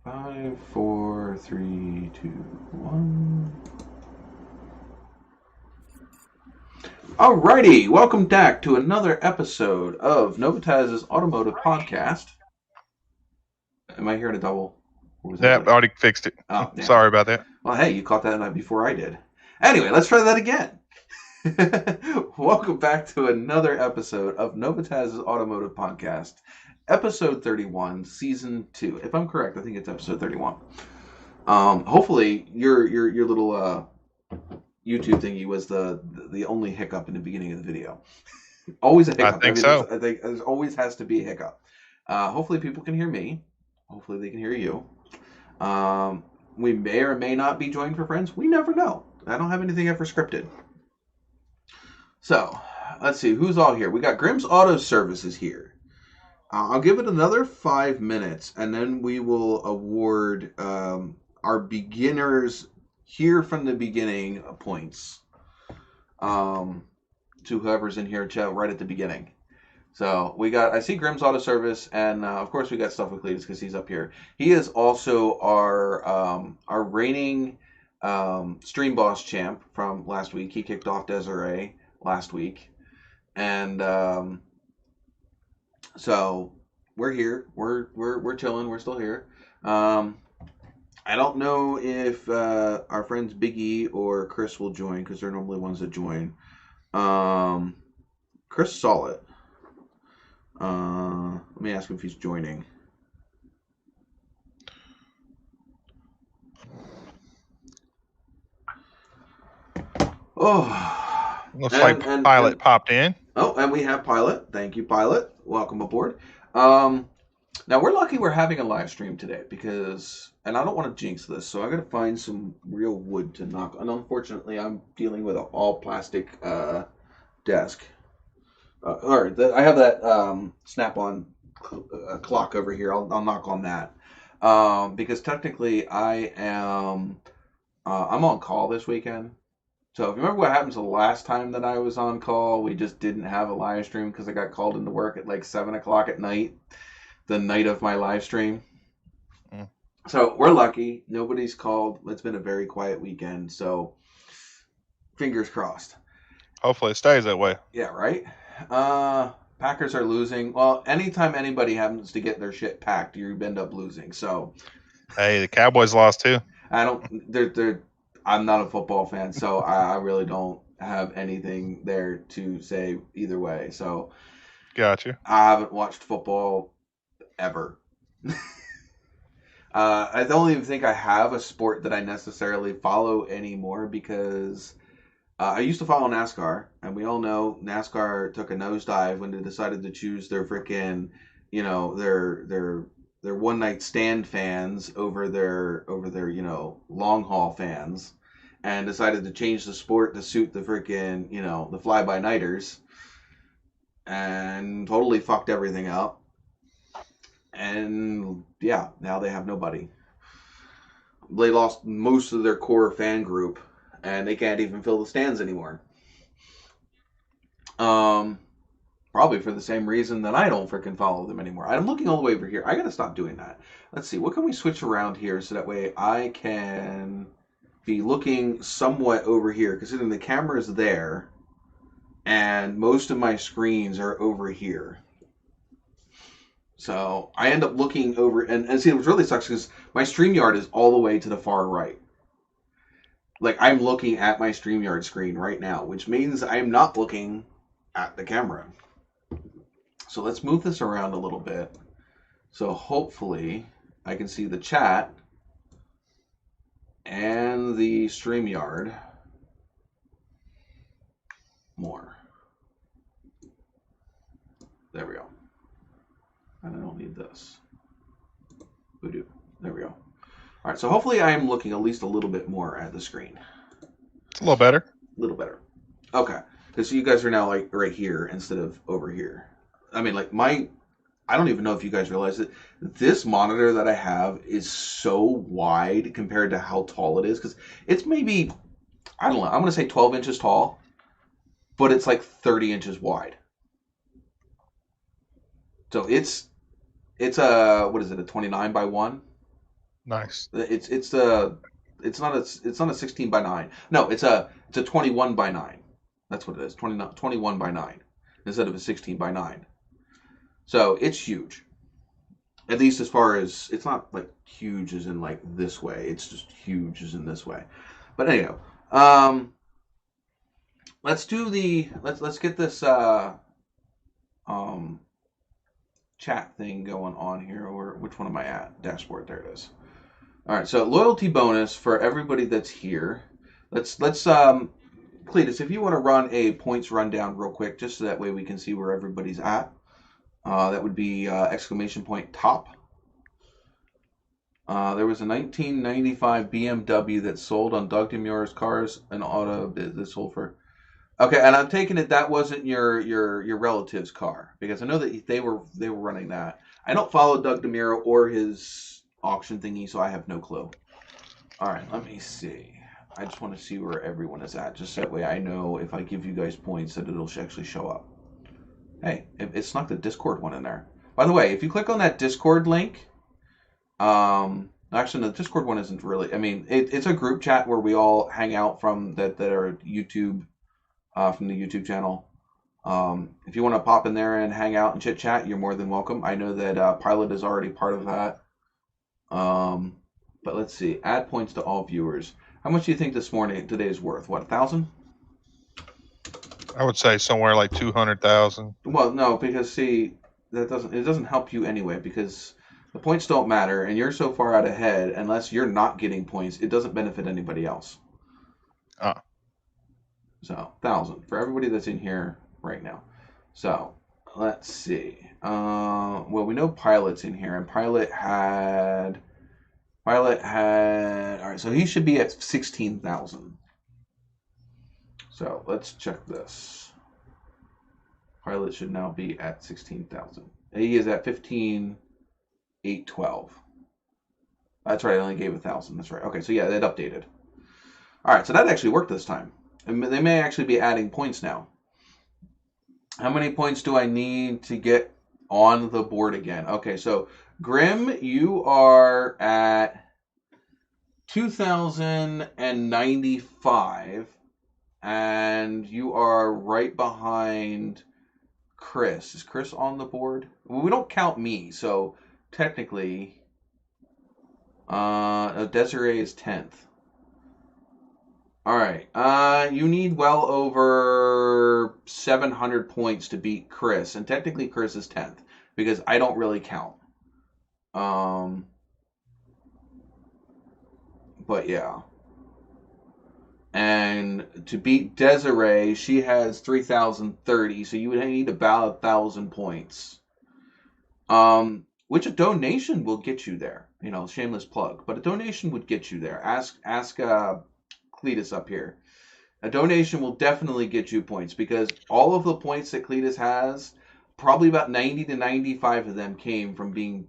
5, 4, 3, 2, 1. Alrighty, welcome back to another episode of NOVAtazz's Automotive Podcast. Am I hearing a double? Or was that Yep, like... already fixed it. Oh, damn. Sorry about that. Well, hey, you caught that night before I did. Anyway, let's try that again. Welcome back to another episode of NOVAtaz's Automotive Podcast, episode 31, season 2. If I'm correct, I think it's episode 31. Hopefully your little YouTube thingy was the only hiccup in the beginning of the video. Always a hiccup. I think so. I think there always has to be a hiccup. Hopefully people can hear me. Hopefully they can hear you. We may or may not be joined for friends. We never know. I don't have anything ever scripted. So, let's see. Who's all here? We got Grimm's Auto Services here. I'll give it another 5 minutes, and then we will award our beginners here from the beginning points to whoever's in here right at the beginning. So I see Grimm's Auto Service, and of course we got Stuff with Cletus because he's up here. He is also our reigning Stream Boss champ from last week. He kicked off Desiree last week, and so we're here. We're chilling. We're still here. I don't know if our friends Biggie or Chris will join because they're normally ones that join. Chris saw it. Let me ask him if he's joining. Oh, looks like Pilot popped in. Oh, and we have Pilot. Thank you, Pilot. Welcome aboard. Now we're lucky we're having a live stream today because, and I don't want to jinx this, so I got to find some real wood to knock. And unfortunately, I'm dealing with an all plastic desk. I have that snap-on clock over here. I'll knock on that because technically I'm on call this weekend. So if you remember what happened to the last time that I was on call, we just didn't have a live stream because I got called into work at like 7 o'clock at night, the night of my live stream. So we're lucky. Nobody's called. It's been a very quiet weekend. So fingers crossed. Hopefully it stays that way. Yeah, right? Packers are losing. Well, anytime anybody happens to get their shit packed, you end up losing. So, hey, the Cowboys lost too. I'm not a football fan, so I really don't have anything there to say either way. So, gotcha. I haven't watched football ever. I don't even think I have a sport that I necessarily follow anymore because I used to follow NASCAR, and we all know NASCAR took a nosedive when they decided to choose their freaking, their one night stand fans over their long haul fans, and decided to change the sport to suit the freaking the fly by nighters, and totally fucked everything up. And yeah, now they have nobody. They lost most of their core fan group. And they can't even fill the stands anymore. Probably for the same reason that I don't freaking follow them anymore. I'm looking all the way over here. I gotta stop doing that. Let's see, what can we switch around here so that way I can be looking somewhat over here, considering the camera is there, and most of my screens are over here. So I end up looking over, and see, what really sucks is my StreamYard is all the way to the far right. Like, I'm looking at my StreamYard screen right now, which means I'm not looking at the camera. So let's move this around a little bit. So hopefully I can see the chat and the StreamYard more. There we go. And I don't need this. Voodoo. There we go. All right, so hopefully I am looking at least a little bit more at the screen. It's a little better. A little better. Okay. Because you guys are now like right here instead of over here. I mean, like I don't even know if you guys realize it. This monitor that I have is so wide compared to how tall it is. Because it's maybe, I don't know, I'm going to say 12 inches tall. But it's like 30 inches wide. So it's a, what is it, a 29 by 1? Nice. It's not a 16 by 9. No, it's a 21 by 9. That's what it is. 21 by 9 instead of a 16 by 9. So it's huge. At least as far as, it's not like huge as in like this way. It's just huge as in this way. But anyhow, let's get this chat thing going on here. Or which one am I at? Dashboard. There it is. All right. So loyalty bonus for everybody that's here. Let's Cletus, if you want to run a points rundown real quick, just so that way we can see where everybody's at. That would be exclamation point top. There was a 1995 BMW that sold on Doug DeMure's Cars and Auto that sold for. Okay, and I'm taking it that wasn't your relative's car, because I know that they were running that. I don't follow Doug DeMure or his auction thingy, so I have no clue. All right, let me see. I just want to see where everyone is at, just that way I know if I give you guys points that it'll actually show up. Hey, it snuck the Discord one in there. By the way, if you click on that Discord link, actually the Discord one isn't really. I mean, it's a group chat where we all hang out from that are YouTube, from the YouTube channel. If you want to pop in there and hang out and chit chat, you're more than welcome. I know that Pilot is already part of that. But let's see. Add points to all viewers. How much do you think today is worth? What, 1,000? I would say somewhere like 200,000. Well, no, because see, it doesn't help you anyway, because the points don't matter, and you're so far out ahead. Unless you're not getting points, it doesn't benefit anybody else. So 1,000 for everybody that's in here right now. So let's see. Well, we know Pilot's in here, and Pilot had. All right. So he should be at 16,000. So let's check this. Pilot should now be at 16,000. He is at 15,812. That's right. I only gave 1,000. That's right. Okay. So yeah, that updated. All right. So that actually worked this time. And they may actually be adding points now. How many points do I need to get on the board again? Okay. So Grim, you are at 2,095. And you are right behind Chris. Is Chris on the board? Well, we don't count me, so technically, Desiree is 10th. All right. You need well over 700 points to beat Chris, and technically Chris is 10th because I don't really count. But yeah. And to beat Desiree, she has 3,030, so you would need about 1,000 points. Which a donation will get you there. You know, shameless plug, but a donation would get you there. Ask Cletus up here. A donation will definitely get you points, because all of the points that Cletus has, probably about 90 to 95 of them came from doing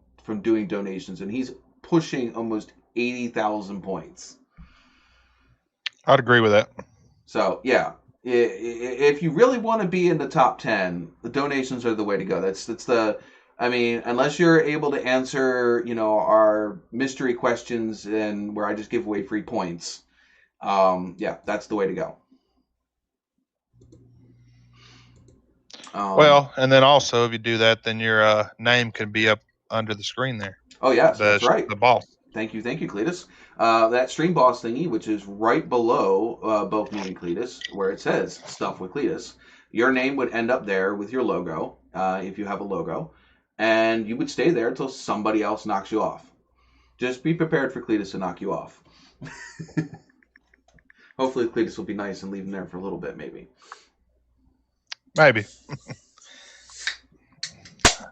donations, and he's pushing almost 80,000 points. I'd agree with that. So, yeah, if you really want to be in the top 10, the donations are the way to go. I mean, unless you're able to answer, our mystery questions and where I just give away free points, yeah, that's the way to go. Well, and then also, if you do that, then your name can be up under the screen there. Oh, yes, that's right. The boss. Thank you, Cletus. That stream boss thingy, which is right below both me and Cletus, where it says Stuff with Cletus, your name would end up there with your logo, if you have a logo, and you would stay there until somebody else knocks you off. Just be prepared for Cletus to knock you off. Hopefully Cletus will be nice and leave him there for a little bit, maybe. Maybe.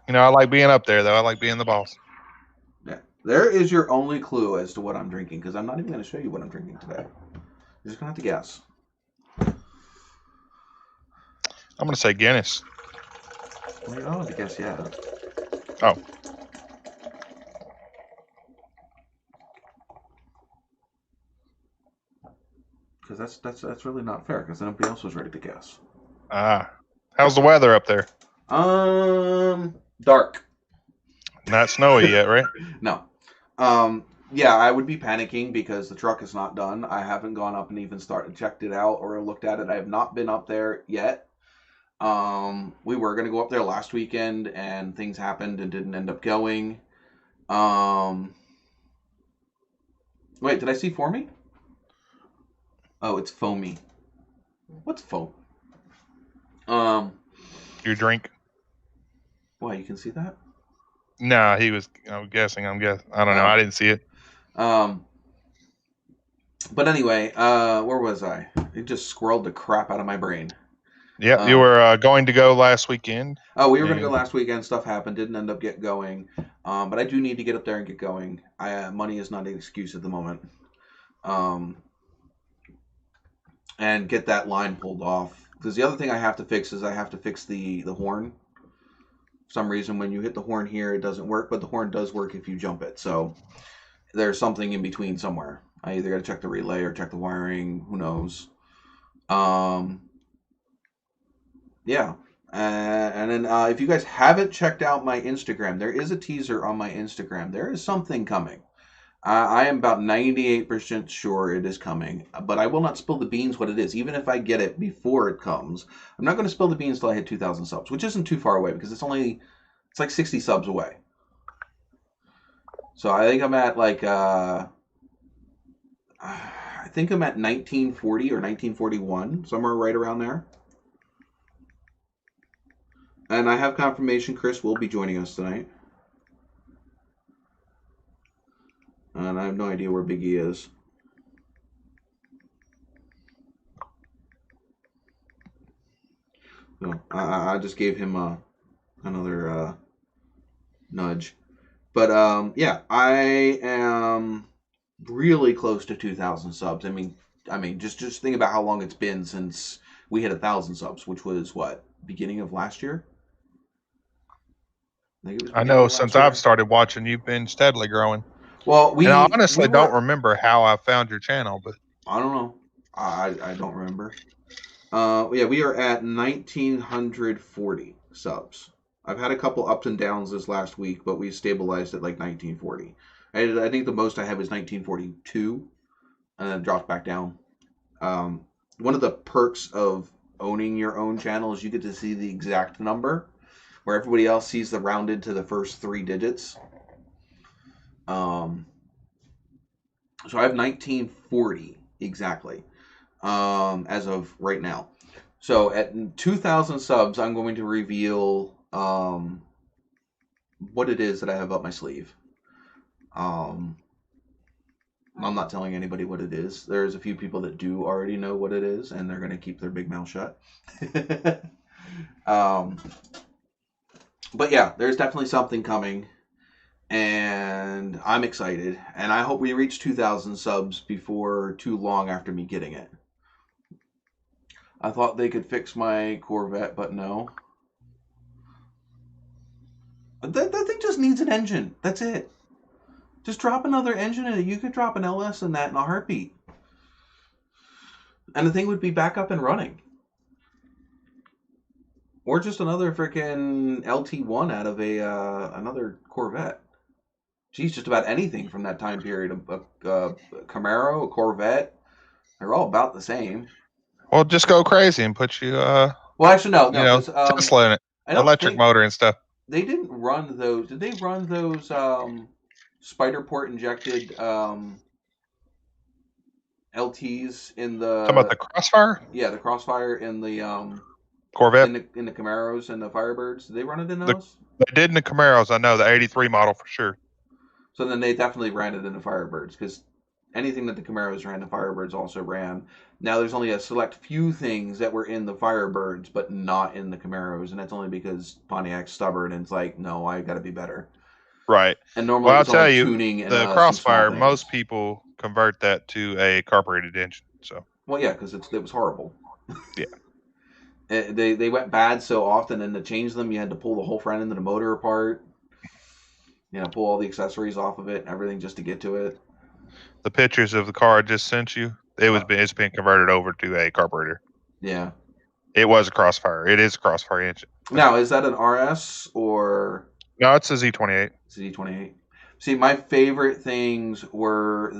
I like being up there, though. I like being the boss. Yeah. There is your only clue as to what I'm drinking, because I'm not even going to show you what I'm drinking today. You're just going to have to guess. I'm going to say Guinness. Well, you don't have to guess yet. Oh. Because that's really not fair, because nobody else was ready to guess. How's the weather up there? Dark. Not snowy yet, right? No. Yeah, I would be panicking because the truck is not done. I haven't gone up and even started checked it out or looked at it. I have not been up there yet. We were gonna go up there last weekend, and things happened and didn't end up going. Um, Wait, did I see for me? Oh, it's foamy. What's foam? Um, Your drink? Why you can see that? No, he was. I'm guessing. I don't know. Oh, I didn't see it. um, but anyway, where was I? It just squirreled the crap out of my brain. Yep, you Um, were going to go last weekend, oh, we were gonna go and last weekend. Stuff happened, didn't end up get going. But I do need to get up there and get going. Money is not an excuse at the moment. Um, and get that line pulled off. Because the other thing I have to fix is I have to fix the horn. For some reason, when you hit the horn here, it doesn't work, but the horn does work if you jump it. So there's something in between somewhere. I either got to check the relay or check the wiring. Who knows? Um, yeah. And then if you guys haven't checked out my Instagram, there is a teaser on my Instagram. There is something coming. I am about 98% sure it is coming, but I will not spill the beans what it is, even if I get it before it comes. I'm not going to spill the beans till I hit 2,000 subs, which isn't too far away because it's like 60 subs away. So I think I'm at I think I'm at 1940 or 1941, somewhere right around there. And I have confirmation Chris will be joining us tonight. And I have no idea where Biggie is. So I just gave him another nudge. But yeah, I am really close to 2,000 subs. I mean, just think about how long it's been since we hit 1,000 subs, which was what, beginning of last year. I think it was I beginning know of last since I've year. started watching, you've been steadily growing. Well, And I we honestly don't were. remember how I found your channel, but I don't know. I don't remember. Yeah, we are at 1,940 subs. I've had a couple ups and downs this last week, but we stabilized at like 1940. I think the most I had was 1942, and then dropped back down. Um, One of the perks of owning your own channel is you get to see the exact number, where everybody else sees the rounded to the first three digits. Um, so I have 1940 exactly as of right now. So at 2,000 subs, I'm going to reveal what it is that I have up my sleeve. Um, I'm not telling anybody what it is. There's a few people that do already know what it is, and they're going to keep their big mouth shut. um, but yeah, there's definitely something coming, and I'm excited. And I hope we reach 2,000 subs before too long after me getting it. I thought they could fix my Corvette, but no. That thing just needs an engine. That's it. Just drop another engine in it. You could drop an LS in that in a heartbeat. And the thing would be back up and running. Or just another freaking LT1 out of another Corvette. Geez, just about anything from that time period. A Camaro, a Corvette, they're all about the same. well, just go crazy and put you, Well, actually, no, because Tesla in it, I don't electric think motor and stuff. they didn't run those. Did they run those spider port injected LTs in Talking about the Crossfire the Crossfire in the Corvette. in the Camaros and the Firebirds? Did they run it in The, those? they did in the Camaros. I know the '83 model for sure. So then they definitely ran it in the Firebirds because anything that the Camaros ran, the Firebirds also ran. Now there's only a select few things that were in the Firebirds, but not in the Camaros, and that's only because Pontiac's stubborn and it's like, no, I got to be better. Right. And normally Well, I'll it's only tell you, tuning and the some small Crossfire. things. Most people convert that to a carbureted engine. So Well, yeah, because it was horrible. yeah. They went bad so often, and to change them, you had to pull the whole front end of the motor apart. Pull all the accessories off of it, and everything just to get to it. The pictures of the car I just sent you, it's been converted over to a carburetor. Yeah. It was a Crossfire. It is a Crossfire engine. Now, is that an RS or No, it's a Z28. Z28? See, my favorite things were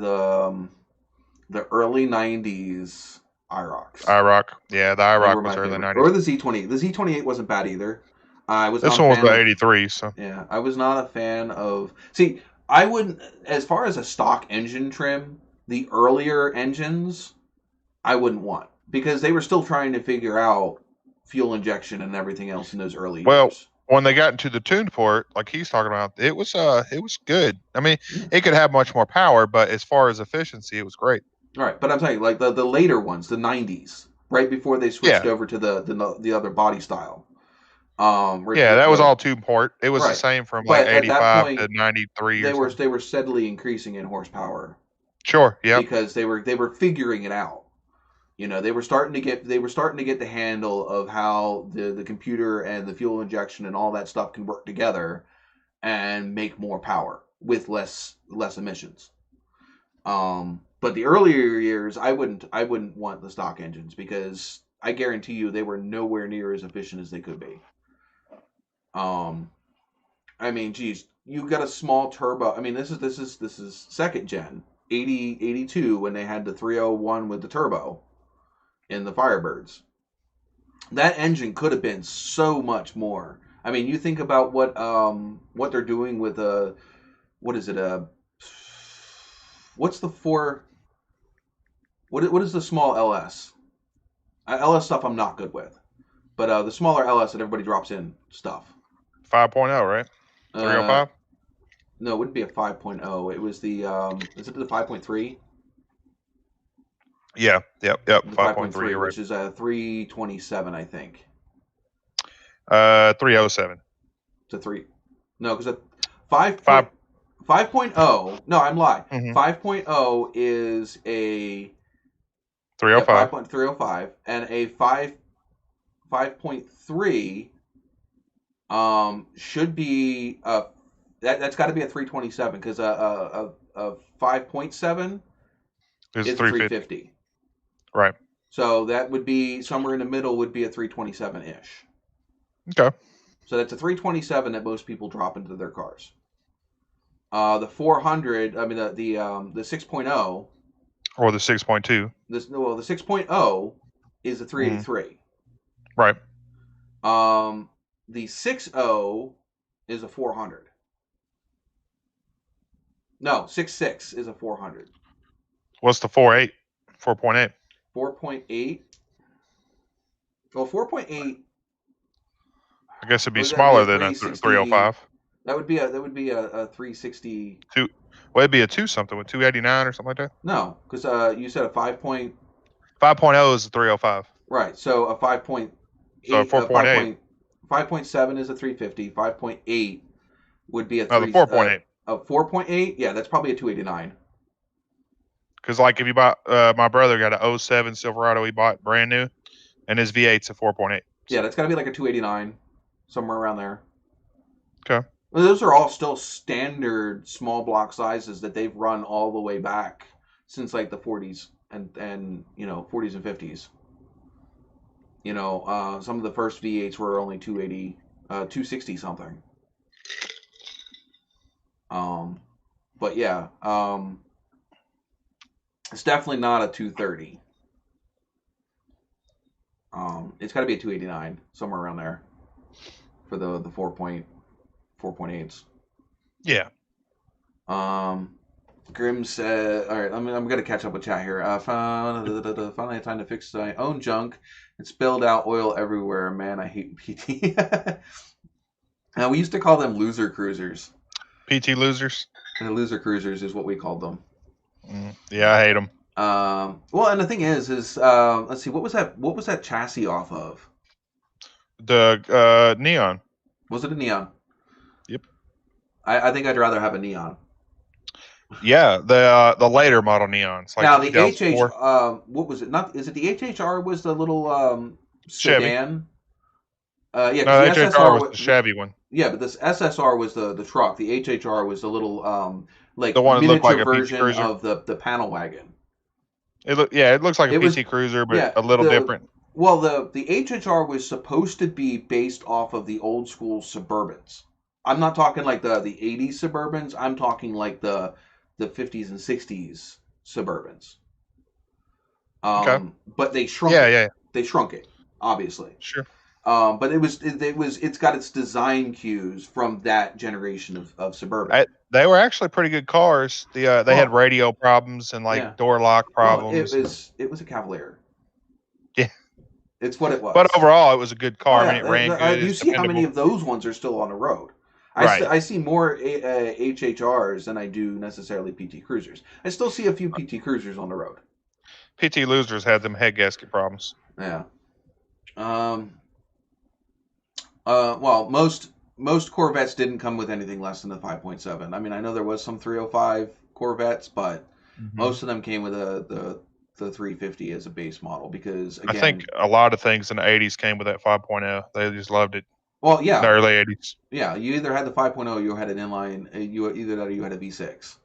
the early '90s IROCs. IROC. Yeah, the They IROC were was my early favorite, 90s. or the Z28. The Z28 wasn't bad either. I was This not a one was fan the of. 83, so. Yeah, I was not a fan of. See, I wouldn't. As far as a stock engine trim, the earlier engines, I wouldn't want because they were still trying to figure out fuel injection and everything else in those early Well, years. when they got into the tuned port, like he's talking about, it was good. I mean, Yeah. it could have much more power, but as far as efficiency, it was great. All right, but I'm saying like the later ones, the '90s, right before they switched Yeah, over to the other body style. Right, yeah, that was all tuned port. It was the right, same from like but at that 85 point to 93 or something. they were steadily increasing in horsepower Sure. Yep. because they were figuring it out. You know, they were starting to get the handle of how the computer and the fuel injection and all that stuff can work together and make more power with less emissions. But the earlier years, I wouldn't want the stock engines because I guarantee you they were nowhere near as efficient as they could be. Um, I mean, geez, you got a small turbo. I mean, this is second gen 82 when they had the 301 with the turbo in the Firebirds. That engine could have been so much more. I mean, you think about what they're doing with what is it what's the four what is the small LS? LS stuff I'm not good with, but the smaller LS that everybody drops in stuff. 5.0, right? Uh, 305. no, it wouldn't be a 5.0. It was the is it the 5.3? Yeah. Yep. The 5.3. 5.3, You're right. which is a 327, I think. 307. To 3. No, because 5. 5. 5.0. No, I'm lying. Mm-hmm. 5.0 is a 305. 5.305 and a 5.3 should be that's got to be a 327 because a 5.7 Is is a 350. 350. Right. So that would be somewhere in the middle would be a 327 ish. Okay. So that's a 327 that most people drop into their cars. The 400, I mean the 6.0 Or the 6.2. the 6.0 is a 383. Right. The 6.0 is a 400. No, 6.6 is a 400. What's the 4.8? 4.8. 4.8. Well, 4.8. I guess it'd be That would be a smaller than a 360. 305. That would be a 360. Well, it'd be a 2 something with 289 or something like that. No, because you said a 5. 5.0 is a 305. Right. So a 5.8. So 4.8. 5.7 is a 350. 5.8 would be a No, the 4.8. A 4.8. Yeah, that's probably a 289. Because like if you bought, my brother got a 07 Silverado he bought brand new, and his V8's a 4.8. So. Yeah, that's got to be like a 289, somewhere around there. Okay. Well, those are all still standard small block sizes that they've run all the way back since like the 40s and 40s and 50s. Some of the first V8s were only 280, 260 something. But yeah, it's definitely not a 230. It's got to be a 289, somewhere around there, for the 4.8s. Yeah. Grim said, "All right, I'm gonna catch up with chat here. Finally had time to fix my own junk. It spilled out oil everywhere. Man, I hate PT. We used to call them loser cruisers. PT losers. And loser cruisers is what we called them. Yeah, I hate them. Well, and the thing is let's see, what was that chassis off of? The Neon. Was it a Neon? Yep. I think I'd rather have a Neon. Yeah, the later model Neons. Like now the 2004. what was it? Not is it the HHR was the little sedan? Yeah, no, the the HHR was the Chevy one. Yeah, but this SSR was the truck. The HHR was the little like the one that miniature looked like a PT version Cruiser. of the panel wagon. It looks like a PT Cruiser, but a little different. Well, the HHR was supposed to be based off of the old school Suburbans. I'm not talking like the 80s Suburbans. I'm talking like the 50s and 60s Suburbans. Okay. But they shrunk Yeah, it. yeah, They shrunk it, obviously. sure. But it's got its design cues from that generation of Suburban. They were actually pretty good cars. They had Oh, radio problems and yeah. like door lock Well, problems. it was a Cavalier. Yeah, It's what it but was. overall, it was a good Oh car. I mean, yeah. it ran Do good. you It's see how many dependable. of those ones are still on the road? Right. I see more HHRs than I do necessarily PT Cruisers. I still see a few PT Cruisers on the road. PT Losers had them head gasket problems. Yeah. Um. Well, most Corvettes didn't come with anything less than a 5.7. I mean, I know there was some 305 Corvettes, but Hmm. most of them came with the 350 as a base model because I think again, a lot of things in the 80s came with that 5.0. They just loved it. well, The yeah, early 80s. yeah, you either had the 5.0, you had an inline, you either that or you had a V6.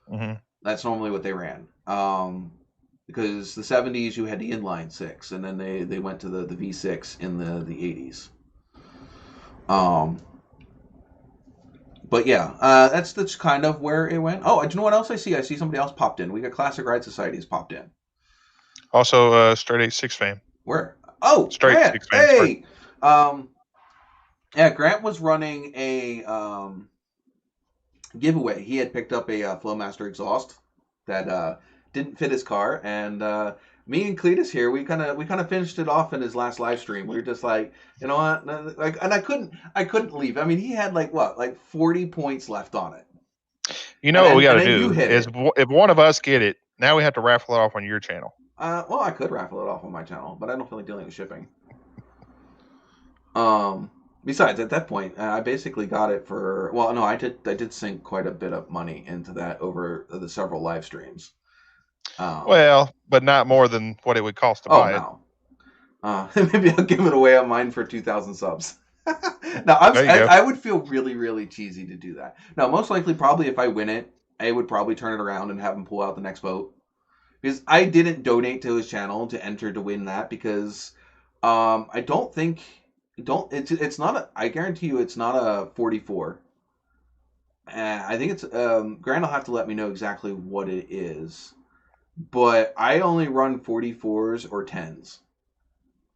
Hmm. That's normally what they ran. Because the 70s you had the inline six, and then they went to the V6 in the 80s. Um, but yeah, that's kind of where it went. Oh, do you know what else I see? I see somebody else popped in. We got Classic Ride Societies popped in. Also, straight 8.6 fan. Where? Oh, Straight Grant. 6 fan, sorry. Hey. Um, yeah, Grant was running a giveaway. He had picked up a Flowmaster exhaust that didn't fit his car, and me and Cletus here, we kind of finished it off in his last live stream. We were just like, you know what, like, and I couldn't leave. I mean, he had like 40 points left on it, You and know what we then got and to then you do hit is it. if one of us get it, now we have to raffle it off on your channel. Well, I could raffle it off on my channel, but I don't feel like dealing with shipping. Um, Besides, at that point, I basically got it for. Well, no, I did sink quite a bit of money into that over the several live streams. Um, Well, but not more than what it would cost to oh buy it. no, maybe I'll give it away on mine for 2,000 subs. Now, There you I, go. I would feel really, really cheesy to do that. Now, most likely, probably if I win it, I would probably turn it around and have him pull out the next vote because I didn't donate to his channel to enter to win that because I don't think don't it's not a I guarantee you it's not a 44. I think it's Grant will have to let me know exactly what it is, but I only run 44s or 10s.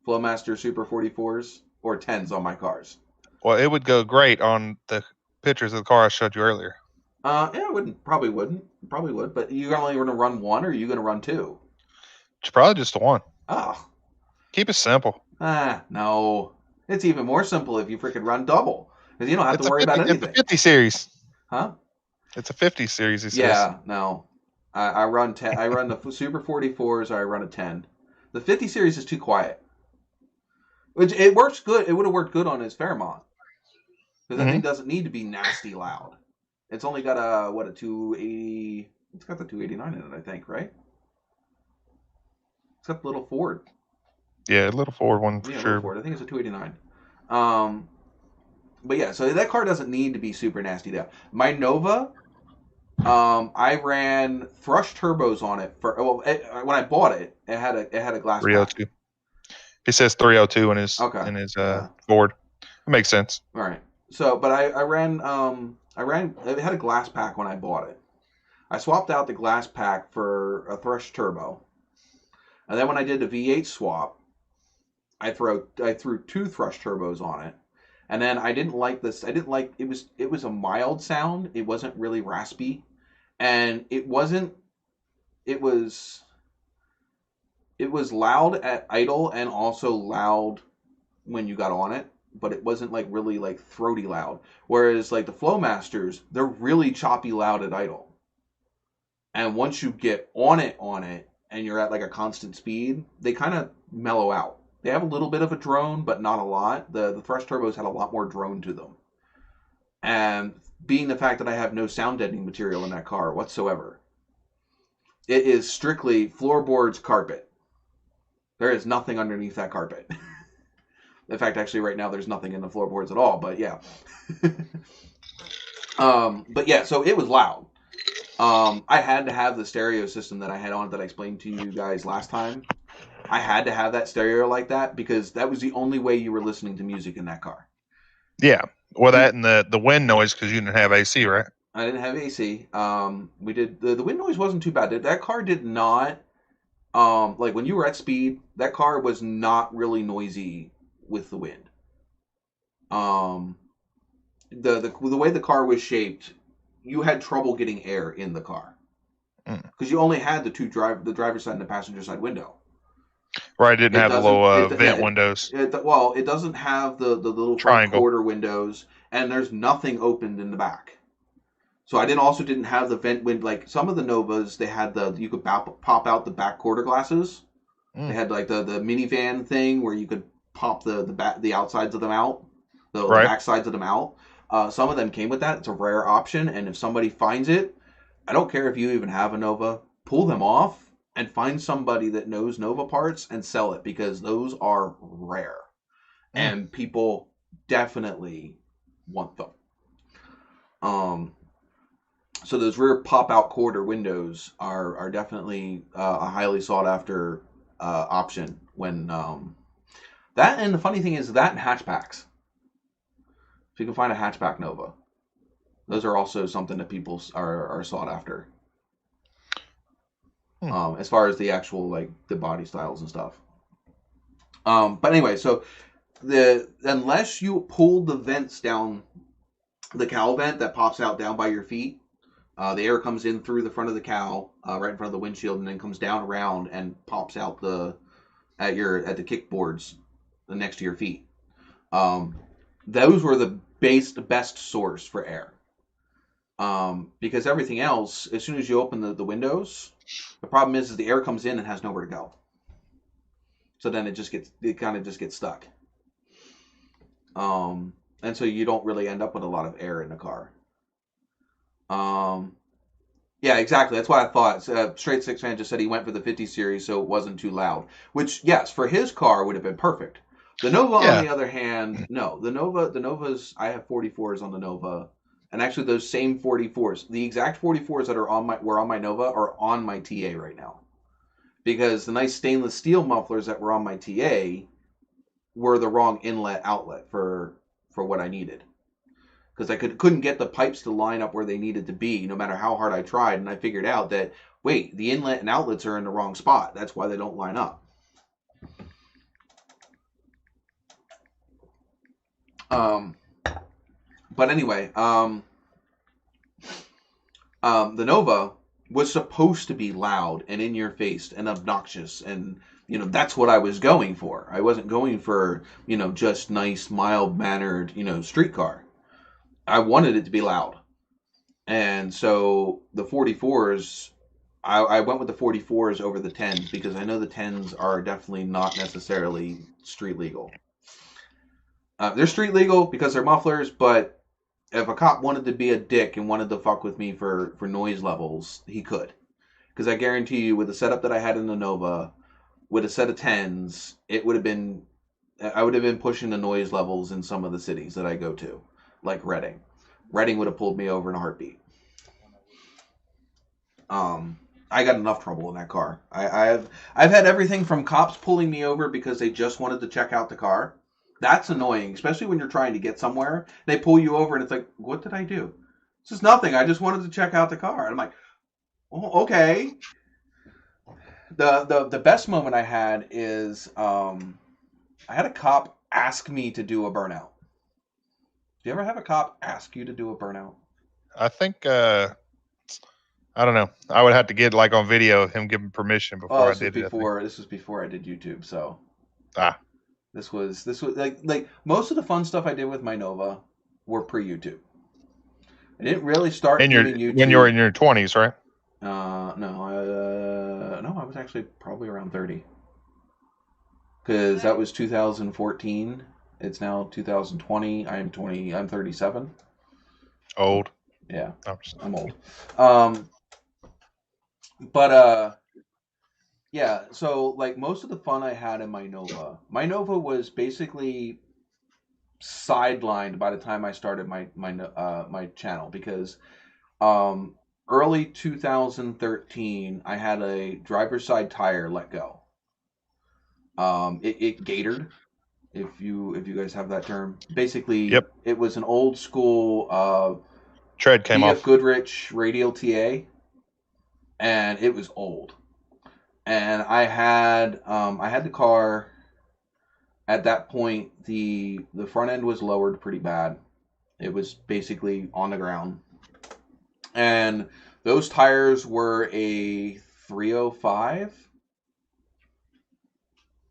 Flowmaster Super 44s or 10s on my cars. Well, it would go great on the pictures of the car I showed you earlier. Yeah, I wouldn't, probably would, but you're only going to run one, or are you going to run two? It's probably just the one. Oh, Keep it simple. no, it's even more simple if you freaking run double because you don't have to It's a worry about 50. It's a anything, 50 series. huh? It's a 50 series. He says. Yeah, no, I run 10. I run the Super 44s, or I run a 10. The 50 series is too quiet, which it works good. It would have worked good on his Fairmont because that Hmm. thing doesn't need to be nasty loud. It's only got a 280. It's got the 289 in it, I think, right? It's got the little Ford. Yeah, a little forward one for Yeah, little sure. Ford. I think it's a 289. Um, but yeah, so that car doesn't need to be super nasty down. My Nova, I ran Thrush turbos on it for. Well, when I bought it, it had a glass pack. 302. He says 302 Okay. in his Yeah. Ford. It makes sense. All right. So, but I ran it had a glass pack when I bought it. I swapped out the glass pack for a Thrush turbo, and then when I did the V8 swap, I threw two Thrush turbos on it, and then I didn't like this. I didn't like it was a mild sound. It wasn't really raspy, and it wasn't. It was it was loud at idle and also loud when you got on it, but it wasn't like really like throaty loud. Whereas like the Flowmasters, they're really choppy loud at idle, and once you get on it, and you're at like a constant speed, they kind of mellow out. They have a little bit of a drone, but not a lot. The Thrush turbos had a lot more drone to them, and being the fact that I have no sound deadening material in that car whatsoever, it is strictly floorboards, carpet. There is nothing underneath that carpet. In fact, actually, right now there's nothing in the floorboards at all. But yeah, but yeah, so it was loud. I had to have the stereo system that I had on that I explained to you guys last time. I had to have that stereo like that because that was the only way you were listening to music in that car. Yeah. Well, We that and the wind noise because you didn't have AC, right? I didn't have AC. We did the wind noise wasn't too bad. That car did not like when you were at speed. That car was not really noisy with the wind. Um, the way the car was shaped, you had trouble getting air in the car Mm. because you only had the driver's side and the passenger side window. Right. It didn't It have the doesn't. little Yeah. vent windows, Well, it doesn't have the little front triangle. quarter windows, and there's nothing opened in the back. So I didn't have the vent wind like some of the Novas. They had the you could pop out the back quarter glasses. They Mm. had like the minivan thing where you could pop the outsides of them out, the Right. back sides of them out. Some of them came with that. It's a rare option, and if somebody finds it, I don't care if you even have a Nova, pull them off and find somebody that knows Nova parts and sell it because those are rare, Mm. and people definitely want them. Um, so those rear pop out quarter windows are definitely a highly sought after option when that, and the funny thing is that and hatchbacks, if you can find a hatchback Nova, those are also something that people are sought after, Mm. as far as the actual like the body styles and stuff. But anyway, so the unless you pull the vents down, the cowl vent that pops out down by your feet, the air comes in through the front of the cowl, right in front of the windshield, and then comes down around and pops out at the kickboards next to your feet. Um, those were the best source for air. Because everything else, as soon as you open the windows, the problem is the air comes in and has nowhere to go. So then it kind of just gets stuck. And so you don't really end up with a lot of air in the car. Um, Yeah, exactly. That's what I thought. Straight Six Fan just said he went for the 50 series, so it wasn't too loud. Which, yes, for his car would have been perfect. The Nova, on Yeah. the other hand, no. The Novas. I have 44s on the Nova, and actually those same 44s, the exact 44s that were on my Nova are on my TA right now, because the nice stainless steel mufflers that were on my TA were the wrong inlet outlet for what I needed because I couldn't get the pipes to line up where they needed to be, no matter how hard I tried. And I figured out that wait, the inlet and outlets are in the wrong spot. That's why they don't line up. Um, but anyway, the Nova was supposed to be loud and in your face and obnoxious, and that's what I was going for. I wasn't going for just nice, mild mannered street car. I wanted it to be loud. And so the 44s, I went with the 44s over the 10s because I know the 10s are definitely not necessarily street legal. They're street legal because they're mufflers, but if a cop wanted to be a dick and wanted to fuck with me for noise levels, he could. Because I guarantee you, with the setup that I had in the Nova, with a set of 10s, I would have been pushing the noise levels in some of the cities that I go to, like Reading. Reading would have pulled me over in a heartbeat. I got enough trouble in that car. I've had everything from cops pulling me over because they just wanted to check out the car. That's annoying, especially when you're trying to get somewhere. They pull you over and it's like, what did I do? This is nothing. I just wanted to check out the car. And I'm like, oh, okay. The best moment I had is I had a cop ask me to do a burnout. Do you ever have a cop ask you to do a burnout? I think I don't know. I would have to get like on video of him giving permission Well, before I did it. I think. this was before I did YouTube, so Ah. this was like most of the fun stuff I did with my Nova were pre YouTube. I didn't really start In your doing when you were YouTube. in your 20s, right? No, I was actually probably around 30 because that was 2014. It's now 2020. I'm 20. I'm 37. Old. Yeah, I'm just- I'm old. But yeah. So like most of the fun I had in my Nova was basically sidelined by the time I started my channel because um, early 2013 I had a driver's side tire let go. It gatored If you guys have that term, basically Yep. it was an old school Tread came BF off. Goodrich radial TA, and it was old. And I had the car at that point. The front end was lowered pretty bad. It was basically on the ground, and those tires were a 305.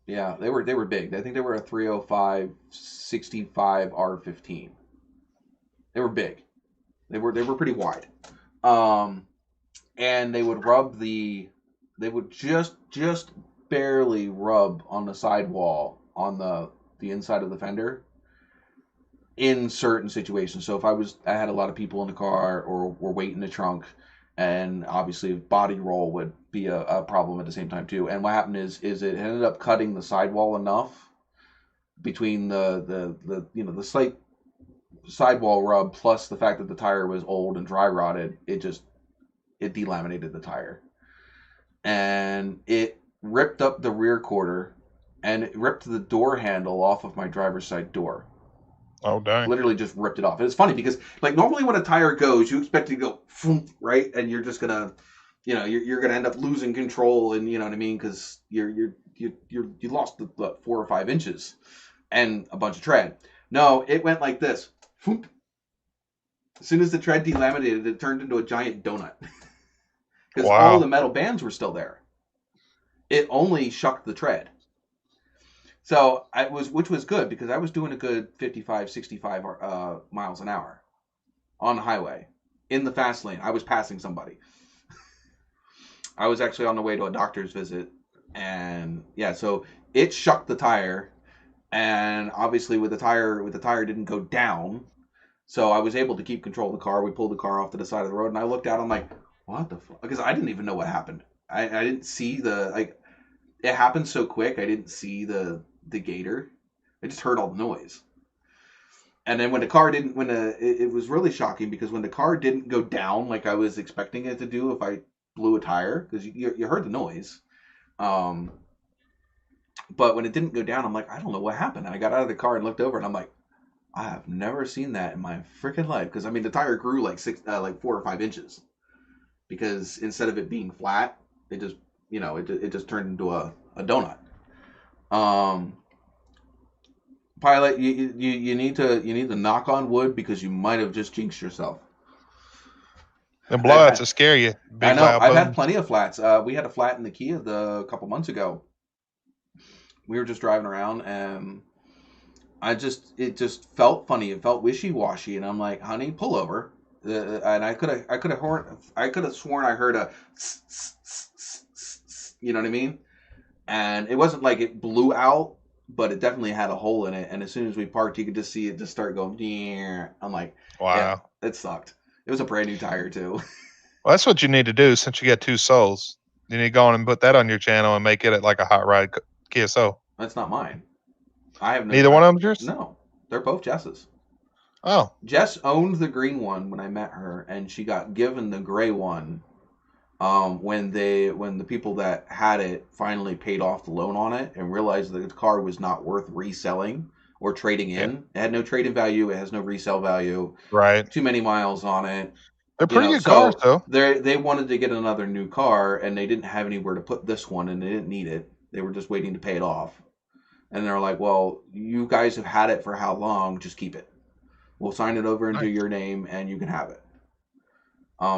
Yeah, they were big. I think they were a 305 65 R15. They were big. They were pretty wide. Um, and they would just barely rub on the sidewall on the inside of the fender in certain situations. So if I had a lot of people in the car or were waiting in the trunk, and obviously body roll would be a problem at the same time too. And what happened is it ended up cutting the sidewall enough between the the slight sidewall rub plus the fact that the tire was old and dry rotted. It delaminated the tire, and it ripped up the rear quarter, and it ripped the door handle off of my driver's side door. Oh dang. Literally just ripped it off. And it's funny because like normally when a tire goes, you expect it to go right, and you're just gonna, you're gonna end up losing control, and you know what I mean, because you lost the 4 or 5 inches and a bunch of tread. No, it went like this. As soon as the tread delaminated, it turned into a giant donut because all Wow. the metal bands were still there. It only shucked the tread. So which was good because I was doing a good 55, 65 miles an hour on the highway in the fast lane. I was passing somebody. I was actually on the way to a doctor's visit, and yeah, so it shucked the tire, and obviously with the tire didn't go down, so I was able to keep control of the car. We pulled the car off to the side of the road, and I looked out. I'm like, what the fuck? Because I didn't even know what happened. I didn't see it happened so quick. I didn't see the gator. I just heard all the noise. And then when the car didn't, it was really shocking because when the car didn't go down like I was expecting it to do if I blew a tire, because you heard the noise. Um, but when it didn't go down, I'm like, I don't know what happened. And I got out of the car and looked over, and I'm like, I have never seen that in my freaking life. Because I mean, the tire grew like 4 or 5 inches because instead of it being flat, it just it just turned into a donut. Um, Pilot, you need to knock on wood because you might have just jinxed yourself. The I've blowouts had that scare you. I Big know loud I've had booms. plenty of flats. We had a flat in the Kia a couple months ago. We were just driving around, and it just felt funny. It felt wishy washy, and I'm like, honey, pull over. And I could have sworn I heard a you know what I mean? And it wasn't like it blew out, but it definitely had a hole in it. And as soon as we parked, you could just see it just start going. Yeah. I'm like, yeah, Wow. it sucked. It was a brand new tire too. Well, that's what you need to do since you got two souls. You need to go on and put that on your channel and make it like a hot rod KSO. That's not mine. I have no. Neither one of them's yours? No, they're both Jess's. Oh. Jess owned the green one when I met her, and she got given the gray one when the people that had it finally paid off the loan on it and realized that the car was not worth reselling or trading Yeah. in. It had no trade-in value. It has no resale value. Right. Too many miles on it. They're pretty good cars So though. they wanted to get another new car, and they didn't have anywhere to put this one, and they didn't need it. They were just waiting to pay it off, and they're like, "Well, you guys have had it for how long? Just keep it. We'll sign it over into Nice. your name, and you can have it."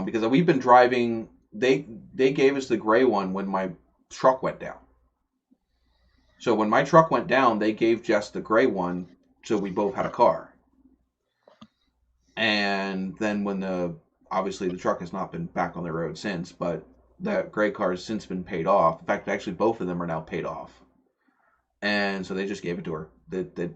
Because we've been driving. They gave us the gray one when my truck went down. So when my truck went down, they gave Jess the gray one, so we both had a car. And then obviously the truck has not been back on the road since, but that gray car has since been paid off. In fact, actually both of them are now paid off. And so they just gave it to her. They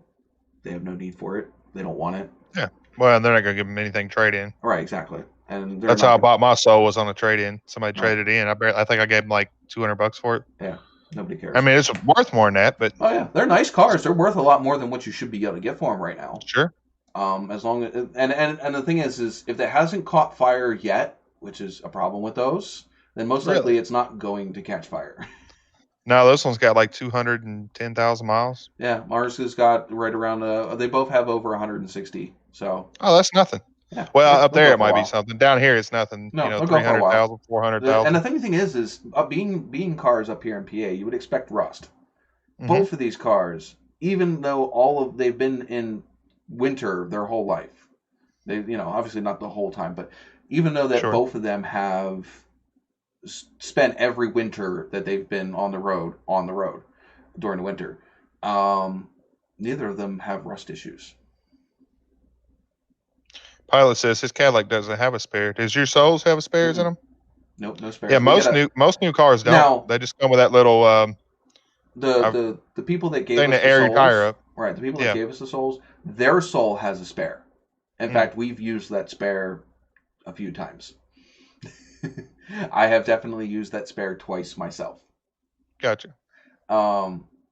have no need for it. They don't want it. Yeah. Well, they're not gonna give them anything trade in. Right, exactly. And they're That's not how I gonna, bought my soul was on a trade in. Somebody right. traded in. I think I gave them like $200 for it. Yeah, nobody cares. I mean, it's worth more than that, but Oh yeah, they're nice cars. They're worth a lot more than what you should be able to get for them right now. sure. As long as and the thing is if it hasn't caught fire yet, which is a problem with those, then most likely Really? it's not going to catch fire. No, this one's got like 210,000 miles. Yeah, Mars has got right around. They both have over 160. So Oh, that's nothing. yeah, Well, up they'll there go it for a might be while. something. Down here it's nothing. No, they'll go for a while. 300,000, four hundred And the thousand. thing is being cars up here in PA, you would expect rust. Mm-hmm. Both of these cars, even though they've been in winter their whole life, they obviously not the whole time, but even though that Sure. both of them have spent every winter that they've been on the road during the winter, um, neither of them have rust issues. Pilot says his Cadillac doesn't have a spare. Does your Souls have spares in Mm-mm. them? Nope, no Yeah, spares. We get a most new cars don't. now They just come with that little the uh, the people that gave thing us to the air your tire souls, up. right? The people that Yeah. gave us the souls, their soul has a spare. In Mm, fact, we've used that spare a few times. I have definitely used that spare twice myself. gotcha.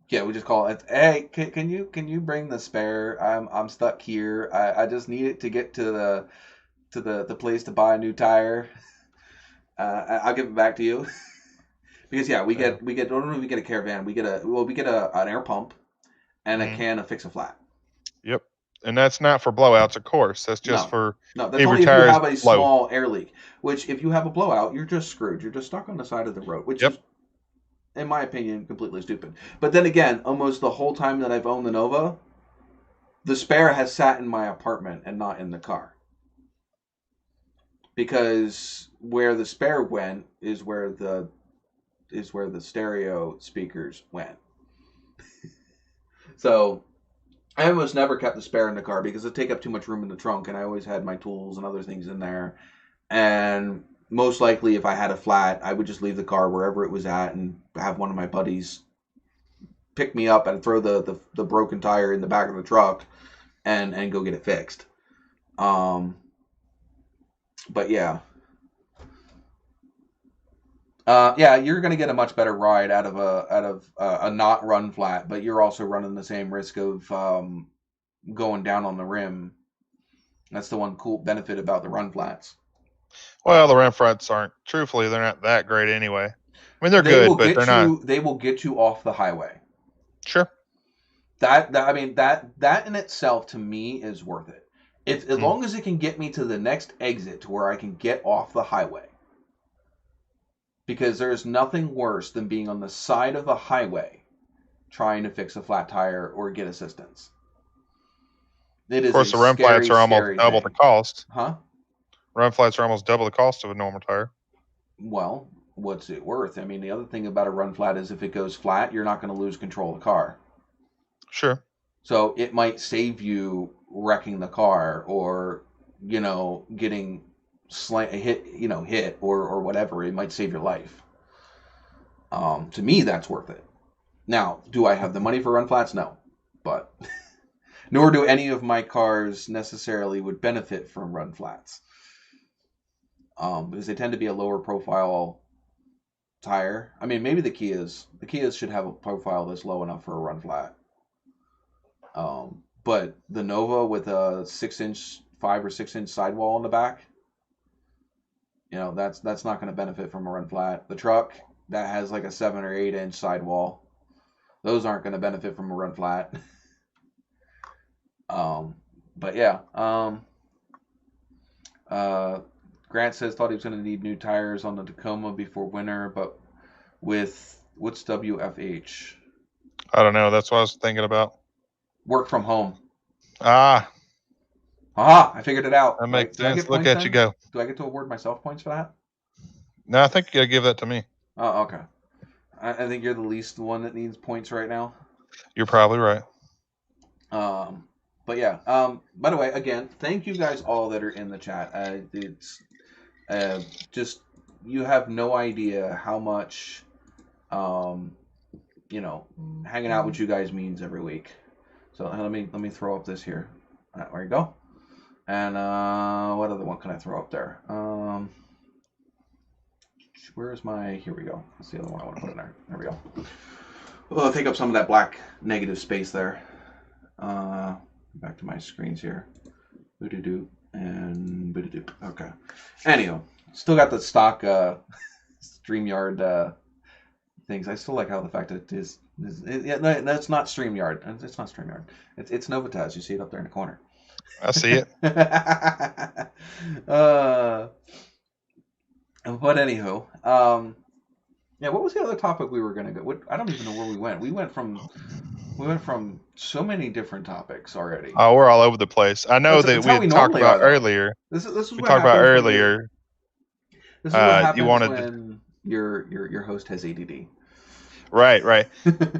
Yeah, we just call it. Hey, can you bring the spare? I'm stuck here. I just need it to get to the place to buy a new tire. I'll give it back to you. Because yeah, Yeah. not only we get a caravan, we get an air pump and a Mm, can of fix a flat. yep. And that's not for blowouts, of course. That's just No, for no, that's if your only if you tire is have a low. small air leak. Which if you have a blowout, you're just screwed. You're just stuck on the side of the road, which Yep. is, in my opinion, completely stupid. But then again, almost the whole time that I've owned the Nova, the spare has sat in my apartment and not in the car. Because where the spare went is where the stereo speakers went. So I almost never kept the spare in the car because it take up too much room in the trunk, and I always had my tools and other things in there. And most likely, if I had a flat, I would just leave the car wherever it was at and have one of my buddies pick me up and throw the broken tire in the back of the truck and go get it fixed. Um, but yeah, yeah, you're gonna get a much better ride out of a not run flat, but you're also running the same risk of going down on the rim. That's the one cool benefit about the run flats. Well, the rim fronts aren't. Truthfully, they're not that great anyway. I mean, they're They good, will but they're get not. you. They will get you off the highway. Sure. I mean that in itself to me is worth it. If as Mm. long as it can get me to the next exit to where I can get off the highway. Because there's nothing worse than being on the side of the highway trying to fix a flat tire or get assistance. It Of is a course, the rim flats scary, are almost scary double the thing. cost. Huh? Rim flats are almost double the cost of a normal tire. Well, what's it worth? I mean, the other thing about a run flat is if it goes flat, you're not going to lose control of the car. Sure. So it might save you wrecking the car or, getting hit or whatever. It might save your life. To me, that's worth it. Now, do I have the money for run flats? No, but nor do any of my cars necessarily would benefit from run flats, because they tend to be a lower profile tire. I mean, maybe the Kias should have a profile that's low enough for a run flat. But the Nova with a 6-inch, 5 or 6 inch sidewall in the back, that's not going to benefit from a run flat. The truck that has like a 7 or 8 inch sidewall, those aren't going to benefit from a run flat. But yeah, uh, Grant says thought he was going to need new tires on the Tacoma before winter, but what's WFH? I don't know. That's what I was thinking about. Work from home. Ah, Aha! I figured it out. that makes Do I sense. get Look points at you then? go. Do I get to award myself points for that? No, I think you gotta give that to me. Oh, okay. I think you're the least one that needs points right now. You're probably right. But yeah. By the way, again, thank you guys all that are in the chat. It's just you have no idea how much, hanging out with you guys means every week. So let me throw up this here. There you go. And what other one can I throw up there? Where's my? Here we go. That's the other one I want to put in there. There we go. Well, I'll take up some of that black negative space there. Back to my screens here. Boo-doo-doo and boo-doo-doo. Okay. Anyhow, still got the stock StreamYard things. I still like how the fact that yeah, no, it's not StreamYard. It's not StreamYard. It's NOVAtazz. You see it up there in the corner. I see it. uh, but anywho, yeah. What was the other topic we were gonna go? I don't even know where we went. We went from so many different topics already. Oh, we're all over the place. I know that That's we how we had talked normally about are, though. earlier. This is We what talked about happens when you're. earlier. This is what You happens wanted to, when your host has ADD. right, right.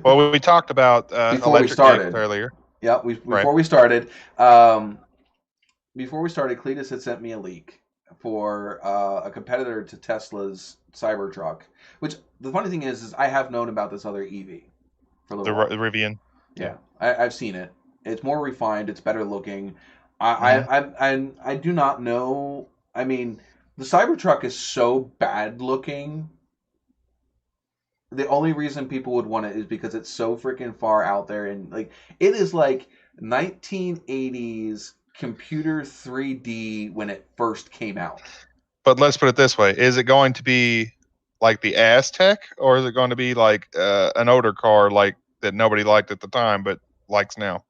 Well, we talked about Before we electric vehicles started, earlier, yeah, right? um, before we started, Cletus had sent me a leak for a competitor to Tesla's Cybertruck. Which the funny thing is I have known about this other EV for a little while. The Rivian. Yeah, I've seen it. It's more refined. It's better looking. Hmm. I do not know. I mean, the Cybertruck is so bad looking. The only reason people would want it is because it's so freaking far out there, and like it is like 1980s computer 3D when it first came out. But let's put it this way: is it going to be like the Aztec, or is it going to be like an older car like that nobody liked at the time but likes now?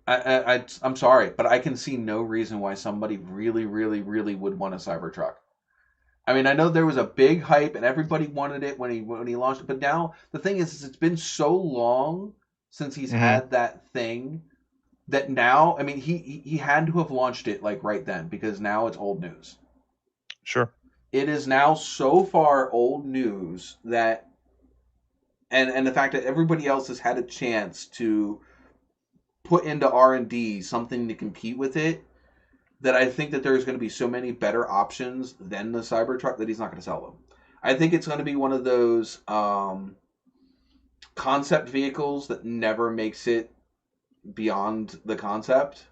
I'm sorry, but I can see no reason why somebody really, really, really would want a Cybertruck. I mean, I know there was a big hype and everybody wanted it when he launched it, but now the thing is it's been so long since he's Hmm. had that thing that now, I mean, he had to have launched it like right then because now it's old news. Sure. It is now so far old news that and the fact that everybody else has had a chance to put into R&D something to compete with it, that I think that there's going to be so many better options than the Cybertruck that he's not going to sell them. I think it's going to be one of those concept vehicles that never makes it beyond the concept.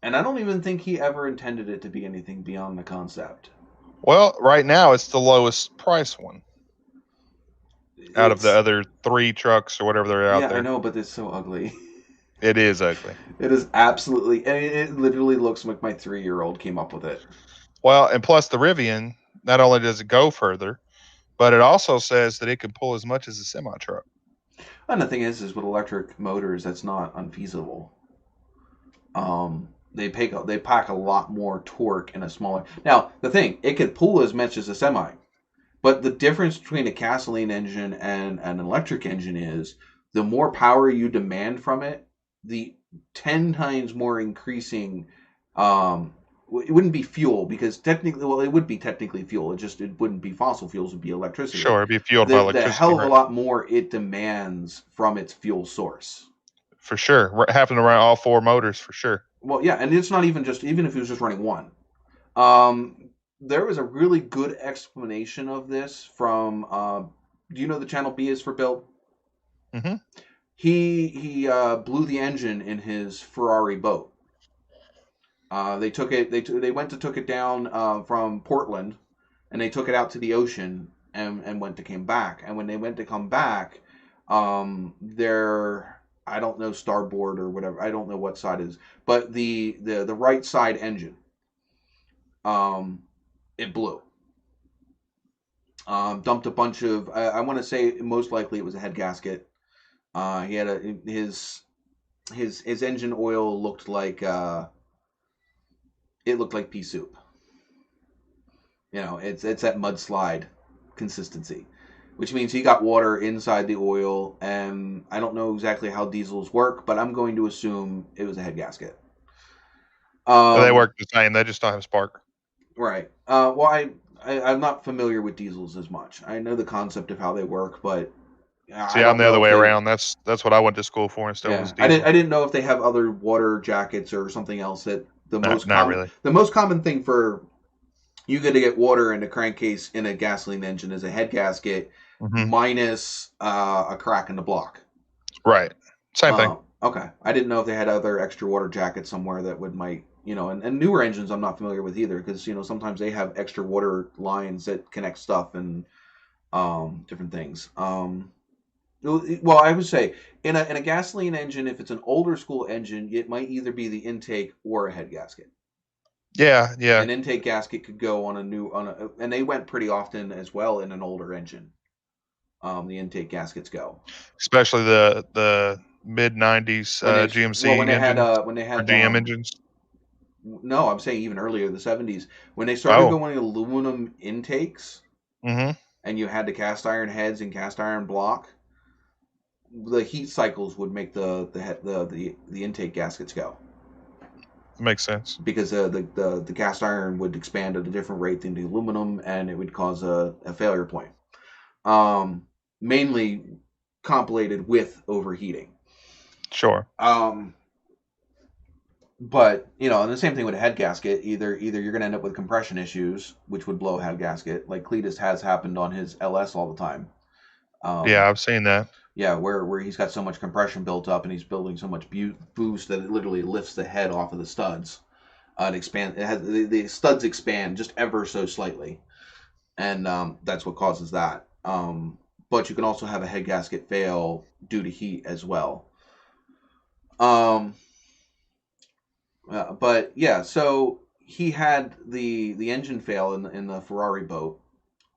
And I don't even think he ever intended it to be anything beyond the concept. Well, right now it's the lowest price one out of the It's other three trucks or whatever they're out yeah, I there. know, but it's so ugly. It is ugly. It is absolutely. I mean, it literally looks like my 3-year-old came up with it. Well, and plus the Rivian, not only does it go further, but it also says that it can pull as much as a semi truck. And the thing is with electric motors, that's not unfeasible. They pack a lot more torque in a smaller. Now the thing, it can pull as much as a semi, but the difference between a gasoline engine and an electric engine is the more power you demand from it, the 10 times more increasing. It wouldn't be fuel because technically, well, it would be technically fuel. It wouldn't be fossil fuels. It would be electricity. Sure, it'd be fueled by The electricity, hell of a right? lot more it demands from its fuel source. For sure. Having to run all four motors for sure. Well, yeah, and it's not even just even if it was just running one. There was a really good explanation of this from. Do you know the channel B is for Bill? Hmm. He blew the engine in his Ferrari boat. They took it. They went to took it down from Portland, and they took it out to the ocean and went to came back. And when they went to come back, their I don't know starboard or whatever. I don't know what side it is, but the right side engine, um, it blew. Dumped a bunch of. I want to say most likely it was a head gasket. He had his engine oil looked like it looked like pea soup. You know, it's that mudslide consistency, which means he got water inside the oil. And I don't know exactly how diesels work, but I'm going to assume it was a head gasket. They Um, work the same. They just don't have spark. right. Well, I'm not familiar with diesels as much. I know the concept of how they work, but I See, I'm don't the know other if way they. around. That's what I went to school for instead was Yeah, diesel. I didn't know if they have other water jackets or something else that Not really. the most common thing for you get to get water in a crankcase in a gasoline engine is a head gasket Hmm. minus a crack in the block. Right. Same thing. Okay, I didn't know if they had other extra water jackets somewhere that would might and newer engines I'm not familiar with either because sometimes they have extra water lines that connect stuff and different things. Well, I would say in a gasoline engine, if it's an older school engine, it might either be the intake or a head gasket. Yeah, yeah. An intake gasket could go on and they went pretty often as well in an older engine. the intake gaskets go. Especially the mid '90s When they well GMC engines when they or had GM engines. no, I'm saying even earlier, the 70s, when they started Oh, going aluminum intakes, mm-hmm. and you had the cast iron heads and cast iron block, the heat cycles would make the intake gaskets go, Makes sense. because the cast iron would expand at a different rate than the aluminum, and it would cause a failure point. Mainly compilated with overheating. Sure. But and the same thing with a head gasket. Either you're going to end up with compression issues, which would blow a head gasket, like Cletus has happened on his LS all the time. Yeah, Um, I've seen that. yeah, where he's got so much compression built up, and he's building so much boost that it literally lifts the head off of the studs. It expand. It has the studs expand just ever so slightly, and that's what causes that. But you can also have a head gasket fail due to heat as well. Um, but yeah, so he had the engine fail in the Ferrari boat,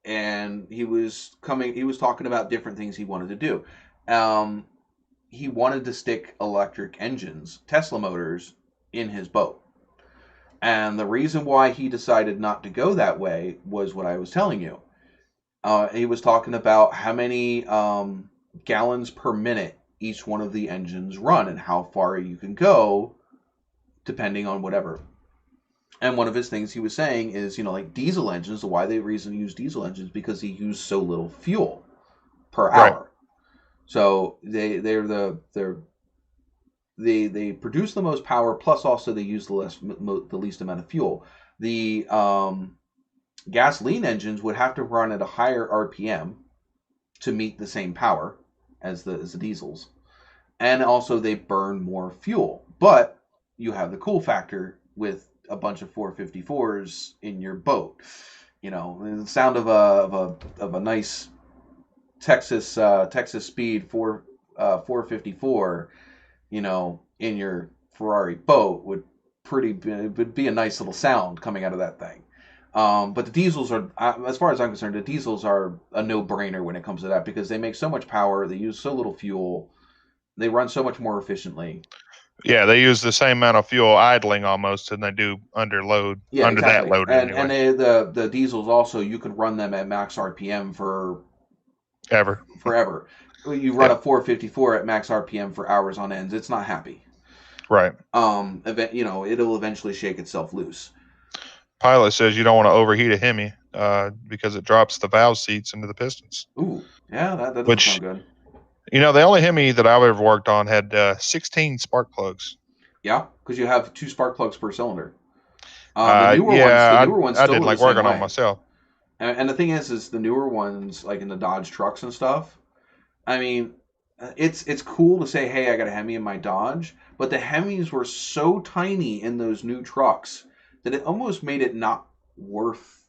and he was coming. He was talking about different things he wanted to do. Um, he wanted to stick electric engines, Tesla motors, in his boat. And the reason why he decided not to go that way was what I was telling you. He was talking about how many gallons per minute each one of the engines run, and how far you can go depending on whatever. And one of his things he was saying is, like diesel engines, why the reason to use diesel engines, because he used so little fuel per Right. hour. So they produce the most power, plus also they use the least amount of fuel. The gasoline engines would have to run at a higher RPM to meet the same power as the diesels, and also they burn more fuel. But you have the cool factor with a bunch of 454s in your boat. The sound of a nice Texas Speed 454, in your Ferrari boat would be a nice little sound coming out of that thing. But the diesels are, as far as I'm concerned, the diesels are a no-brainer when it comes to that, because they make so much power, they use so little fuel, they run so much more efficiently. Yeah, they use the same amount of fuel idling almost than they do Yeah, under that exactly. load And anyway. the diesels also, you could run them at max RPM for Ever. forever. You run Yeah. a 454 at max RPM for hours on ends. It's not happy. Right. It'll eventually shake itself loose. Pilot says you don't want to overheat a Hemi because it drops the valve seats into the pistons. Ooh, yeah, that doesn't Which, sound good. the only Hemi that I've ever worked on had 16 spark plugs. Yeah, because you have 2 spark plugs per cylinder. The Yeah, newer ones I still didn't are the like same working on way. myself. And the thing is the newer ones, like in the Dodge trucks and stuff. I mean, it's cool to say, hey, I got a Hemi in my Dodge, but the Hemis were so tiny in those new trucks that it almost made it not worth.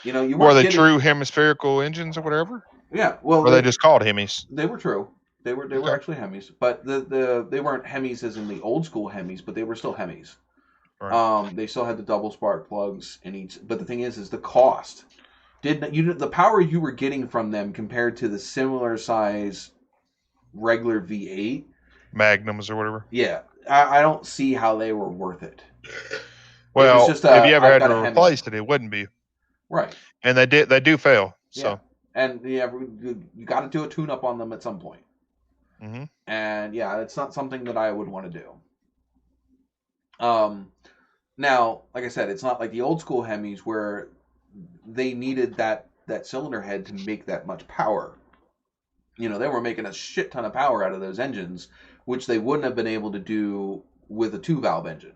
You Were weren't they getting. true hemispherical engines or whatever? Yeah, well, Or are they just called Hemis? they were true. They were Okay. actually Hemis, but they weren't Hemis as in the old school Hemis, but they were still Hemis. Right. They still had the double spark plugs in each, but the thing is the cost. The power you were getting from them compared to the similar size regular V8? Magnums or whatever. Yeah, I don't see how they were worth it. It was Well, just if you ever I've had got to a Hemi, replace it, it wouldn't be. right? And they do fail. Yeah, So. and yeah, you got to do a tune up on them at some point. Mm-hmm. And yeah, it's not something that I would want to do. Now, like I said, it's not like the old school Hemis where they needed that cylinder head to make that much power. They were making a shit ton of power out of those engines, which they wouldn't have been able to do with a 2-valve engine.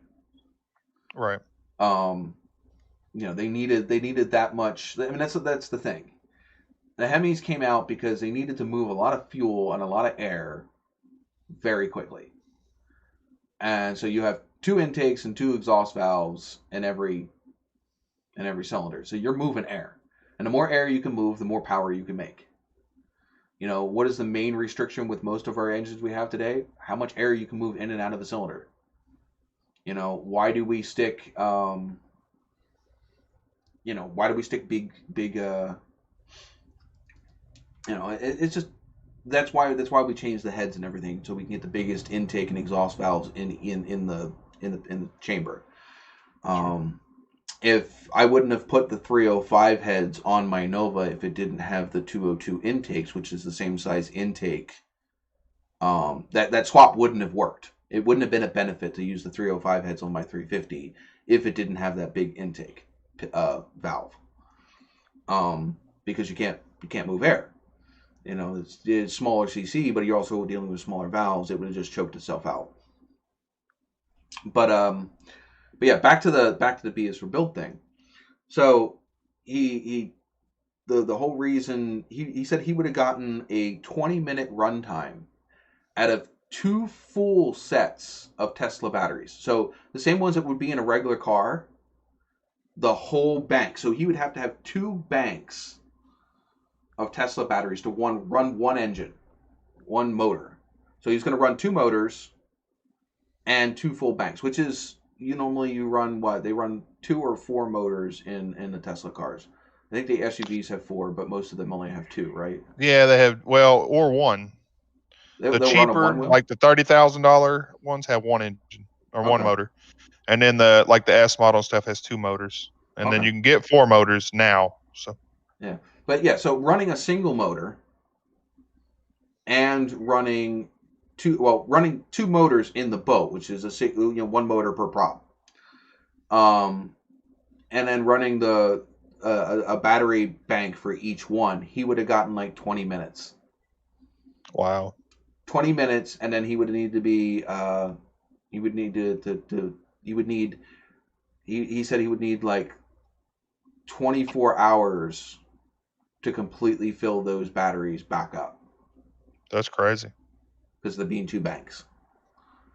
Right. They needed that much. I mean, that's the thing. The Hemis came out because they needed to move a lot of fuel and a lot of air very quickly. And so you have 2 intakes and 2 exhaust valves in every cylinder. So you're moving air. And the more air you can move, the more power you can make. What is the main restriction with most of our engines we have today? How much air you can move in and out of the cylinder. Why do we stick big It's just that's why we changed the heads and everything so we can get the biggest intake and exhaust valves in the chamber. Sure. Um, if I wouldn't have put the 305 heads on my Nova if it didn't have the 202 intakes, which is the same size intake, that swap wouldn't have worked. It wouldn't have been a benefit to use the 305 heads on my 350 if it didn't have that big intake valve. Because you can't move air. It's smaller CC, but you're also dealing with smaller valves. It would have just choked itself out. But yeah, back to the B is for build thing. So he the whole reason he said he would have gotten a 20-minute runtime out of two full sets of Tesla batteries. So the same ones that would be in a regular car, the whole bank. So he would have to have two banks of Tesla batteries to run one engine, one motor. So he's going to run two motors and two full banks, which is you run what? They run two or four motors in the Tesla cars. I think the SUVs have four, but most of them only have two, right? Yeah, they have or one. The They'll run a one cheaper, wheel. like the $30,000 ones, have one engine or one Okay. motor, and then the S model stuff has two motors, and then Okay. you can get four motors now. So Yeah. But yeah, so running a single motor and running two motors in the boat, which is one motor per prop. Um, and then running a battery bank for each one, he would have gotten like 20 minutes. wow, 20 minutes, and then he would need to be he would need to he would need he said he would need like 24 hours to completely fill those batteries back up that's crazy. because of the being two banks,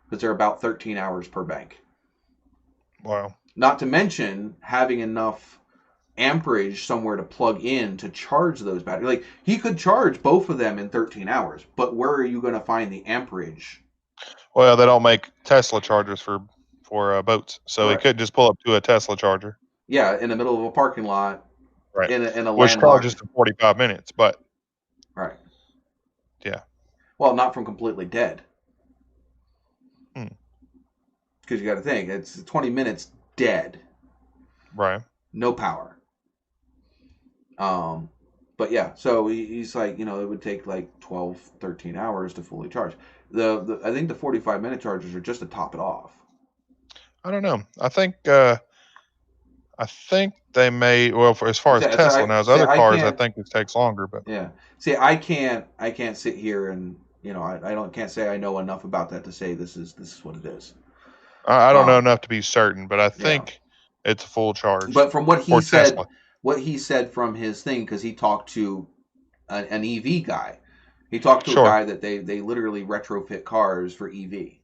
because they're about 13 hours per bank. Wow, Not to mention having enough amperage somewhere to plug in to charge those batteries. Like he could charge both of them in 13 hours, but where are you going to find the amperage? well, they don't make Tesla chargers for boats, so he Right. could just pull up to a Tesla charger, Yeah, in the middle of a parking lot right? in a Which charges landlocked. in 45 minutes, but Right. yeah, Well, not from completely dead, hmm. because you got to think it's 20 minutes dead, Right. no power. Um, but yeah, so he's like, it would take like 12, 13 hours to fully charge. I think the 45-minute chargers are just to top it off. I don't know. I think they may. Well, for as far as Tesla now, as other I cars, I can't. think it takes longer. But Yeah. See, I can't sit here and I don't can't say I know enough about that to say this is what it is. I don't know Um, enough to be certain. But I yeah. think it's a full charge But from what he for said, Tesla. from his thing, because he talked to an EV guy, he talked to a Sure. guy that they literally retrofit cars for EV.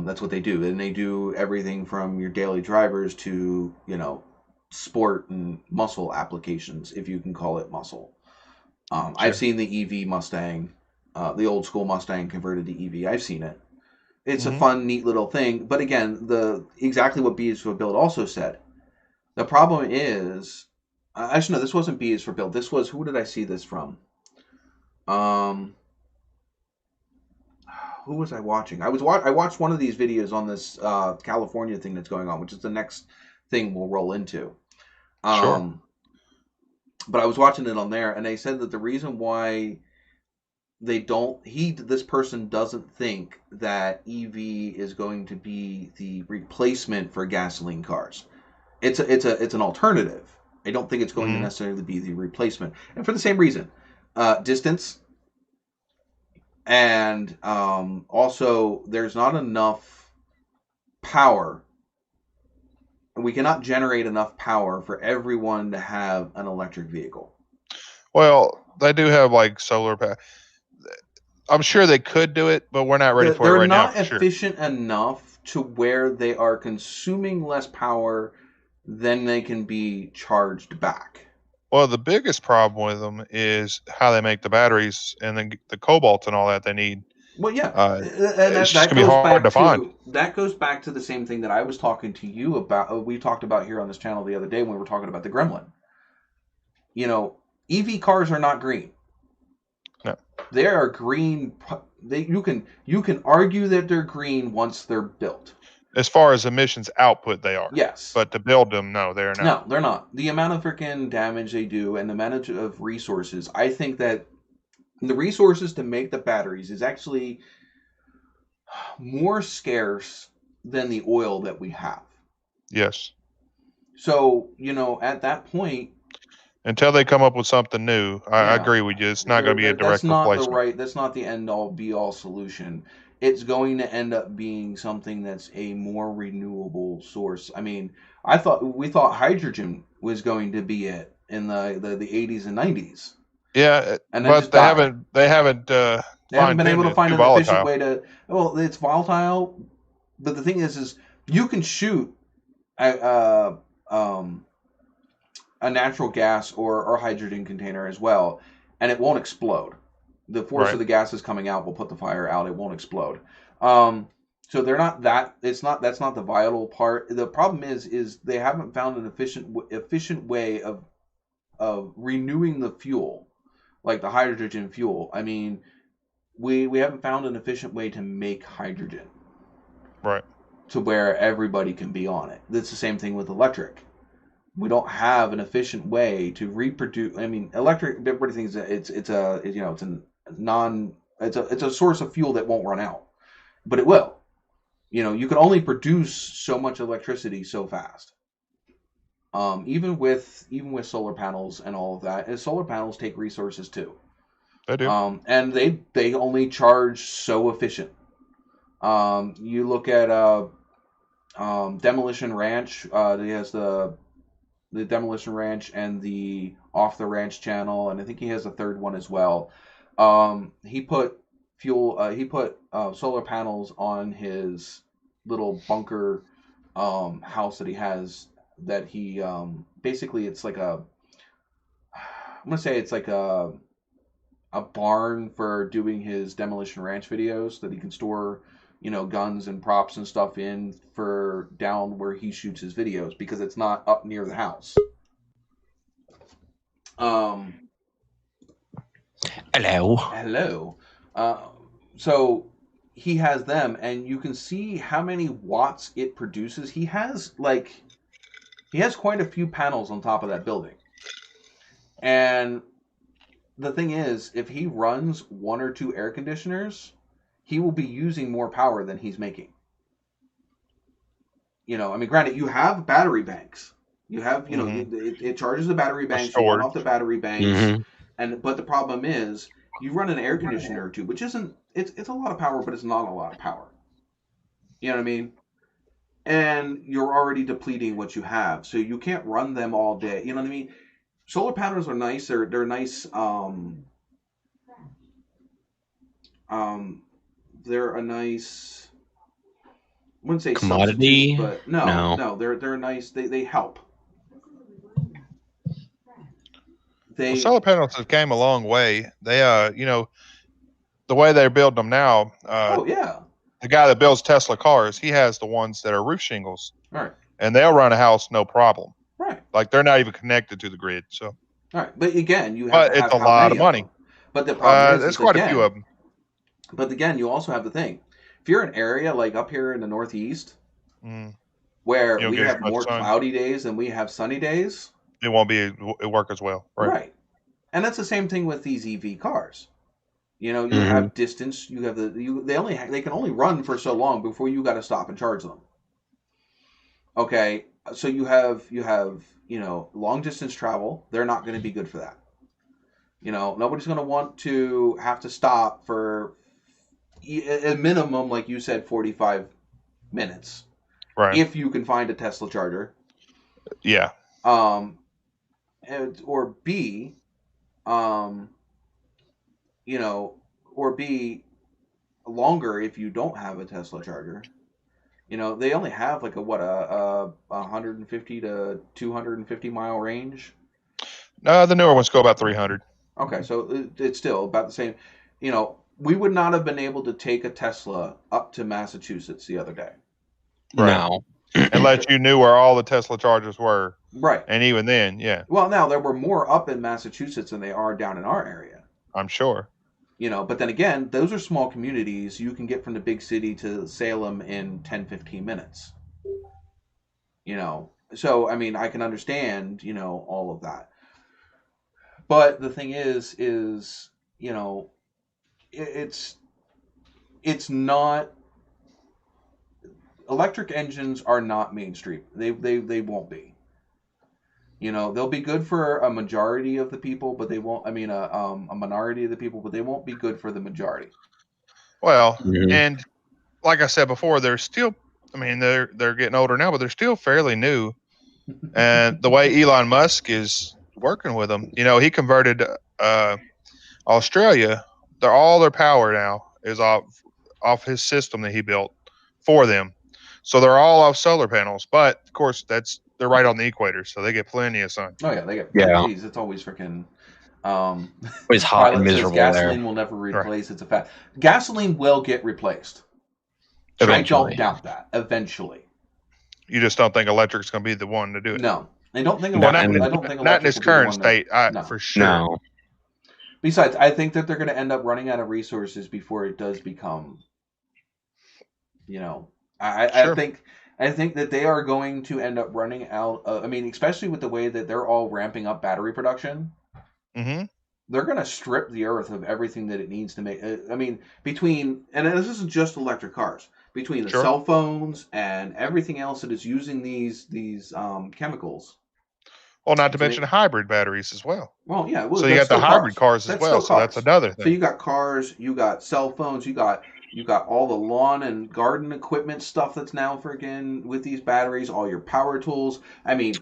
That's what they do, and they do everything from your daily drivers to sport and muscle applications, if you can call it muscle. I've Sure. seen the EV Mustang, the old school Mustang converted to EV. I've seen it. It's a Hmm. fun, neat little thing. But again, the exactly what B is for Build also said. The problem is, actually no, this wasn't B is for Build. This was, who did I see this from? Um, who was I watching? I watched one of these videos on this California thing that's going on, which is the next thing we'll roll into. Sure. Um, but I was watching it on there, and they said that the reason why this person doesn't think that EV is going to be the replacement for gasoline cars. It's an alternative. I don't think it's going to Hmm. necessarily be the replacement, and for the same reason, distance, and also there's not enough power. We cannot generate enough power for everyone to have an electric vehicle. Well, they do have like solar power. I'm sure they could do it, but we're not ready for it They're right now not for sure. efficient enough to where they are consuming less power than they can be charged back. Well, the biggest problem with them is how they make the batteries and then the cobalt and all that they need. Well, yeah, and It's just that gonna be goes hard back to find. to the same thing that I was talking to you about. We talked about here on this channel the other day when we were talking about the Gremlin. You know, EV cars are not green. They are green. You can argue that they're green once they're built. As far as emissions output, they are. Yes. But to build them, no, they're not. No, they're not. The amount of freaking damage they do and the amount of resources, I think that the resources to make the batteries is actually more scarce than the oil that we have. Yes. So, at that point, until they come up with something new, I agree with you. It's not going to be a direct replacement. That's not the end all be all solution. It's going to end up being something that's a more renewable source. I mean, we thought hydrogen was going to be it in the 80s and 90s. Yeah, but they haven't been able to find an efficient way to. Well, it's volatile, but the thing is you can shoot a natural gas or hydrogen container as well, and it won't explode. The force of the gases coming out will put the fire out. It won't explode. So they're not that. That's not the vital part. The problem is they haven't found an efficient way of renewing the fuel, like the hydrogen fuel. I mean, we haven't found an efficient way to make hydrogen, right? To where everybody can be on it. That's the same thing with electric. We don't have an efficient way to reproduce. I mean, electric. Everybody thinks that it's a source of fuel that won't run out, but it will. You can only produce so much electricity so fast. Even with solar panels and all of that, and solar panels take resources too. They do. And they only charge so efficient. You look at Demolition Ranch. He has the Demolition Ranch and the Off the Ranch channel, and I think he has a third one as well. He put solar panels on his little bunker house that he has. That he basically it's like I'm gonna say it's like a barn for doing his Demolition Ranch videos that he can store guns and props and stuff in for down where he shoots his videos, because it's not up near the house. Hello. So he has them, and you can see how many watts it produces. He has quite a few panels on top of that building. And the thing is, if he runs one or two air conditioners, he will be using more power than he's making. I mean, granted, you have battery banks. You have, it charges the battery banks, you run off the battery banks. But the problem is, you run an air conditioner or two, which isn't, it's a lot of power, but it's not a lot of power. You know what I mean? And you're already depleting what you have, so you can't run them all day. You know what I mean? Solar panels are nice. They're nice. They're a nice. I wouldn't say commodity, but no. They're nice. They help. Solar panels have came a long way. They the way they're building them now. The guy that builds Tesla cars, he has the ones that are roof shingles. Right. And they'll run a house no problem. Right. Like they're not even connected to the grid. So. All right, but again, it's a lot of money. But the problem there's quite a few of them. But again, you also have the thing. If you're in an area like up here in the Northeast, where we have more cloudy days than we have sunny days, it won't work as well. Right. And that's the same thing with these EV cars. You have distance. You have they can only run for so long before you got to stop and charge them. Okay, so you have long distance travel. They're not going to be good for that. Nobody's going to want to have to stop for a minimum, like you said, 45 minutes. Right. If you can find a Tesla charger. Yeah. Or B, or B, longer if you don't have a Tesla charger. They only have like a 150 to 250 mile range. No, the newer ones go about 300. Okay, so it's still about the same. We would not have been able to take a Tesla up to Massachusetts the other day. Right. No. Unless you knew where all the Tesla chargers were. Right. And even then, yeah. Well, now there were more up in Massachusetts than they are down in our area. I'm sure. But then again, those are small communities. You can get from the big city to Salem in 10, 15 minutes. So I mean, I can understand, all of that. But the thing is, it's not. Electric engines are not mainstream. They won't be. They'll be good for a majority of the people, but they won't. I mean, a minority of the people, but they won't be good for the majority. Well, and like I said before, they're still. I mean, they're getting older now, but they're still fairly new. And the way Elon Musk is working with them, he converted Australia. All their power now is off his system that he built for them. So they're all off solar panels, but of course they're right on the equator, so they get plenty of sun. Oh yeah, they get. Yeah, geez, it's always freaking. It's hot and miserable gasoline there. Will never replace. Right. It's a fact. Gasoline will get replaced. Eventually. I don't doubt that. Eventually. You just don't think electric's going to be the one to do it. No, I don't think. Not in its current state, for sure. No. Besides, I think that they're going to end up running out of resources before it does become. I think that they are going to end up running out. Especially with the way that they're all ramping up battery production. Mm-hmm. They're going to strip the earth of everything that it needs to make. And this isn't just electric cars. Between the cell phones and everything else that is using these chemicals. Well, not to mention hybrid batteries as well. Well, yeah. So you got the hybrid cars as well. So that's another thing. So you got cars, you got cell phones, you got all the lawn and garden equipment stuff that's now freaking with these batteries, all your power tools. I mean,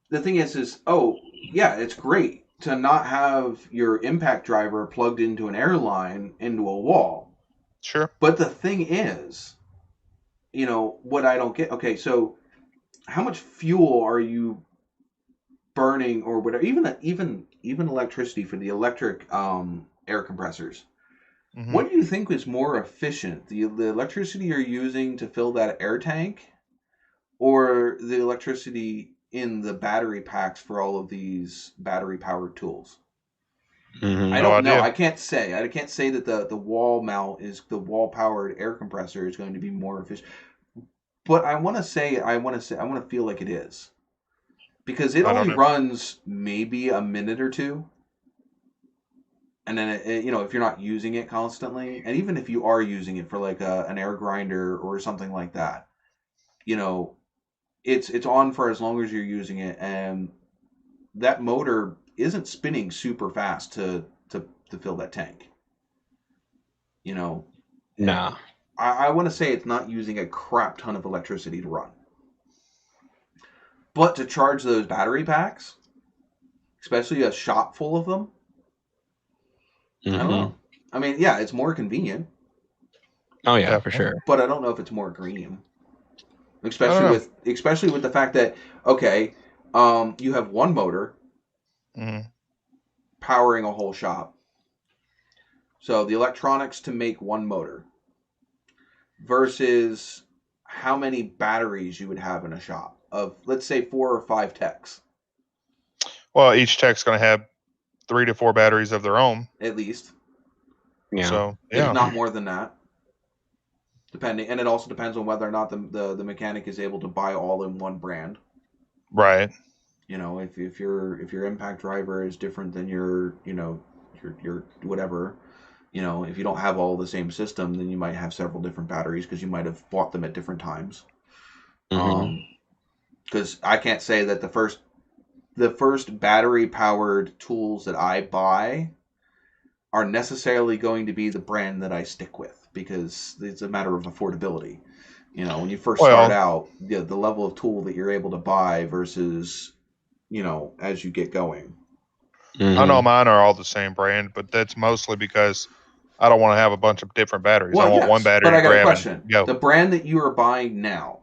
the thing is, it's great to not have your impact driver plugged into an airline into a wall. Sure. But the thing is, what I don't get. Okay, so how much fuel are you burning, or whatever? Even electricity for the electric air compressors. Mm-hmm. What do you think is more efficient? The electricity you're using to fill that air tank, or the electricity in the battery packs for all of these battery powered tools? Mm-hmm. I don't know. I can't say. I can't say that the wall mount is the wall powered air compressor is going to be more efficient. But I want to feel like it is, because it only runs maybe a minute or two, and then if you're not using it constantly, and even if you are using it for like an air grinder or something like that, it's on for as long as you're using it, and that motor isn't spinning super fast to fill that tank. Nah. I want to say it's not using a crap ton of electricity to run. But to charge those battery packs, especially a shop full of them, I don't know. I mean, yeah, it's more convenient. Oh yeah, for sure. But I don't know if it's more green. Especially with the fact that, okay, you have one motor powering a whole shop. So the electronics to make one motor versus how many batteries you would have in a shop of, let's say, 4 or 5 techs. Well, each tech's going to have 3 to 4 batteries of their own. At least. Yeah. So, yeah. If not more than that. Depending, and it also depends on whether or not the mechanic is able to buy all in one brand. Right. If your impact driver is different than your whatever, if you don't have all the same system, then you might have several different batteries because you might have bought them at different times. Because I can't say that the first battery powered tools that I buy are necessarily going to be the brand that I stick with, because it's a matter of affordability. When you first start out, the level of tool that you're able to buy versus, as you get going. I know mine are all the same brand, but that's mostly because I don't want to have a bunch of different batteries. I want one battery to grab. But I got a question. The brand that you are buying now,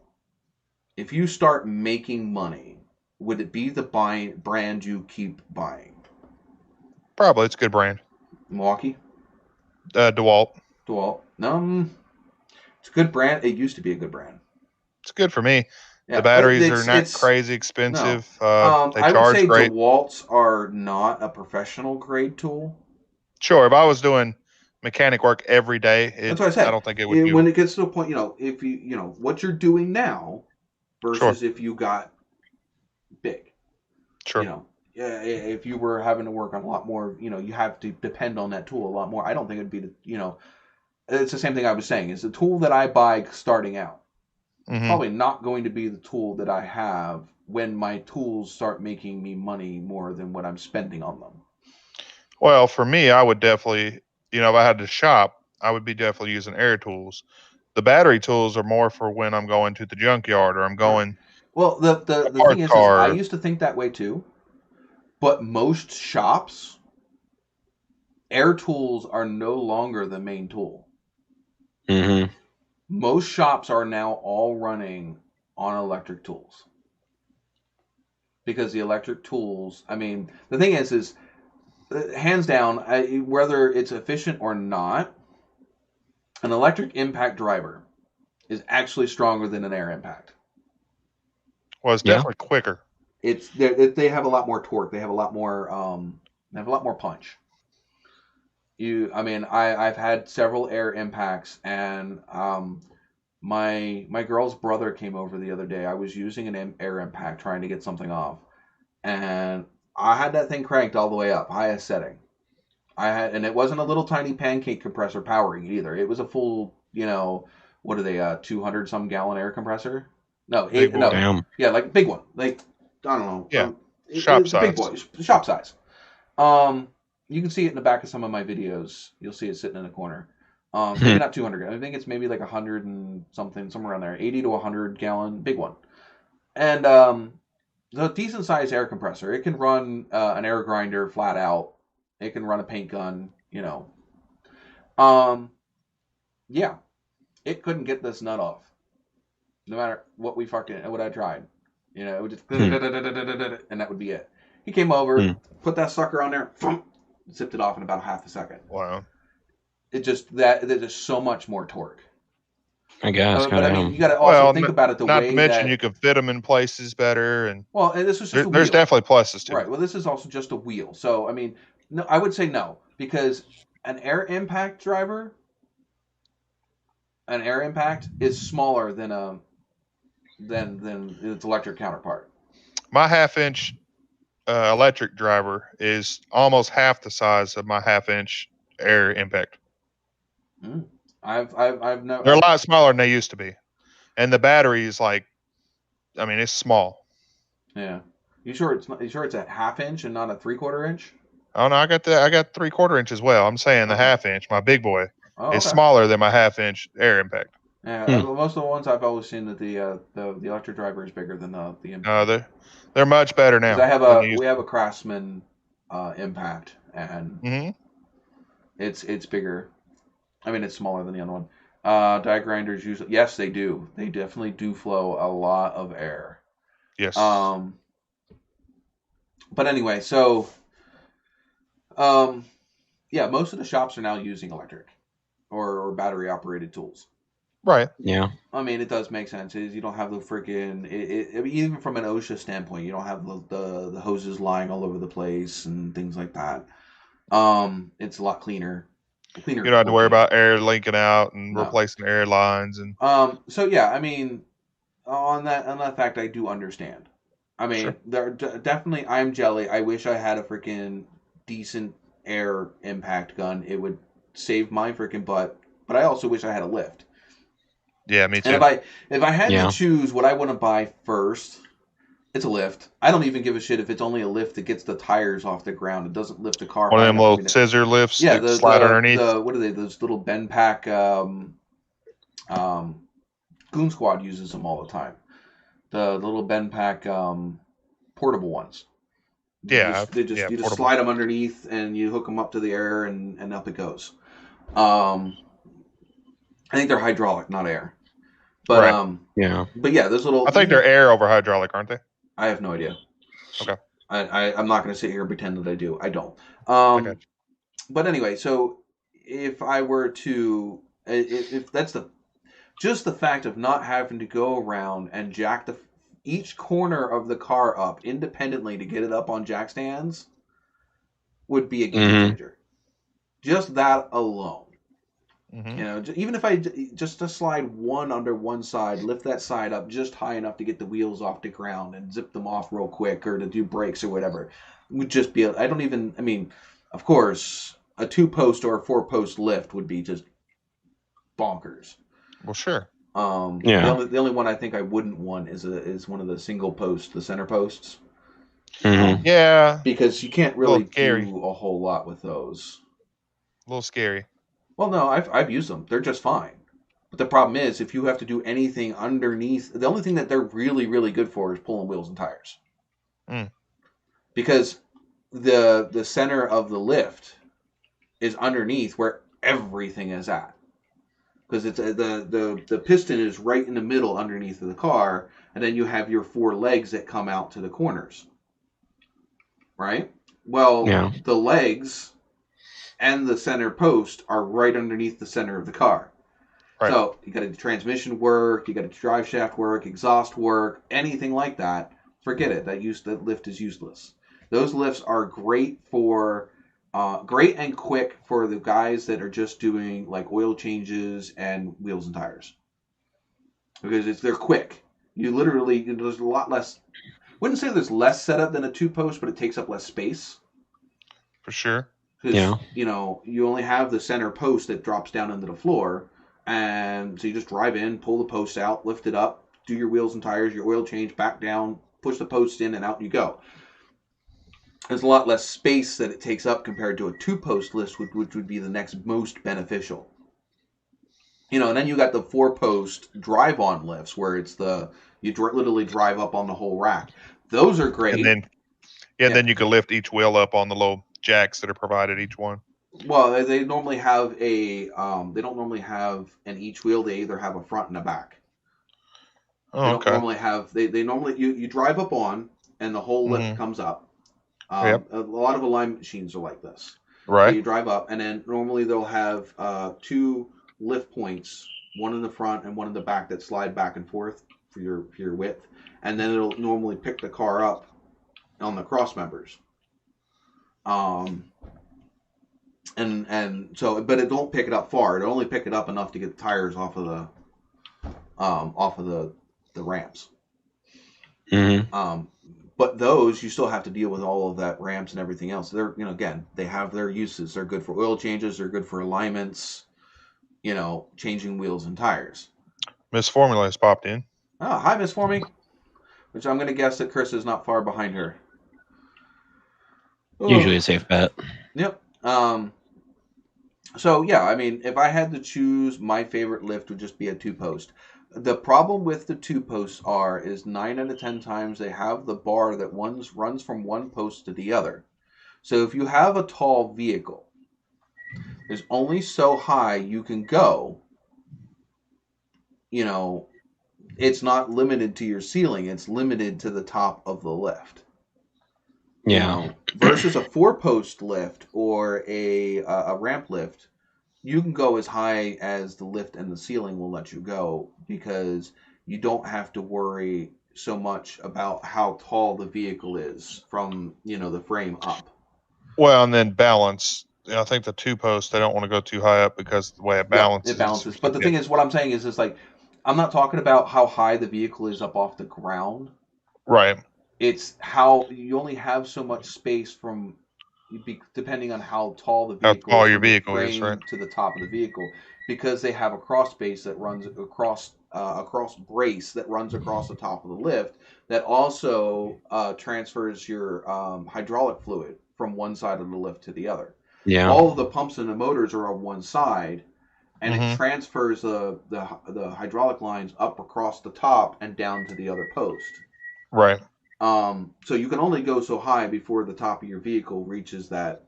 if you start making money, would it be the brand you keep buying? Probably. It's a good brand. Milwaukee? DeWalt. DeWalt. It's a good brand. It used to be a good brand. It's good for me. Yeah, the batteries are not crazy expensive. No. They charge great. I would say DeWalt's are not a professional grade tool. Sure. If I was doing mechanic work every day, that's what I said. I don't think it would. When it gets to a point, if what you're doing now versus if you got big, sure. If you were having to work on a lot more, you have to depend on that tool a lot more. I don't think it'd be it's the same thing I was saying. Is the tool that I buy starting out probably not going to be the tool that I have when my tools start making me money more than what I'm spending on them. Well, for me, I would definitely, if I had to shop, I would be definitely using air tools. The battery tools are more for when I'm going to the junkyard or I'm going. Well, the thing is I used to think that way too, but most shops, air tools are no longer the main tool. Mm-hmm. Most shops are now all running on electric tools. Because the electric tools, the thing is hands down, whether it's efficient or not, an electric impact driver is actually stronger than an air impact. Well, it's definitely quicker. They have a lot more torque. They have a lot more punch. I've had several air impacts, and my girl's brother came over the other day. I was using an air impact trying to get something off, and I had that thing cranked all the way up, highest setting. And it wasn't a little tiny pancake compressor powering it either. It was a full, what are they, 200 some gallon air compressor? No, Damn. Yeah, like big one, like I don't know. Yeah, shop size. Big boy, shop size. You can see it in the back of some of my videos. You'll see it sitting in the corner. Maybe not 200. I think it's maybe like 100 and something, somewhere around there. 80 to 100 gallon, big one. And the decent sized air compressor. It can run an air grinder flat out. It can run a paint gun. Yeah, it couldn't get this nut off. No matter what what I tried. It would just and that would be it. He came over, put that sucker on there, zipped it off in about half a second. Wow. There's just so much more torque. I guess. But you got to also think about it not to mention you can fit them in places better, and this is just there's definitely pluses to it. Right. Well, this is also just a wheel. So no, I would say no, because an air impact driver, an air impact is smaller than its electric counterpart. My half-inch electric driver is almost half the size of my half-inch air impact. I've no. They're a lot smaller than they used to be, and the battery is it's small. Yeah. You sure it's a half-inch and not a 3/4 inch? Oh no, I got 3/4 inch as well. I'm saying the half-inch, my big boy, is smaller than my half-inch air impact. Yeah, most of the ones I've always seen that the electric driver is bigger than the impact. They're much better now. We have a Craftsman impact, and it's bigger. It's smaller than the other one. Die grinders usually, yes, they do. They definitely do flow a lot of air. Yes. But anyway, so most of the shops are now using electric or battery operated tools. Right. Yeah. It does make sense. You don't have the freaking even from an OSHA standpoint, you don't have the hoses lying all over the place and things like that. It's a lot cleaner. You don't have to worry about air leaking out and replacing air lines and. So yeah, on that fact, I do understand. Sure. There definitely. I'm jelly. I wish I had a freaking decent air impact gun. It would save my freaking butt. But I also wish I had a lift. Yeah, me too. And if I had to choose what I want to buy first, it's a lift. I don't even give a shit if it's only a lift that gets the tires off the ground. It doesn't lift the car. One of them little scissor lifts that slide underneath. What are they? Those little Ben Pack Goon Squad uses them all the time. The little Ben Pack portable ones. You just slide them underneath and you hook them up to the air and up it goes. I think they're hydraulic, not air. But right. But yeah, those little. I think they're air over hydraulic, aren't they? I have no idea. Okay. I'm not going to sit here and pretend that I do. I don't. But anyway, so if I were to, if that's just the fact of not having to go around and jack each corner of the car up independently to get it up on jack stands would be a game changer. Just that alone. Even if I just to slide one under one side, lift that side up just high enough to get the wheels off the ground and zip them off real quick, or to do brakes or whatever, would just be. I don't even. I mean, of course, a 2-post or a 4-post lift would be just bonkers. Well, sure. The only one I think I wouldn't want is one of the single posts, the center posts. Yeah, because you can't really do a whole lot with those. A little scary. Well, no, I've used them. They're just fine. But the problem is, if you have to do anything underneath, the only thing that they're really, really good for is pulling wheels and tires. Because the center of the lift is underneath where everything is at. Because it's the piston is right in the middle underneath of the car, and then you have your 4 legs that come out to the corners. Right? Well, the legs and the center post are right underneath the center of the car. Right. So you got to do transmission work, you got to do drive shaft work, exhaust work, anything like that. Forget it. That lift is useless. Those lifts are great and quick for the guys that are just doing like oil changes and wheels and tires, because they're quick. You literally, there's a lot less. Wouldn't say there's less setup than a 2-post, but it takes up less space. For sure. Because, you only have the center post that drops down into the floor. And so you just drive in, pull the post out, lift it up, do your wheels and tires, your oil change, back down, push the post in, and out you go. There's a lot less space that it takes up compared to a 2-post lift, which would be the next most beneficial. And then you got the 4-post drive-on lifts where it's you literally drive up on the whole rack. Those are great. And then you can lift each wheel up on the little jacks that are provided each one. Well, they normally have they don't normally have an each wheel. They either have a front and a back. They don't normally have. They normally you drive up on and the whole lift comes up. A lot of alignment machines are like this. Right. So you drive up, and then normally they'll have 2 lift points, one in the front and one in the back, that slide back and forth for your width, and then it'll normally pick the car up on the cross members. And so, but it don't pick it up far. It only pick it up enough to get the tires off of the ramps. But those, you still have to deal with all of that ramps and everything else. They're, again, they have their uses. They're good for oil changes. They're good for alignments. Changing wheels and tires. Miss Formula has popped in. Oh, hi, Miss Forming. Which I'm going to guess that Chris is not far behind her. Usually a safe bet. Yep. So, yeah, I mean, if I had to choose, my favorite lift would just be a 2-post. The problem with the 2-posts is 9 out of 10 times they have the bar that runs from one post to the other. So if you have a tall vehicle, there's only so high you can go. It's not limited to your ceiling. It's limited to the top of the lift. Versus a 4-post lift or a ramp lift, you can go as high as the lift and the ceiling will let you go, because you don't have to worry so much about how tall the vehicle is from, the frame up. Well, and then balance. I think the 2-post, they don't want to go too high up because the way it balances. It balances. But the thing is, what I'm saying is like, I'm not talking about how high the vehicle is up off the ground. Right. It's how you only have so much space depending on how tall the vehicle is. How tall your vehicle is, right? To the top of the vehicle, because they have a cross base that runs across a cross brace that runs across the top of the lift that also transfers your hydraulic fluid from one side of the lift to the other. Yeah. All of the pumps and the motors are on one side, and it transfers the hydraulic lines up across the top and down to the other post. Right. So you can only go so high before the top of your vehicle reaches that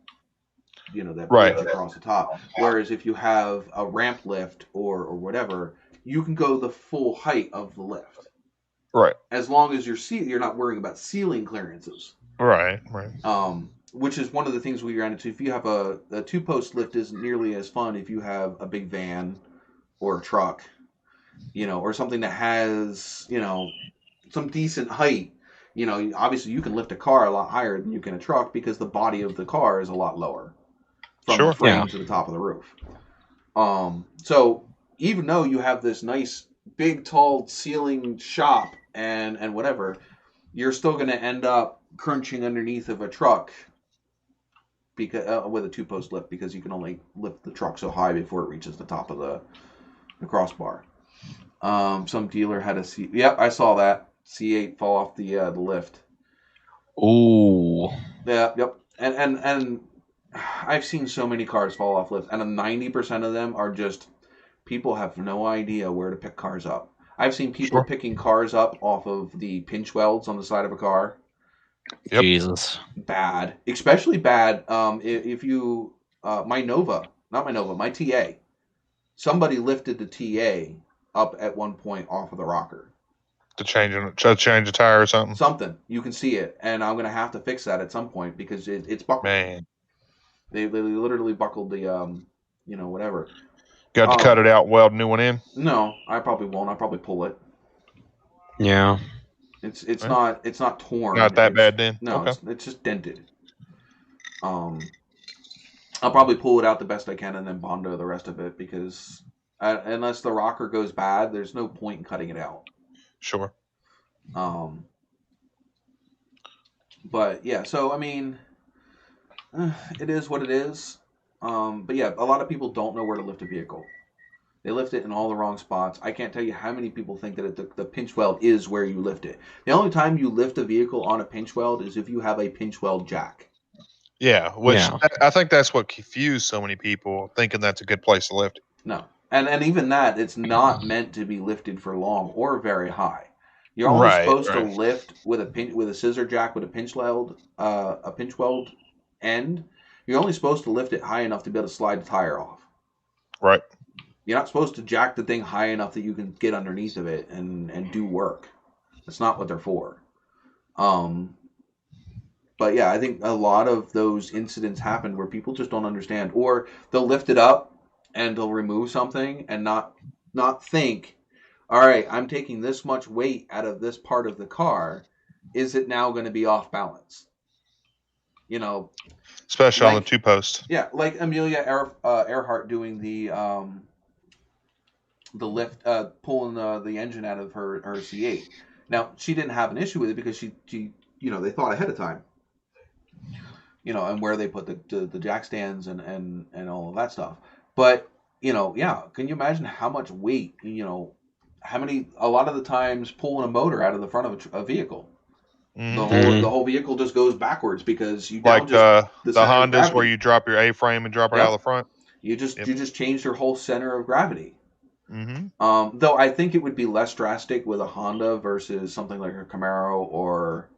right bridge across the top. Whereas if you have a ramp lift or whatever, you can go the full height of the lift. Right. As long as you're not worrying about ceiling clearances. Right. Which is one of the things we ran into. If you have a 2-post lift, isn't nearly as fun if you have a big van or a truck, or something that has, some decent height. Obviously you can lift a car a lot higher than you can a truck because the body of the car is a lot lower from the frame to the top of the roof. So even though you have this nice big tall ceiling shop and whatever, you're still going to end up crunching underneath of a truck because with a 2-post lift, because you can only lift the truck so high before it reaches the top of the crossbar. Some dealer had a Yep, I saw that C8 fall off the lift. Ooh. Yeah, yep. And I've seen so many cars fall off lifts, and 90% of them are just people have no idea where to pick cars up. I've seen people picking cars up off of the pinch welds on the side of a car. Yep. Jesus. Bad, especially bad. If you my TA. Somebody lifted the TA up at one point off of the rocker. To change a tire or something. Something you can see it, and I'm gonna have to fix that at some point because it's buckled. Man, they literally buckled the whatever. Got to cut it out, weld a new one in. No, I probably won't. I'll probably pull it. Yeah. It's not torn. Not that bad then. No, okay. it's just dented. I'll probably pull it out the best I can and then Bondo the rest of it because unless the rocker goes bad, there's no point in cutting it out. Sure. But yeah, so I mean, it is what it is. But yeah, a lot of people don't know where to lift a vehicle. They lift it in all the wrong spots. I can't tell you how many people think that the pinch weld is where you lift it. The only time you lift a vehicle on a pinch weld is if you have a pinch weld jack. Yeah, which I think that's what confused so many people, thinking that's a good place to lift it. No, and even that, it's not meant to be lifted for long or very high. You're only supposed to lift with a scissor jack with a pinch weld end. You're only supposed to lift it high enough to be able to slide the tire off. Right. You're not supposed to jack the thing high enough that you can get underneath of it and do work. That's not what they're for. But yeah, I think a lot of those incidents happen where people just don't understand, or they'll lift it up and they'll remove something and not think, all right, I'm taking this much weight out of this part of the car. Is it now going to be off balance? Especially on the 2-post. Yeah, like Amelia Earhart doing the lift, pulling the engine out of her C8. Now, she didn't have an issue with it because she they thought ahead of time. And where they put the jack stands and all of that stuff. But, yeah, can you imagine how much weight, a lot of the times pulling a motor out of the front of a vehicle. Mm-hmm. The whole vehicle just goes backwards because you like the Hondas where you drop your A-frame and drop it out of the front. You just changed your whole center of gravity. Mm-hmm. Though I think it would be less drastic with a Honda versus something like a Camaro or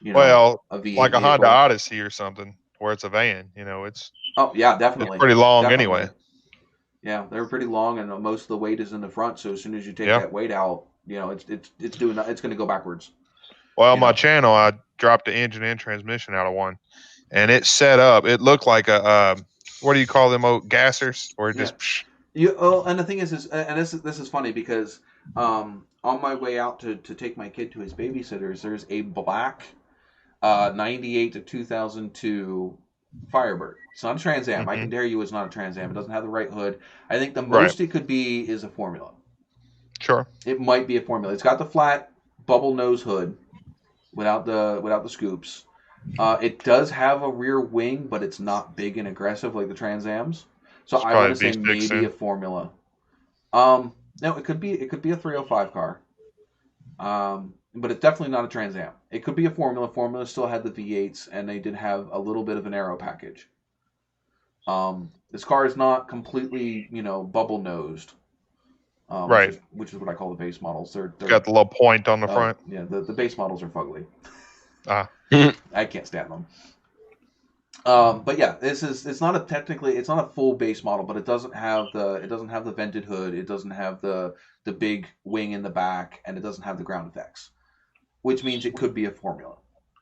a V8 like a vehicle. Honda Odyssey or something where it's a van. It's definitely it's pretty long anyway. Yeah, they're pretty long, and most of the weight is in the front. So as soon as you take that weight out, it's going to go backwards. Well, on my channel, I dropped the engine and transmission out of one, and it set up. It looked like a what do you call them? Gassers, or just. And the thing is and this is funny because on my way out to take my kid to his babysitters, there's a black 98 to 2002 Firebird. It's not a Trans Am. I can dare you it's not a Trans Am. It doesn't have the right hood. I think the most it could be is a Formula. Sure. It might be a Formula. It's got the flat bubble nose hood without the scoops. It does have a rear wing, but it's not big and aggressive like the Trans Ams. So I want to say maybe a Formula. No, it could be a 305 car. But it's definitely not a Trans Am. It could be a Formula. Formula still had the V8s, and they did have a little bit of an aero package. This car is not completely, bubble nosed. Which is what I call the base models. They're got the little point on the front. Yeah, the base models are fugly. I can't stand them. But yeah, it's not a full base model, but it doesn't have the vented hood, it doesn't have the big wing in the back, and it doesn't have the ground effects, which means it could be a Formula.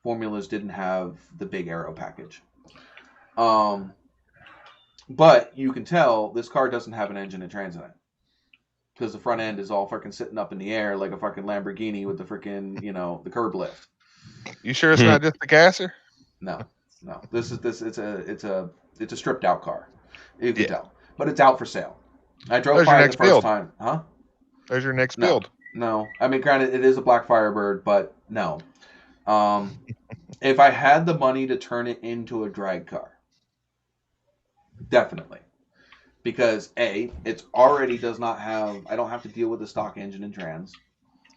Formulas didn't have the big aero package. But you can tell this car doesn't have an engine and trans in it. Because the front end is all fucking sitting up in the air like a fucking Lamborghini with the freaking, the curb lift. You sure it's not just the gasser? No. It's a stripped out car. You can tell. but it's out for sale. I drove There's by your it next the first build. time. Huh? There's your next No. build. No. I mean, granted, it is a black Firebird, but no. If I had the money to turn it into a drag car, definitely. Because A, it's already does not have, I don't have to deal with the stock engine and trans.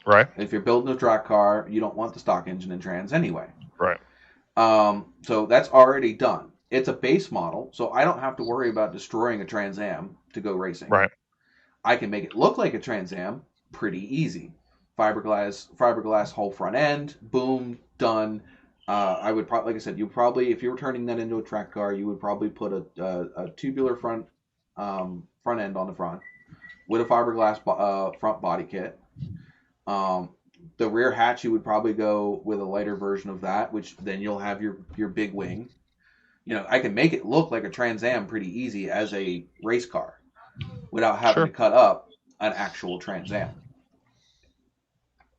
Right. If you're building a drag car, you don't want the stock engine and trans anyway. Right. So that's already done. It's a base model, so I don't have to worry about destroying a Trans Am to go racing. Right. I can make it look like a Trans Am pretty easy. Fiberglass whole front end, boom, done. I would probably, like I said, you probably, if you were turning that into a track car, you would probably put a tubular front end on the front with a fiberglass front body kit. The rear hatch, you would probably go with a lighter version of that, which then you'll have your big wing. You know, I can make it look like a Trans Am pretty easy as a race car without having to cut up an actual Trans Am.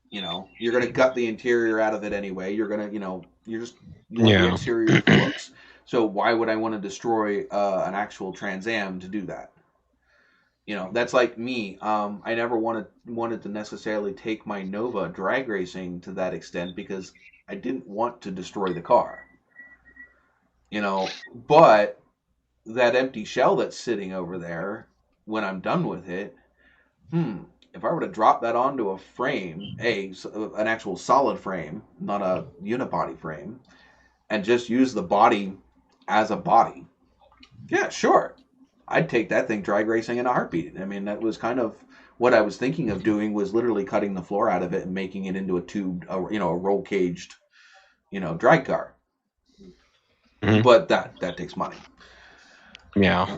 You know, you're going to gut the interior out of it anyway. You're going to, you're just the exterior looks. So why would I want to destroy an actual Trans Am to do that? You know, that's like me. I never wanted to necessarily take my Nova drag racing to that extent because I didn't want to destroy the car. You know, but that empty shell that's sitting over there, when I'm done with it, if I were to drop that onto a frame, an actual solid frame, not a unibody frame, and just use the body as a body, yeah, sure. I'd take that thing drag racing in a heartbeat. I mean, that was kind of what I was thinking of doing, was literally cutting the floor out of it and making it into a tube, a roll caged, drag car. Mm-hmm. But that takes money. Yeah.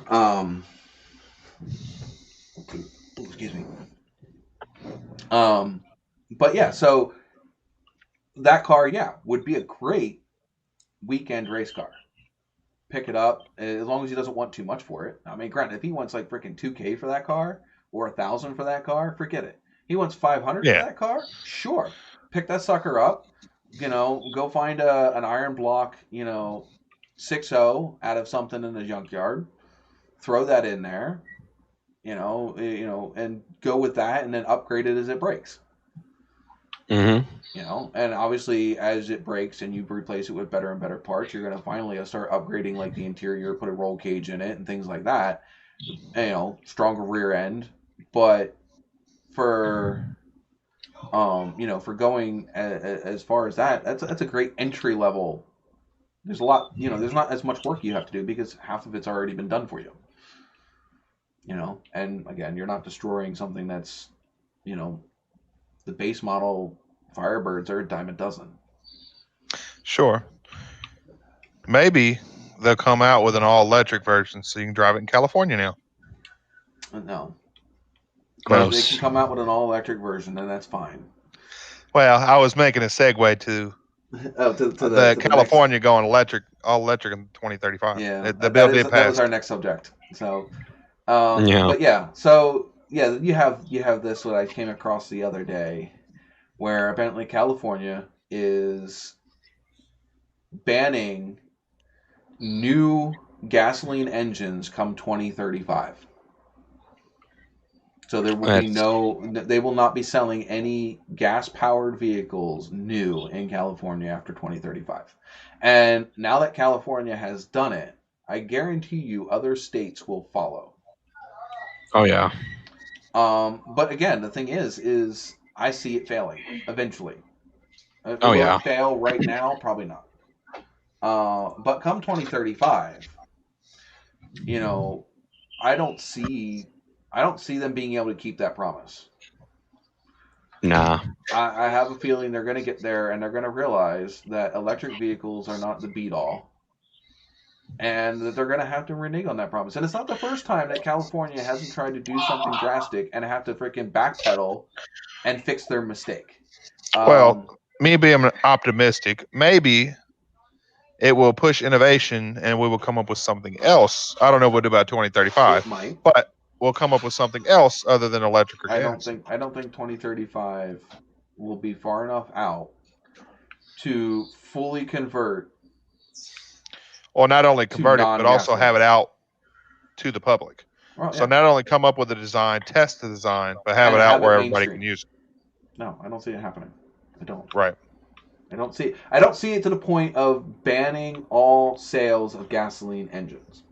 Excuse me. But yeah, so that car, would be a great weekend race car. Pick it up as long as he doesn't want too much for it. I mean, granted, if he wants like freaking $2,000 for that car or $1,000 for that car, forget it. He wants $500 for that car, sure. Pick that sucker up. Go find an iron block, 6.0 out of something in the junkyard. Throw that in there, and go with that, and then upgrade it as it breaks. Mm-hmm. And obviously as it breaks and you replace it with better and better parts, you're going to finally start upgrading like the interior, put a roll cage in it and things like that. Stronger rear end. But for for going as far as that's a great entry level. There's a lot, there's not as much work you have to do because half of it's already been done for you. And again, you're not destroying something that's, the base model Firebirds are a dime a dozen. Sure. Maybe they'll come out with an all-electric version so you can drive it in California now. No. Gross. They can come out with an all-electric version, and that's fine. Well, I was making a segue to the California going all electric in 2035. Yeah, the bill did pass. That was our next subject. So, but yeah, so yeah, you have this what I came across the other day, where apparently California is banning new gasoline engines come 2035. So there will be they will not be selling any gas-powered vehicles new in California after 2035. And now that California has done it, I guarantee you other states will follow. Oh, yeah. But again, the thing is I see it failing eventually. Will it fail right now? Probably not. But come 2035, I don't see them being able to keep that promise. Nah. I have a feeling they're going to get there and they're going to realize that electric vehicles are not the beat-all. And that they're going to have to renege on that promise. And it's not the first time that California hasn't tried to do something drastic and have to freaking backpedal and fix their mistake. Well, me being optimistic, maybe it will push innovation and we will come up with something else. I don't know what we'll do about 2035, but we'll come up with something else other than electric or gas. I don't think 2035 will be far enough out to fully convert. Well, not only convert it, but also have it out to the public. Well, So not only come up with a design, test the design, but have And it out have it where everybody mainstream. can use it. No, I don't see it happening. I don't. Right. I don't see it to the point of banning all sales of gasoline engines.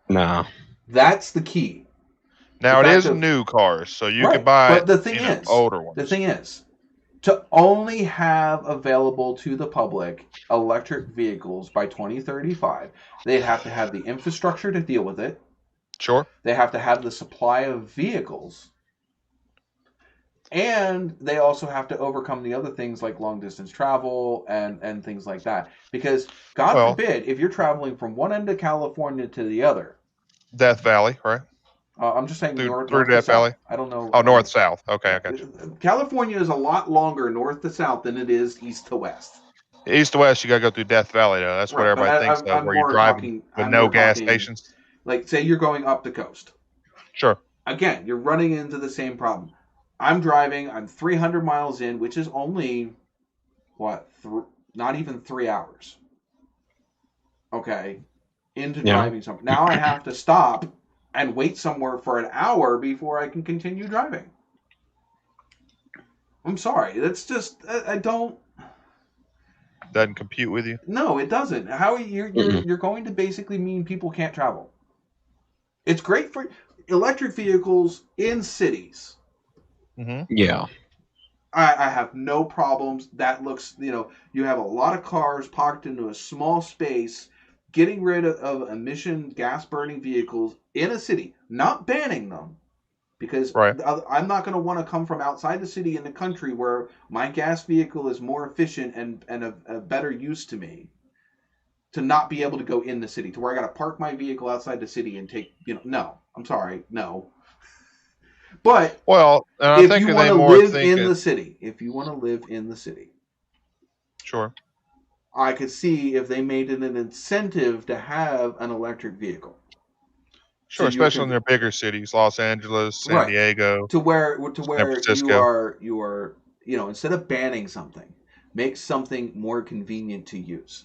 No. That's the key. Now it is new cars, so you could buy but the thing is, older ones. The thing is, to only have available to the public electric vehicles by 2035, they'd have to have the infrastructure to deal with it. Sure. They have to have the supply of vehicles. And they also have to overcome the other things like long distance travel and things like that. Because, God forbid, if you're traveling from one end of California to the other. Death Valley, right? I'm just saying through north Death Valley. I don't know. Oh, north-south. Okay, I got you. California is a lot longer north to south than it is east to west. East to west, you got to go through Death Valley, though. That's what everybody thinks of, where you're driving with no gas stations. Like, say you're going up the coast. Sure. Again, you're running into the same problem. I'm driving. I'm 300 miles in, which is only, not even 3 hours. Okay. Into driving somewhere. Now I have to stop and wait somewhere for an hour before I can continue driving. I'm sorry. That's just, I don't. Doesn't compute with you? No, it doesn't. How you're going to basically mean people can't travel. It's great for electric vehicles in cities. Mm-hmm. Yeah. I have no problems. That looks, you have a lot of cars parked into a small space. Getting rid of emission gas burning vehicles in a city, not banning them, because I'm not going to want to come from outside the city in the country where my gas vehicle is more efficient and a better use to me, to not be able to go in the city, to where I got to park my vehicle outside the city and take, no, I'm sorry, no. But if you want to live in the city, sure. I could see if they made it an incentive to have an electric vehicle. Sure, especially in their bigger cities, Los Angeles, San Diego, to where Francisco. you are, instead of banning something, make something more convenient to use.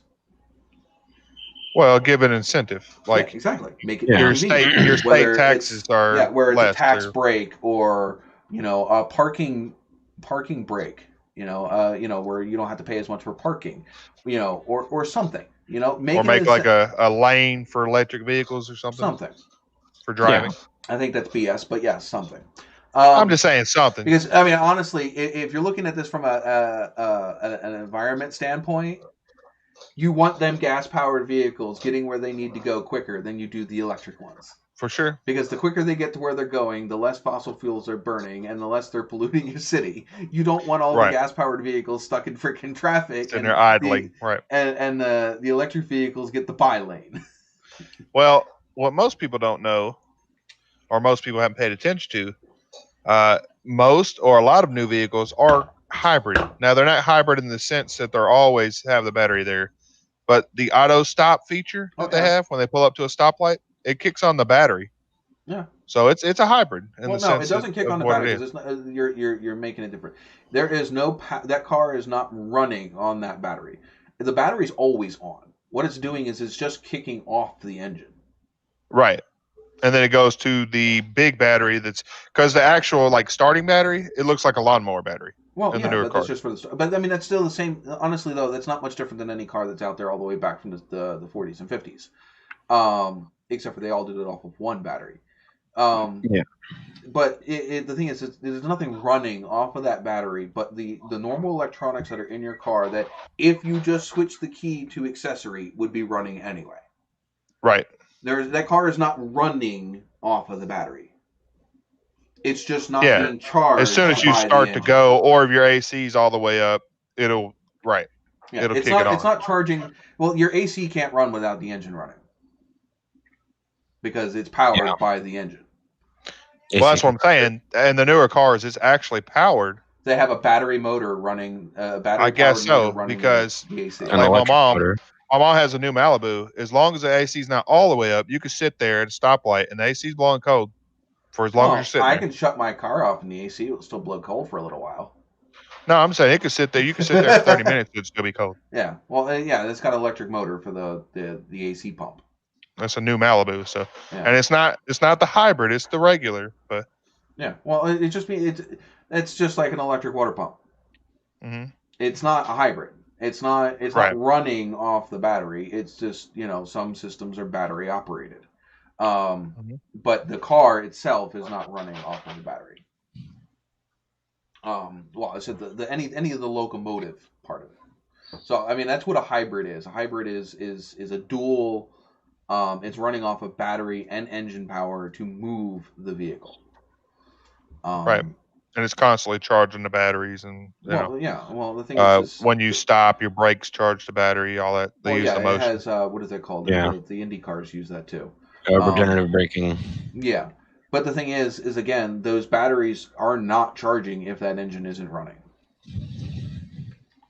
Well, give an incentive, like exactly, make it your state taxes are where it's less, a tax break or a parking break. where you don't have to pay as much for parking, or something, make like a lane for electric vehicles or something for driving. Yeah. I think that's BS, but yes, something. I'm just saying something because honestly, if you're looking at this from an environment standpoint, you want them gas-powered vehicles getting where they need to go quicker than you do the electric ones. For sure. Because the quicker they get to where they're going, the less fossil fuels they're burning, and the less they're polluting your city. You don't want all the gas-powered vehicles stuck in freaking traffic. And they're idling, And the electric vehicles get the by lane. Well, what most people don't know, or most people haven't paid attention to, most or a lot of new vehicles are hybrid. Now, they're not hybrid in the sense that they're always have the battery there, but the auto stop feature that they have when they pull up to a stoplight, it kicks on the battery. Yeah. So it's a hybrid. It doesn't kick on the battery because it's not, you're making it different. There is no that car is not running on that battery. The battery's always on. What it's doing is it's just kicking off the engine. Right. And then it goes to the big battery that's because the actual starting battery, it looks like a lawnmower battery. Well, the newer car. That's just for the but that's still the same. Honestly, though, that's not much different than any car that's out there all the way back from the 40s and 50s. Except for they all did it off of one battery. Yeah. But the thing is, there's nothing running off of that battery, but the normal electronics that are in your car that if you just switch the key to accessory would be running anyway. Right. That car is not running off of the battery. It's just not being charged. As soon as you start to go, or if your AC is all the way up, it'll kick it on. It's not charging. Well, your AC can't run without the engine running because it's powered by the engine. Well, that's what I'm saying. And the newer cars, it's actually powered. They have a battery motor running. I guess so, because the AC. Like my mom has a new Malibu. As long as the AC is not all the way up, you can sit there at a stoplight and the AC is blowing cold for as long as you're sitting there. I can shut my car off and the AC will still blow cold for a little while. No, I'm saying it could sit there. You can sit there for 30 minutes. It'll still be cold. Yeah. Well, it's got an electric motor for the AC pump. That's a new Malibu. So, and it's not the hybrid; it's the regular. But yeah, well, it just means it's just like an electric water pump. Mm-hmm. It's not a hybrid. It's not running off the battery. It's just, some systems are battery operated. But the car itself is not running off of the battery. Well, I said any of the locomotive part of it. So I mean that's what a hybrid is. A hybrid is a dual. It's running off of battery and engine power to move the vehicle. Right. And it's constantly charging the batteries, and Well, the thing is, when you stop, your brakes charge the battery. All that they use the motion. It has what is it called? Yeah. The Indy cars use that too. Regenerative braking. Yeah, but the thing is again, those batteries are not charging if that engine isn't running.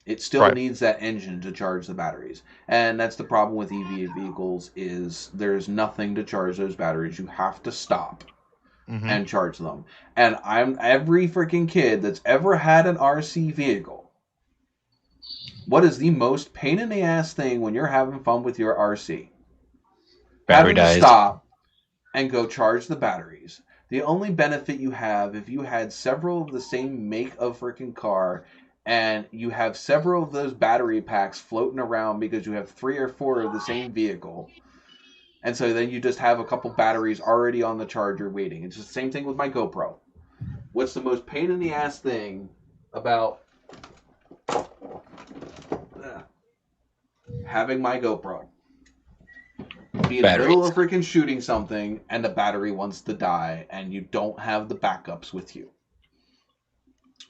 It still needs that engine to charge the batteries, and that's the problem with EV vehicles. Is there's nothing to charge those batteries. You have to stop. And charge them. And every freaking kid that's ever had an RC vehicle. What is the most pain in the ass thing when you're having fun with your RC? Battery dies. To stop and go charge the batteries. The only benefit you have if you had several of the same make of freaking car and you have several of those battery packs floating around because you have 3 or 4 of the same vehicle. And so then you just have a couple batteries already on the charger waiting. It's the same thing with my GoPro. What's the most pain in the ass thing about having my GoPro? Be in the middle of freaking shooting something and the battery wants to die and you don't have the backups with you.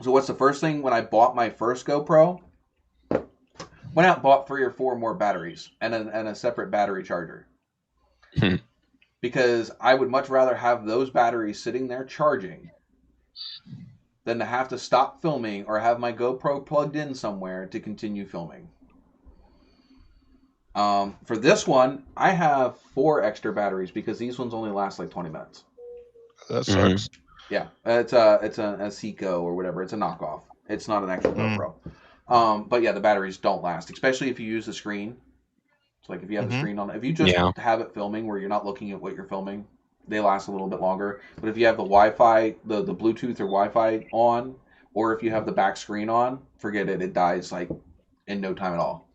So what's the first thing when I bought my first GoPro? Went out and bought 3 or 4 more batteries and a separate battery charger. Because I would much rather have those batteries sitting there charging than to have to stop filming or have my GoPro plugged in somewhere to continue filming. For this one, I have 4 extra batteries because these ones only last like 20 minutes. That sucks. Yeah, it's a Seiko or whatever. It's a knockoff. It's not an actual GoPro. But yeah, the batteries don't last, especially if you use the screen. Like if you have the screen on, if you just have it filming where you're not looking at what you're filming, they last a little bit longer. But if you have the Wi-Fi, the Bluetooth or Wi-Fi on, or if you have the back screen on, forget it. It dies like in no time at all.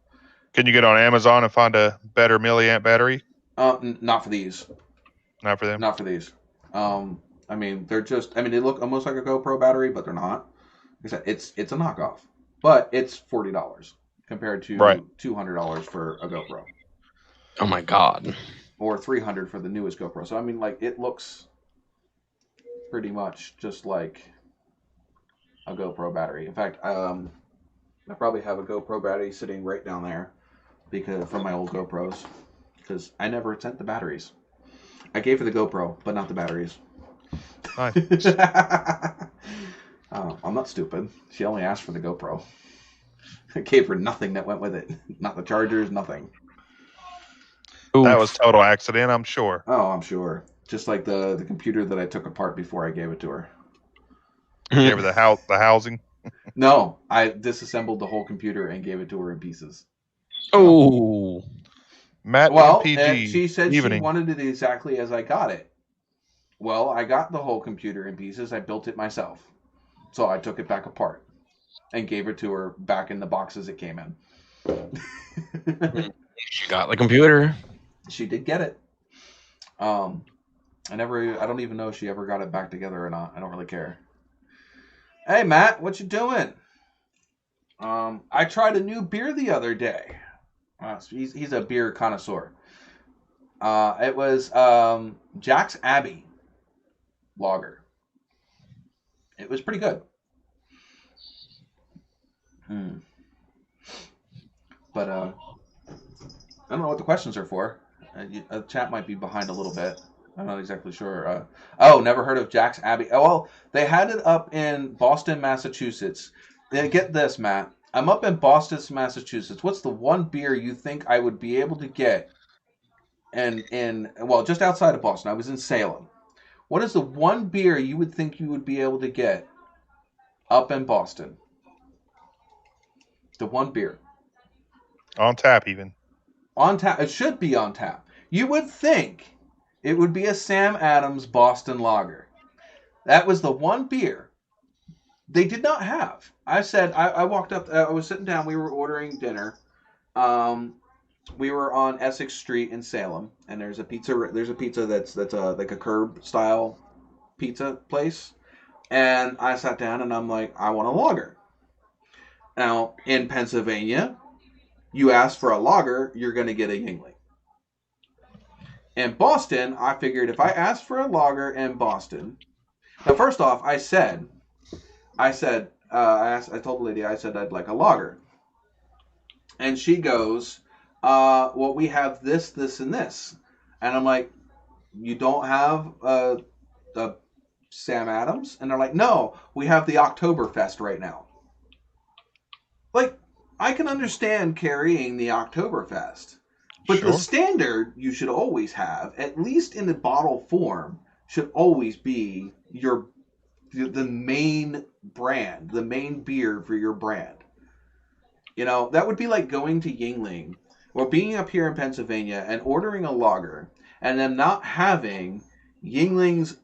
Can you get on Amazon and find a better milliamp battery? Not for these. Not for them? Not for these. I mean, they're just, they look almost like a GoPro battery, but they're not. Like I said, it's a knockoff. But it's $40 compared to $200 for a GoPro. Oh my God. Or $300 for the newest GoPro. So I mean, like, it looks pretty much just like a GoPro battery. In fact, I probably have a GoPro battery sitting right down there from my old GoPros because I never sent the batteries. I gave her the GoPro, but not the batteries. Nice. I'm not stupid. She only asked for the GoPro. I gave her nothing that went with it. Not the chargers, nothing. Oof. That was total accident, I'm sure. Oh, I'm sure. Just like the computer that I took apart before I gave it to her. Gave her the housing? No, I disassembled the whole computer and gave it to her in pieces. Oh. Matt and she said she wanted it exactly as I got it. Well, I got the whole computer in pieces. I built it myself. So I took it back apart and gave it to her back in the boxes it came in. She got the computer. She did get it. I don't even know if she ever got it back together or not. I don't really care. Hey, Matt, what you doing? I tried a new beer the other day. He's a beer connoisseur. It was Jack's Abbey lager. It was pretty good. But I don't know what the questions are for. Chat might be behind a little bit. I'm not exactly sure. Never heard of Jack's Abbey. Oh, well, they had it up in Boston, Massachusetts. Get this, Matt. I'm up in Boston, Massachusetts. What's the one beer you think I would be able to get just outside of Boston? I was in Salem. What is the one beer you would think you would be able to get up in Boston? The one beer. On tap, even. On tap. It should be on tap. You would think it would be a Sam Adams Boston Lager. That was the one beer they did not have. I said, I walked up, I was sitting down, we were ordering dinner. We were on Essex Street in Salem, and there's a pizza that's like a curb style pizza place. And I sat down and I'm like, I want a lager. Now, in Pennsylvania, you ask for a lager, you're going to get a Yingling. In Boston, I figured if I asked for a lager in Boston, now first off, I told the lady, I said I'd like a lager. And she goes, well, we have this, this, and this. And I'm like, you don't have a Sam Adams? And they're like, no, we have the Oktoberfest right now. Like, I can understand carrying the Oktoberfest. But Sure. the standard you should always have, at least in the bottle form, should always be the main brand, the main beer for your brand. You know, that would be like going to Yingling or being up here in Pennsylvania and ordering a lager and then not having Yingling's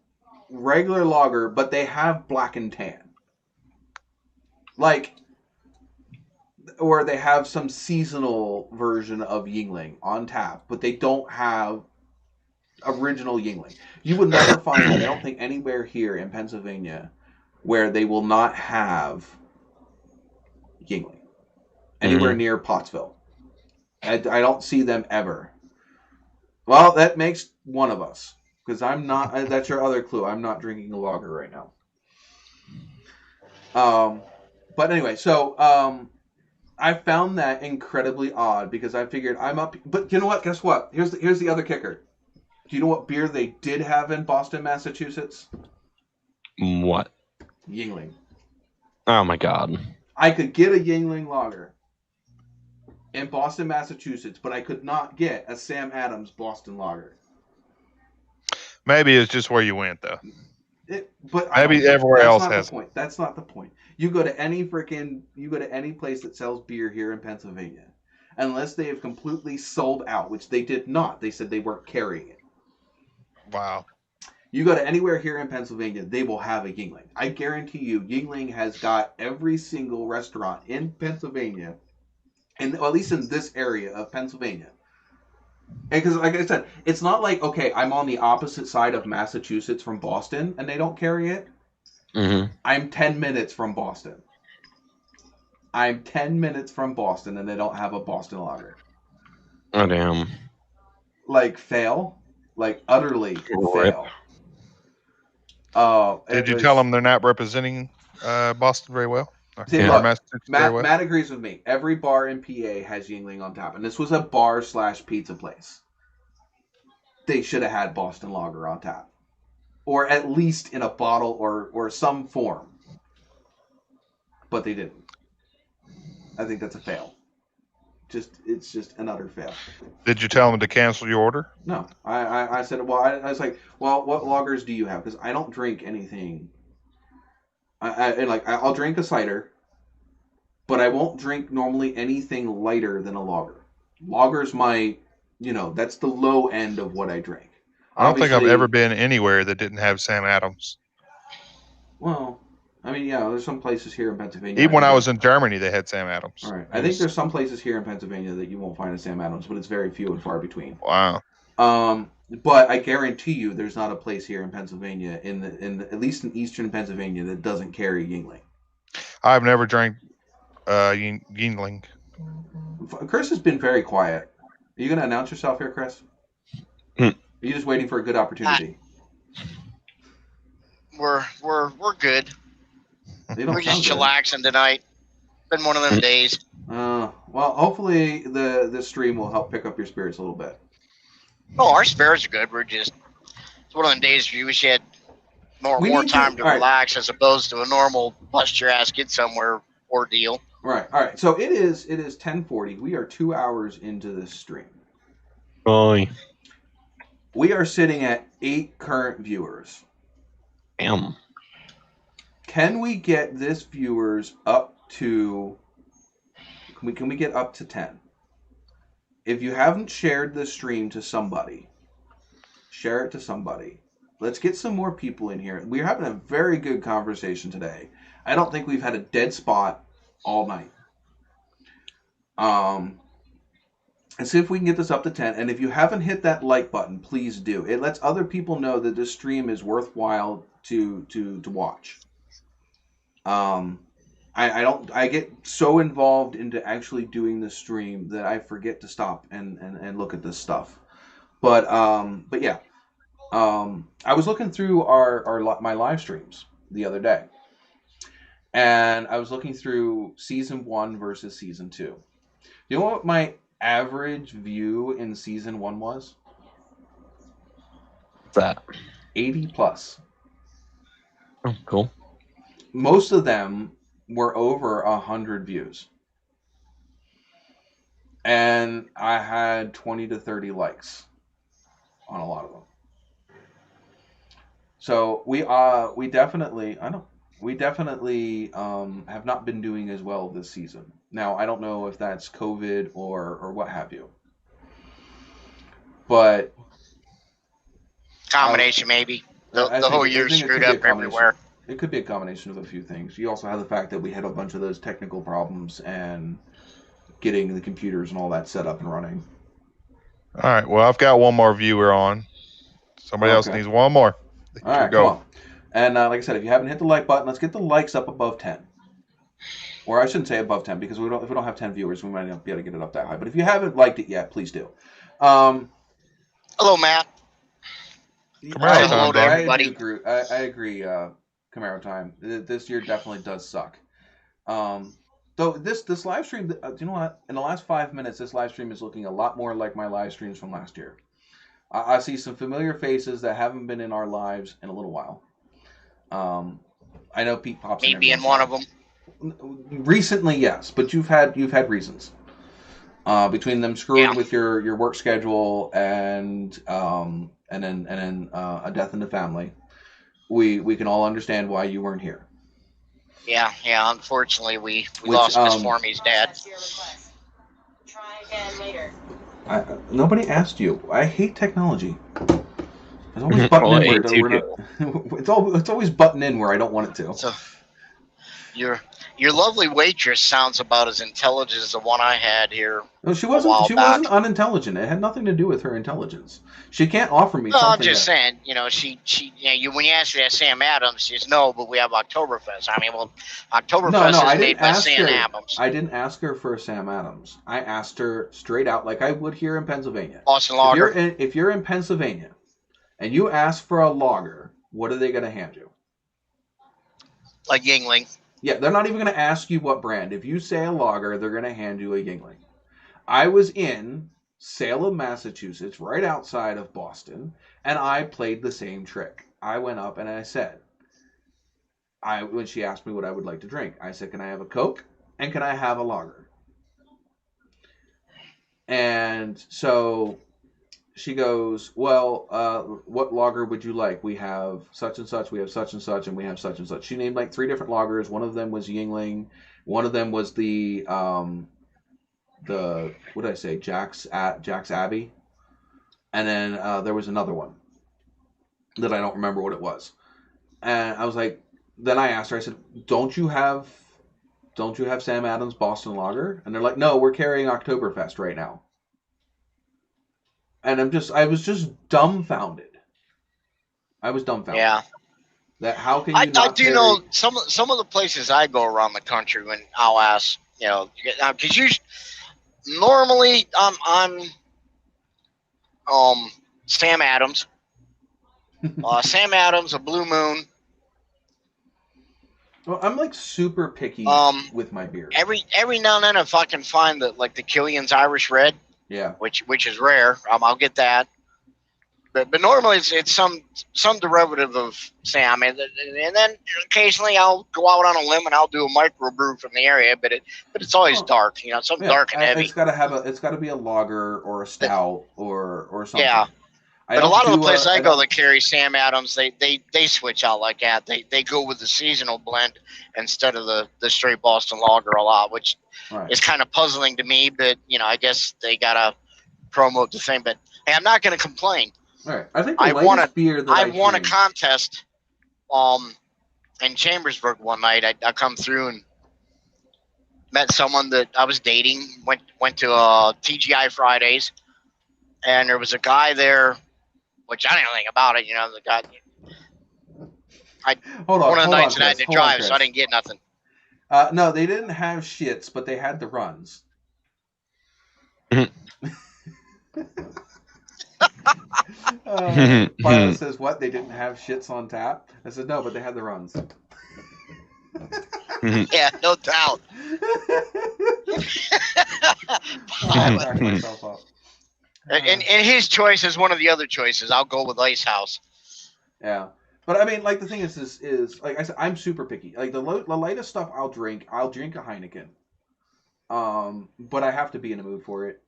regular lager, but they have black and tan. Like, or they have some seasonal version of Yingling on tap, but they don't have original Yingling. You would never find that, I don't think, anywhere here in Pennsylvania where they will not have Yingling. Anywhere near Pottsville. I don't see them ever. Well, that makes one of us. Because I'm not, that's your other clue. I'm not drinking a lager right now. But anyway, so I found that incredibly odd because I figured I'm up. But you know what? Guess what? Here's the other kicker. Do you know what beer they did have in Boston, Massachusetts? What? Yingling. Oh my God. I could get a Yingling lager in Boston, Massachusetts, but I could not get a Sam Adams Boston lager. Maybe it's just where you went, though. But maybe everywhere else has. has. The point. That's not the point. You go to any place that sells beer here in Pennsylvania, unless they have completely sold out, which they did not. They said they weren't carrying it. Wow. You go to anywhere here in Pennsylvania, they will have a Yingling. I guarantee you, Yingling has got every single restaurant in Pennsylvania, or at least in this area of Pennsylvania. Because, like I said, it's not like, okay, I'm on the opposite side of Massachusetts from Boston, and they don't carry it. Mm-hmm. I'm 10 minutes from Boston. I'm 10 minutes from Boston, and they don't have a Boston lager. Oh, damn. Like, fail. Like, utterly Rip. fail. Did you tell them they're not representing Boston very well? See, Or look, Massachusetts very well? Matt agrees with me. Every bar in PA has Yingling on tap, and this was a bar/pizza place. They should have had Boston Lager on tap, or at least in a bottle or some form. But they didn't. I think that's a fail. It's just an utter fail. Did you tell them to cancel your order? No, I said, well, I was like, well, what lagers do you have? Because I don't drink anything. I'll drink a cider, but I won't drink normally anything lighter than a lager. Lager's that's the low end of what I drink. I don't think I've ever been anywhere that didn't have Sam Adams. Well, I mean, yeah, there's some places here in Pennsylvania. Even when I was in Germany, they had Sam Adams. All right. I think there's some places here in Pennsylvania that you won't find a Sam Adams, but it's very few and far between. Wow. But I guarantee you, there's not a place here in Pennsylvania, at least in eastern Pennsylvania, that doesn't carry Yingling. I've never drank Yingling. Chris has been very quiet. Are you going to announce yourself here, Chris? Are you just waiting for a good opportunity? We're good. We're just good. chillaxing tonight. Been one of them days. Well, hopefully the stream will help pick up your spirits a little bit. Oh, our spirits are good. It's one of them days where you wish you had more time to relax as opposed to a normal bust your ass get somewhere ordeal. Right. All right. So it is 10:40. We are 2 hours into this stream. Boy. We are sitting at 8 current viewers. Damn. Can we get this viewers up to? Can we get up to 10? if you haven't shared this stream to somebody, share it to somebody. Let's get some more people in here. We're having a very good conversation today. I don't think we've had a dead spot all night. And see if we can get this up to 10. And if you haven't hit that like button, please do. It lets other people know that this stream is worthwhile to watch. I get so involved into actually doing the stream that I forget to stop and look at this stuff. But yeah. I was looking through my live streams the other day, and I was looking through season 1 versus season 2. You know what my average view in season 1 was? What's that? 80 plus. Oh, cool. Most of them were over 100 views, and I had 20 to 30 likes on a lot of them. So we definitely have not been doing as well this season. Now I don't know if that's COVID or what have you, but combination maybe. The whole year screwed up everywhere. It could be a combination of a few things. You also have the fact that we had a bunch of those technical problems and getting the computers and all that set up and running. All right. Well, I've got one more viewer on. Somebody else needs one more. All right, go on. And like I said, if you haven't hit the like button, let's get the likes up above 10. Or I shouldn't say above 10 because if we don't have 10 viewers, we might not be able to get it up that high. But if you haven't liked it yet, please do. Hello, Matt. Hello to everybody. I agree. Camaro time. This year definitely does suck. Though this live stream, you know what? In the last 5 minutes, this live stream is looking a lot more like my live streams from last year. I see some familiar faces that haven't been in our lives in a little while. I know Pete pops in. Me being one of them. Recently, yes, but you've had reasons between them screwing with your work schedule and then a death in the family. We can all understand why you weren't here. Yeah. Unfortunately, we lost Miss Formy's dad. Try again later. Nobody asked you. I hate technology. It's always button in where it's always button in where I don't want it to. So, your lovely waitress sounds about as intelligent as the one I had here. No, she wasn't. She wasn't unintelligent. It had nothing to do with her intelligence. She can't offer me. No, I'm just saying. You know, when you asked her at Sam Adams, she says no, but we have Oktoberfest. I mean, well, Oktoberfest is made by Sam Adams. I didn't ask her for Sam Adams. I asked her straight out, like I would here in Pennsylvania. Boston Lager. If you're in Pennsylvania, and you ask for a lager, what are they going to hand you? Like Yingling. Yeah, they're not even going to ask you what brand. If you say a lager, they're going to hand you a Yingling. I was in Salem, Massachusetts, right outside of Boston, and I played the same trick. I went up and I said, when she asked me what I would like to drink, I said, can I have a Coke and can I have a lager? And so she goes, well, what lager would you like? We have such and such, we have such and such, and we have such and such. She named like 3 different lagers. One of them was Yingling. One of them was the what did I say? Jack's Abbey. And then there was another one that I don't remember what it was. And I was like, then I asked her, I said, don't you have Sam Adams Boston Lager? And they're like, no, we're carrying Oktoberfest right now. And I was just dumbfounded. I was dumbfounded. Yeah. That how can you not I do know some of the places I go around the country when I'll ask, you know, because normally I'm Sam Adams, Sam Adams, a Blue Moon. Well, I'm like super picky with my beer. Every now and then, if I can find the Killian's Irish Red. Yeah, which is rare. I'll get that, but normally it's some derivative of Sam, and then occasionally I'll go out on a limb and I'll do a microbrew from the area, but it's always dark, you know, something dark and heavy. It's got to be a lager or a stout or something. Yeah, but a lot of the places I go that carry Sam Adams, they switch out like that. They go with the seasonal blend instead of the straight Boston Lager a lot, which is kind of puzzling to me. But you know, I guess they gotta promote the thing. But hey, I'm not going to complain. All right. I think the I latest beer that I won a drank- contest in Chambersburg one night. I come through and met someone that I was dating. Went to TGI Fridays, and there was a guy there, which I didn't know anything about it. You know, the guy. Hold on. One of the hold nights on, that I had Chris, to hold on, drive, so I Chris. didn't get nothing. No, they didn't have shits, but they had the runs. Violet says, what? They didn't have shits on tap? I said, no, but they had the runs. Yeah, no doubt. I cracked myself up. And his choice is one of the other choices. I'll go with Ice House. Yeah. But I mean, like, the thing is like I said, I'm super picky. Like, the lightest stuff I'll drink a Heineken. But I have to be in a mood for it.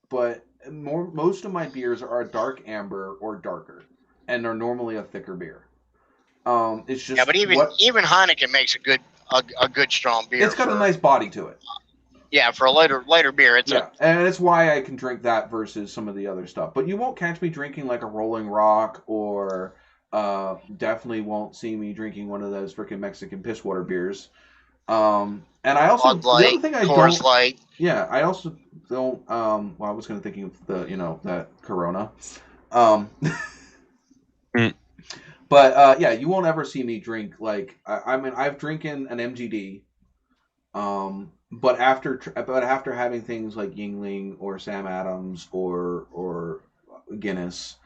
But most of my beers are a dark amber or darker, and are normally a thicker beer. It's just Yeah, but even Heineken makes a good strong beer. It's got a nice body to it. Yeah, for a lighter beer, and it's why I can drink that versus some of the other stuff. But you won't catch me drinking like a Rolling Rock, or definitely won't see me drinking one of those freaking Mexican piss water beers. And I also Bud Light, the other thing I Coors don't, Light. Yeah, I also don't. Well, I was going to thinking of that Corona. But yeah, you won't ever see me drink like I mean I've drinking an MGD. But after having things like Yingling or Sam Adams or Guinness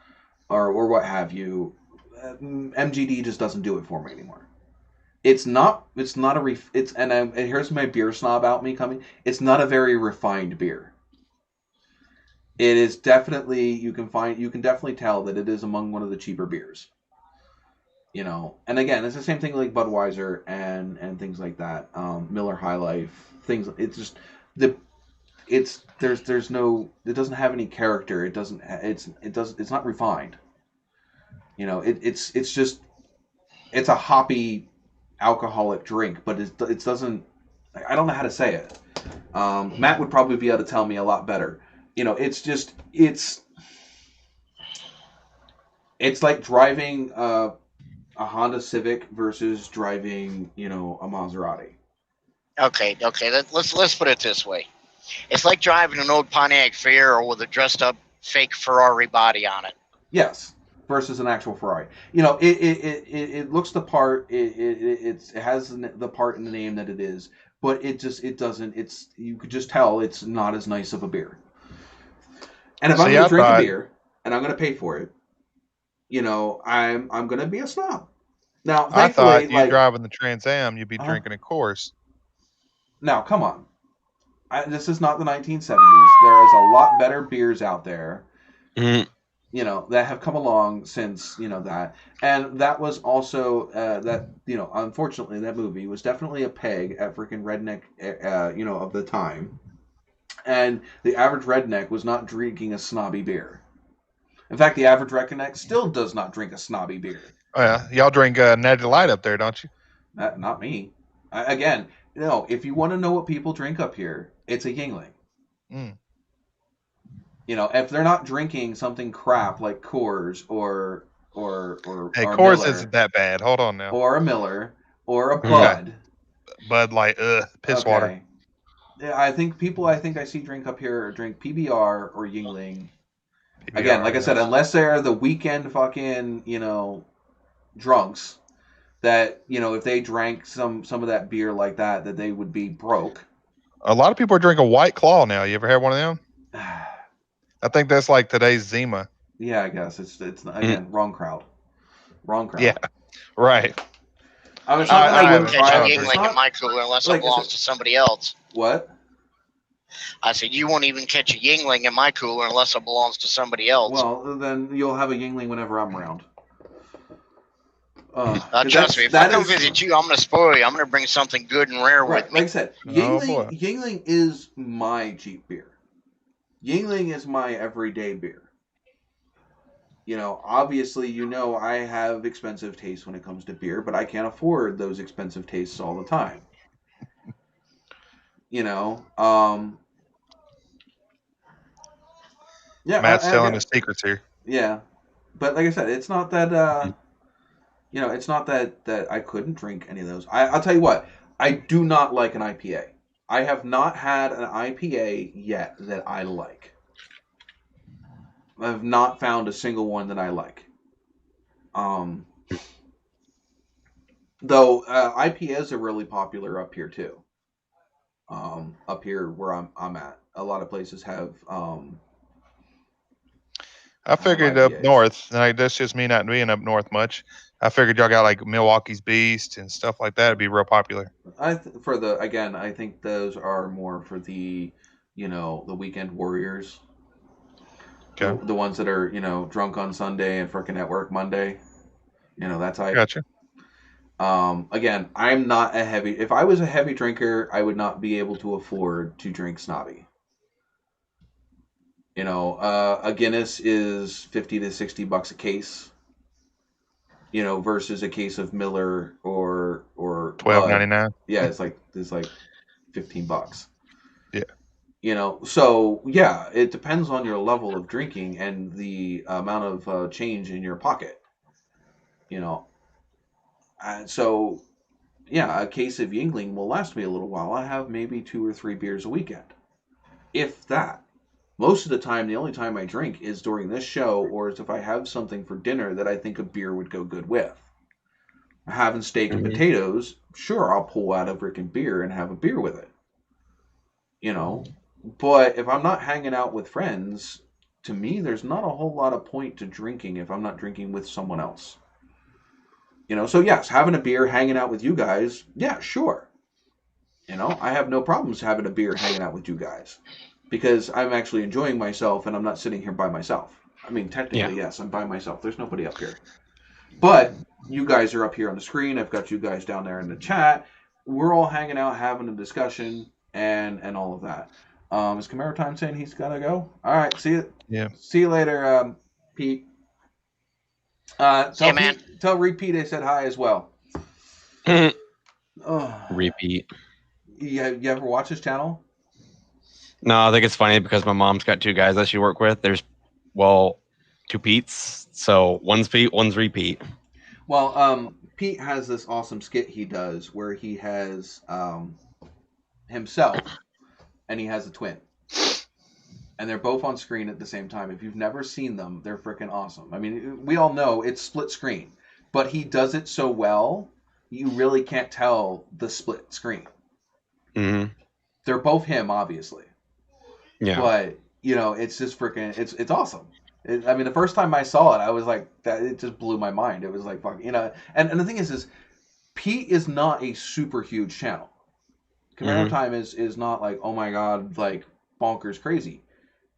or what have you, MGD just doesn't do it for me anymore. And here's my beer snob out me coming. It's not a very refined beer. It is definitely you can definitely tell that it is among one of the cheaper beers. You know, and again, it's the same thing like Budweiser and things like that. Miller High Life things. It's just it doesn't have any character. It's not refined. You know, it's a hoppy alcoholic drink, but it doesn't. I don't know how to say it. Matt would probably be able to tell me a lot better. You know, it's like driving a Honda Civic versus driving, a Maserati. Okay. Let's put it this way. It's like driving an old Pontiac Fiero with a dressed up fake Ferrari body on it. Yes, versus an actual Ferrari. You know, it looks the part. It has the part in the name that it is, but it doesn't. You could just tell it's not as nice of a beer. And if I'm going to drink a beer and I'm going to pay for it, I'm going to be a snob. Now, I thought you driving the Trans Am, you'd be drinking a Coors. Now, come on. This is not the 1970s. There is a lot better beers out there, that have come along since, that. And that was also, unfortunately, that movie was definitely a peg at freaking redneck, of the time. And the average redneck was not drinking a snobby beer. In fact, the average redneck still does not drink a snobby beer. Oh, yeah. Y'all drink Natty Light up there, don't you? Not me. Again, if you want to know what people drink up here, it's a Yingling. Mm. If they're not drinking something crap like Coors or Coors Miller, isn't that bad. Hold on now. Or a Miller or a Bud. Bud Light, piss water. Yeah, I think I see drink up here drink PBR or Yingling. Again, like I said, unless they're the weekend fucking, drunks that, if they drank some of that beer like that they would be broke. A lot of people are drinking White Claw now. You ever had one of them? I think that's like today's Zima. Yeah, I guess it's again wrong crowd. Yeah, right. I wouldn't catch a Yingling in my cooler unless it belongs to somebody else. What? I said you won't even catch a Yingling in my cooler unless it belongs to somebody else. Well, then you'll have a Yingling whenever I'm around. Trust me, if I come visit you, I'm going to spoil you. I'm going to bring something good and rare with me. Like I said, Yingling is my cheap beer. Yingling is my everyday beer. Obviously, I have expensive tastes when it comes to beer, but I can't afford those expensive tastes all the time. Yeah, Matt's telling his secrets here. Yeah, but like I said, it's not that it's not that I couldn't drink any of those. I'll tell you what, I do not like an IPA. I have not had an IPA yet that I like. I have not found a single one that I like. Though IPAs are really popular up here too. Up here where I'm at, a lot of places have. I figured up north, and that's just me not being up north much. I figured y'all got like Milwaukee's Beast and stuff like that. It'd be real popular. I think those are more for the, the weekend warriors. Okay. The ones that are, drunk on Sunday and freaking at work Monday. That type. Gotcha. Again, I'm not a heavy. If I was a heavy drinker, I would not be able to afford to drink snobby. A Guinness is $50 to $60 a case. Versus a case of Miller or $12.99. Yeah, it's like $15. Yeah. So yeah, it depends on your level of drinking and the amount of change in your pocket. So yeah, a case of Yingling will last me a little while. I have maybe 2 or 3 beers a weekend, if that. Most of the time, the only time I drink is during this show, or is if I have something for dinner that I think a beer would go good with. Having steak and potatoes, sure, I'll pull out a freaking beer and have a beer with it. But if I'm not hanging out with friends, to me, there's not a whole lot of point to drinking if I'm not drinking with someone else. So yes, having a beer, hanging out with you guys, yeah, sure. I have no problems having a beer, hanging out with you guys. Because I'm actually enjoying myself and I'm not sitting here by myself. I mean, technically, yes, I'm by myself. There's nobody up here. But you guys are up here on the screen. I've got you guys down there in the chat. We're all hanging out, having a discussion, and all of that. Is Camaro Time saying he's got to go? All right, see you. Yeah. See you later, Pete. Tell Repeat I said hi as well. Repeat. You ever watch his channel? No, I think it's funny because my mom's got 2 guys that she work with. There's, 2 Pete's. So one's Pete, one's Repeat. Well, Pete has this awesome skit he does where he has himself and he has a twin. And they're both on screen at the same time. If you've never seen them, they're freaking awesome. I mean, we all know it's split screen. But he does it so well, you really can't tell the split screen. Mm-hmm. They're both him, obviously. Yeah. But, it's just freaking, it's awesome. The first time I saw it, I was like, that it just blew my mind. It was like, fuck, and the thing is Pete is not a super huge channel. Camaro Time is not like, oh my God, like bonkers crazy.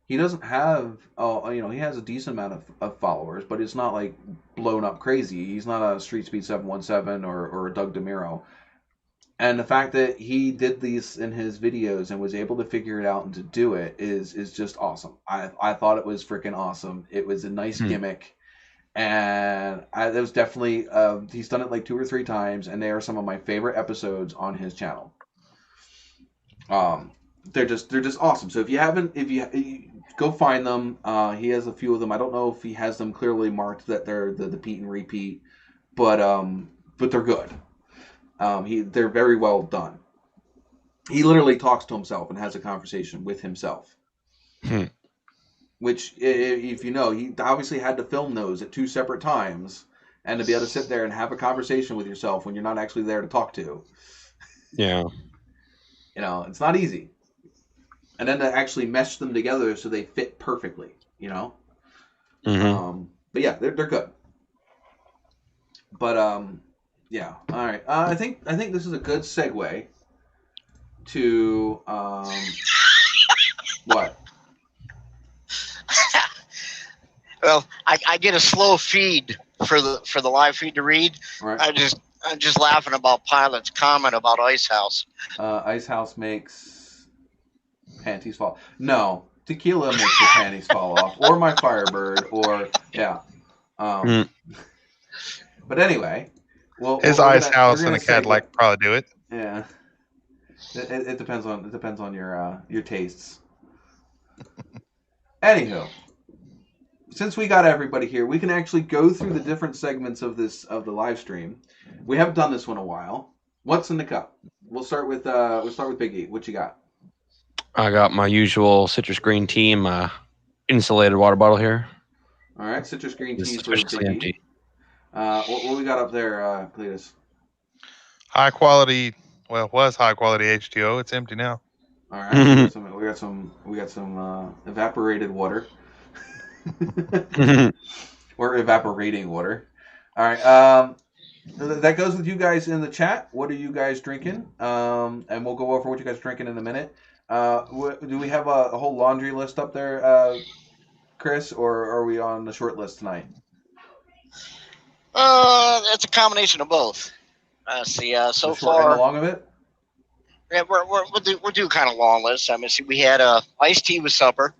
He doesn't have, he has a decent amount of followers, but it's not like blown up crazy. He's not a Street Speed 717 or a Doug DeMiro. And the fact that he did these in his videos and was able to figure it out and to do it is just awesome. I thought it was freaking awesome. It was a nice gimmick. And it was definitely, he's done it like 2 or 3 times, and they are some of my favorite episodes on his channel. They're just awesome. So if you go find them, he has a few of them. I don't know if he has them clearly marked that they're the Pete and Repeat, but they're good. They're very well done. He literally talks to himself and has a conversation with himself. Which, if you know, he obviously had to film those at 2 separate times, and to be able to sit there and have a conversation with yourself when you're not actually there to talk to. Yeah. It's not easy. And then to actually mesh them together so they fit perfectly, Mm-hmm. But yeah, they're good. But yeah. All right. I think this is a good segue to what? Well, I get a slow feed for the live feed to read. Right. I'm just laughing about Pilot's comment about Ice House. Ice House makes panties fall. No, tequila makes your panties fall off, or my Firebird, or yeah. But anyway, well, his Ice House and a Cadillac probably do it. Yeah, it depends on your tastes. Anywho, since we got everybody here, we can actually go through the different segments of the live stream. We haven't done this one in a while. What's in the cup? We'll start with Big E. What you got? I got my usual citrus green tea in my insulated water bottle here. All right, citrus green It's tea for Big suspiciously empty. E. What we got up there, Cletus? High quality. Well, it was high quality H2O. It's empty now. All right, we got some evaporated water, or evaporating water. All right, that goes with you guys in the chat. What are you guys drinking? And we'll go over what you guys are drinking in a minute. Do we have a whole laundry list up there, Chris, or are we on the short list tonight? It's a combination of both. See, so The short and far, the long of it. yeah, we're doing kind of long list. I mean, see, we had iced tea with supper,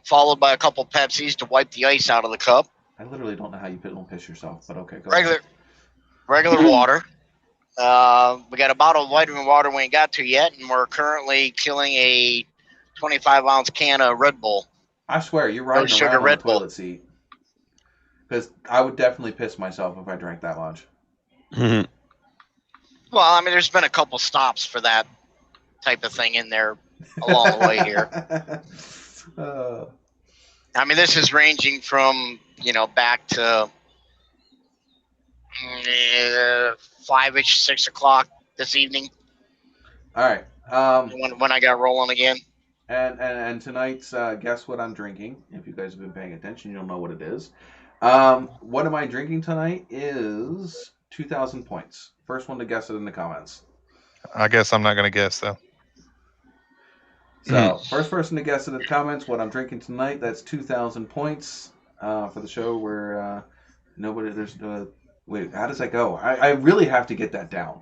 followed by a couple Pepsis to wipe the ice out of the cup. I literally don't know how you don't piss yourself, but okay, go Regular water. We got a bottle of vitamin water we ain't got to yet, and we're currently killing a 25-ounce can of Red Bull. I swear, you're riding sugar around on Red the Bull. toilet seat. Because I would definitely piss myself if I drank that much. Well, I mean, there's been a couple stops for that type of thing in there along the way here. I mean, this is ranging from, back to 5-ish, 6 o'clock this evening. All right. When I got rolling again. And tonight's guess what I'm drinking. If you guys have been paying attention, you'll know what it is. What am I drinking tonight is 2,000 points. First one to guess it in the comments. I guess I'm not going to guess, though. So, first person to guess in the comments what I'm drinking tonight, that's 2,000 points for the show where nobody, wait, how does that go? I really have to get that down.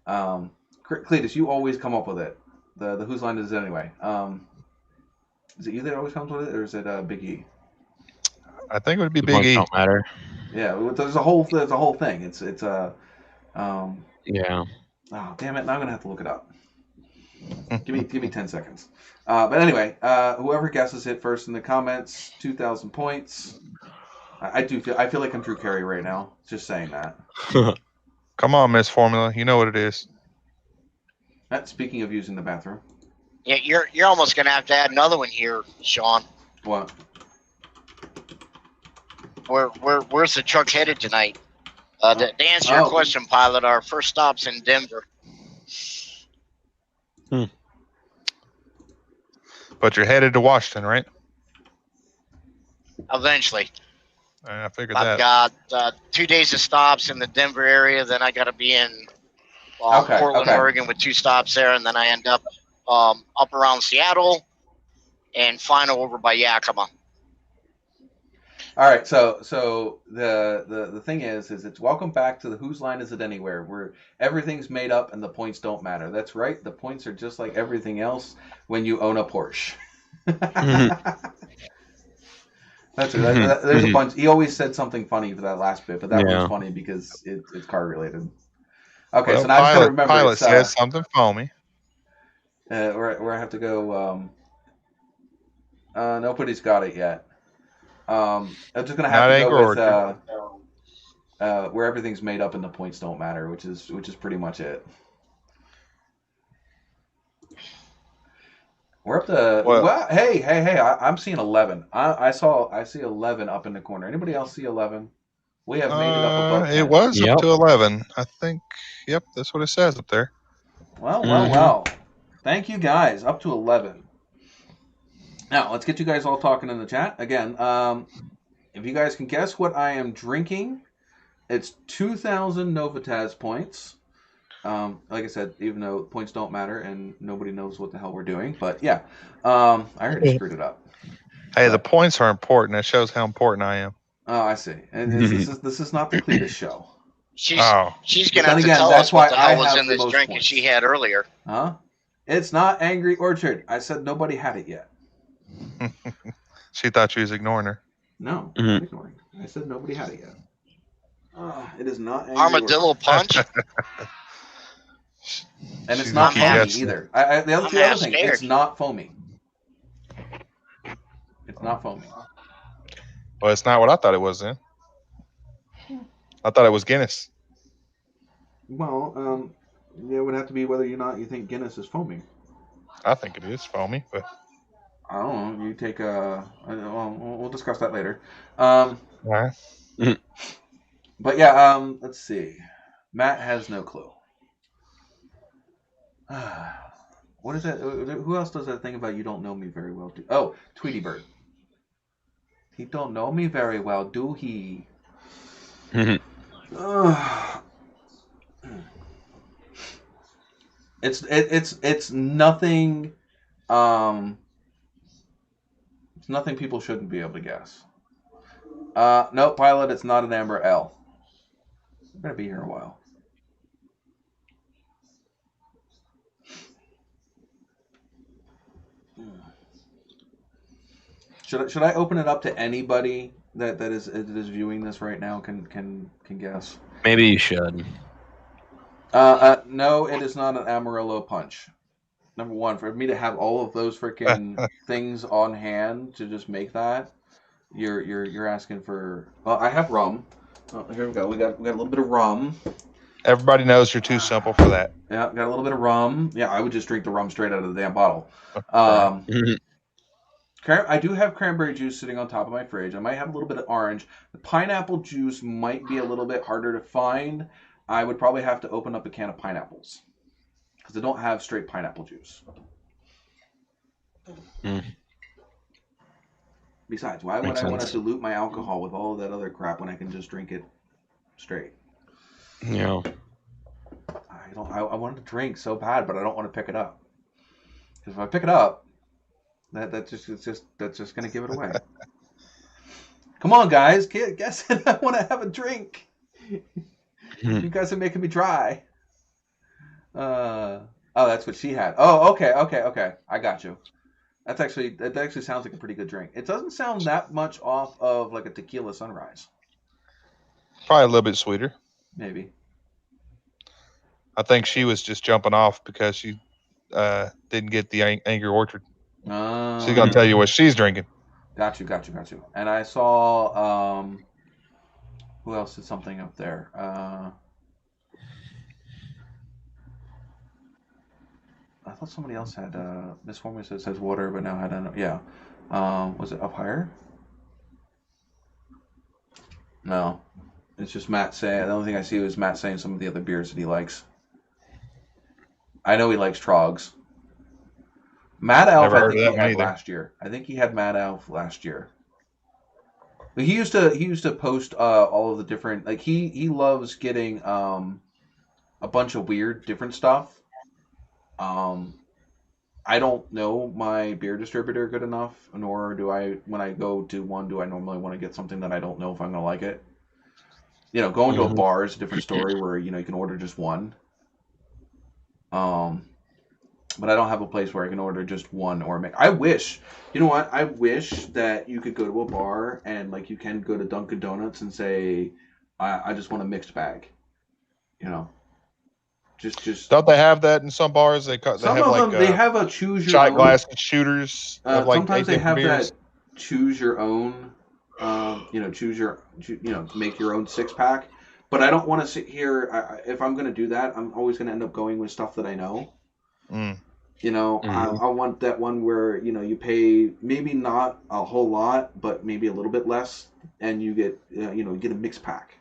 Cletus, you always come up with it. The whose line is it anyway? Is it you that always comes with it, or is it Big E? I think it would be Big E. Don't matter. Yeah, there's a whole thing. It's yeah. Oh, damn it! Now I'm gonna have to look it up. Give me 10 seconds. But anyway, whoever guesses it first in the comments, 2,000 points. I feel like I'm Drew Carey right now. Just saying that. Come on, Miss Formula. You know what it is. Speaking of using the bathroom. Yeah, you're almost gonna have to add another one here, Sean. What? Where's the truck headed tonight? To answer your question, pilot, our first stop's in Denver. But you're headed to Washington, right? Eventually. I figured I've that. got 2 days of stops in the Denver area. Then I got to be in Portland, Oregon with 2 stops there. And then I end up around Seattle and final over by Yakima. All right, so the thing is it's welcome back to the Whose Line Is It Anywhere, where everything's made up and the points don't matter. That's right, the points are just like everything else when you own a Porsche. There's a bunch. He always said something funny for that last bit, but that was funny because it's car related. Okay, well, so now I just gotta remember. Pilot says something foamy. Where I have to go. Nobody's got it yet. I'm just gonna have to go with where everything's made up and the points don't matter, which is pretty much it. We're up to hey! I'm seeing 11. I see 11 up in the corner. Anybody else see 11? We have made it up above 10. It was up to 11, I think. Yep, that's what it says up there. Well. Thank you guys. Up to 11. Now, let's get you guys all talking in the chat. Again, if you guys can guess what I am drinking, it's 2,000 NOVAtazz points. Like I said, even though points don't matter and nobody knows what the hell we're doing. But yeah, I already screwed it up. Hey, the points are important. That shows how important I am. Oh, I see. And this is not the Cletus show. She's going to have to tell us what the hell was in this drink that she had earlier. Huh? It's not Angry Orchard. I said nobody had it yet. She thought you was ignoring her. No, I'm not ignoring. I said nobody had it yet. It is not Angry Armadillo Orchard. Punch. And it's not foamy either. The other thing, it's not foamy. It's not foamy. Well, it's not what I thought it was then. I thought it was Guinness. Well, it would have to be whether or not you think Guinness is foaming. I think it is foamy, but I don't know. You take we'll discuss that later. right. But yeah, let's see. Matt has no clue. What is that? Who else does that thing about you don't know me very well? Oh, Tweety Bird. He don't know me very well, do he? It's nothing. It's nothing people shouldn't be able to guess. No, Pilot. It's not an Amber L. I'm gonna be here a while. Should I open it up to anybody that is viewing this right now can guess? Maybe you should. No, it is not an Amarillo Punch. Number one, for me to have all of those freaking things on hand to just make that, you're asking for. Well, I have rum. Oh, here we go. We got a little bit of rum. Everybody knows you're too simple for that. Yeah, got a little bit of rum. Yeah, I would just drink the rum straight out of the damn bottle. I do have cranberry juice sitting on top of my fridge. I might have a little bit of orange. The pineapple juice might be a little bit harder to find. I would probably have to open up a can of pineapples because they don't have straight pineapple juice. Besides, why would I want to dilute my alcohol with all of that other crap when I can just drink it straight? Yeah. I wanted to drink so bad, but I don't want to pick it up. Because if I pick it up, that's just gonna give it away. Come on, guys, guess it. I want to have a drink. You guys are making me dry. Oh, that's what she had. Oh, okay. I got you. That actually sounds like a pretty good drink. It doesn't sound that much off of like a tequila sunrise. Probably a little bit sweeter. Maybe. I think she was just jumping off because she didn't get the Angry Orchard. She's gonna tell you what she's drinking. Got you. And I saw who else did something up there? I thought somebody else had Miss Formula says water, but now had yeah. Was it up higher? No, it's just Matt saying. The only thing I see is Matt saying some of the other beers that he likes. I know he likes Trogs. Mad Elf, I think he had last year. I think he had Mad Elf last year. But he used to post all of the different, like he loves getting a bunch of weird different stuff. I don't know my beer distributor good enough, nor do I, when I go to one, do I normally want to get something that I don't know if I'm going to like it. You know, going to a bar is a different story where, you know, you can order just one. But I don't have a place where I can order just one or make. I wish, you know what? I wish that you could go to a bar and like you can go to Dunkin' Donuts and say, I just want a mixed bag. You know, just. Don't they have that in some bars? They have like they have a choose your shot own. glass shooters. Like sometimes they have beers. that choose your own. You know, make your own 6-pack. But I don't want to sit here. If I'm going to do that, I'm always going to end up going with stuff that I know. You know, I want that one where, you know, you pay maybe not a whole lot, but maybe a little bit less, and you get, you know, you get a mixed pack.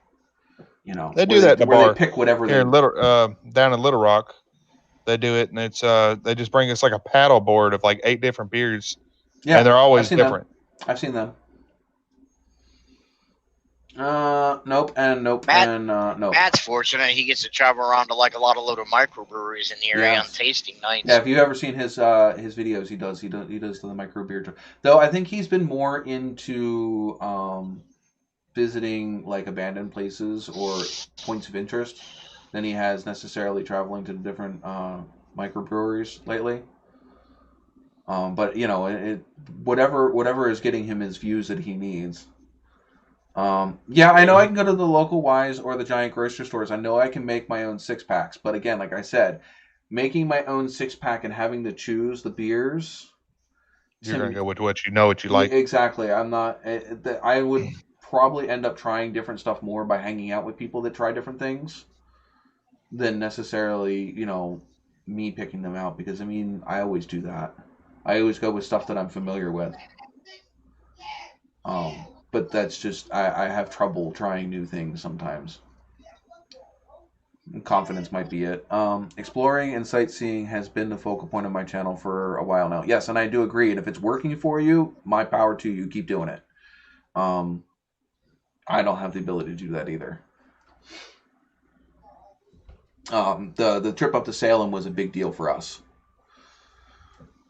You know, they do that in the bar. They pick whatever here in down in Little Rock. They do it, and it's they just bring us like a paddle board of like 8 different beers. Yeah, and they're always different. I've seen them. Nope, and nope, nope. Matt's fortunate; he gets to travel around to like a lot of little microbreweries in the area on tasting nights. Yeah, if you've ever seen his videos, he does the micro beer tour. Though I think he's been more into visiting like abandoned places or points of interest than he has necessarily traveling to different microbreweries lately. But you know, whatever is getting him his views that he needs. Yeah, I know I can go to the local Wise or the giant grocery stores. I know I can make my own 6-packs. But again, like I said, making my own 6-pack and having to choose the beers You're going to go with what you know, what you like. Exactly. I'm not. I would probably end up trying different stuff more by hanging out with people that try different things than necessarily, me picking them out. Because, I mean, I always do that. I always go with stuff that I'm familiar with. But that's just, I have trouble trying new things sometimes. Confidence might be it. Exploring and sightseeing has been the focal point of my channel for a while now. Yes, and I do agree. And if it's working for you, my power to you. Keep doing it. I don't have the ability to do that either. The trip up to Salem was a big deal for us.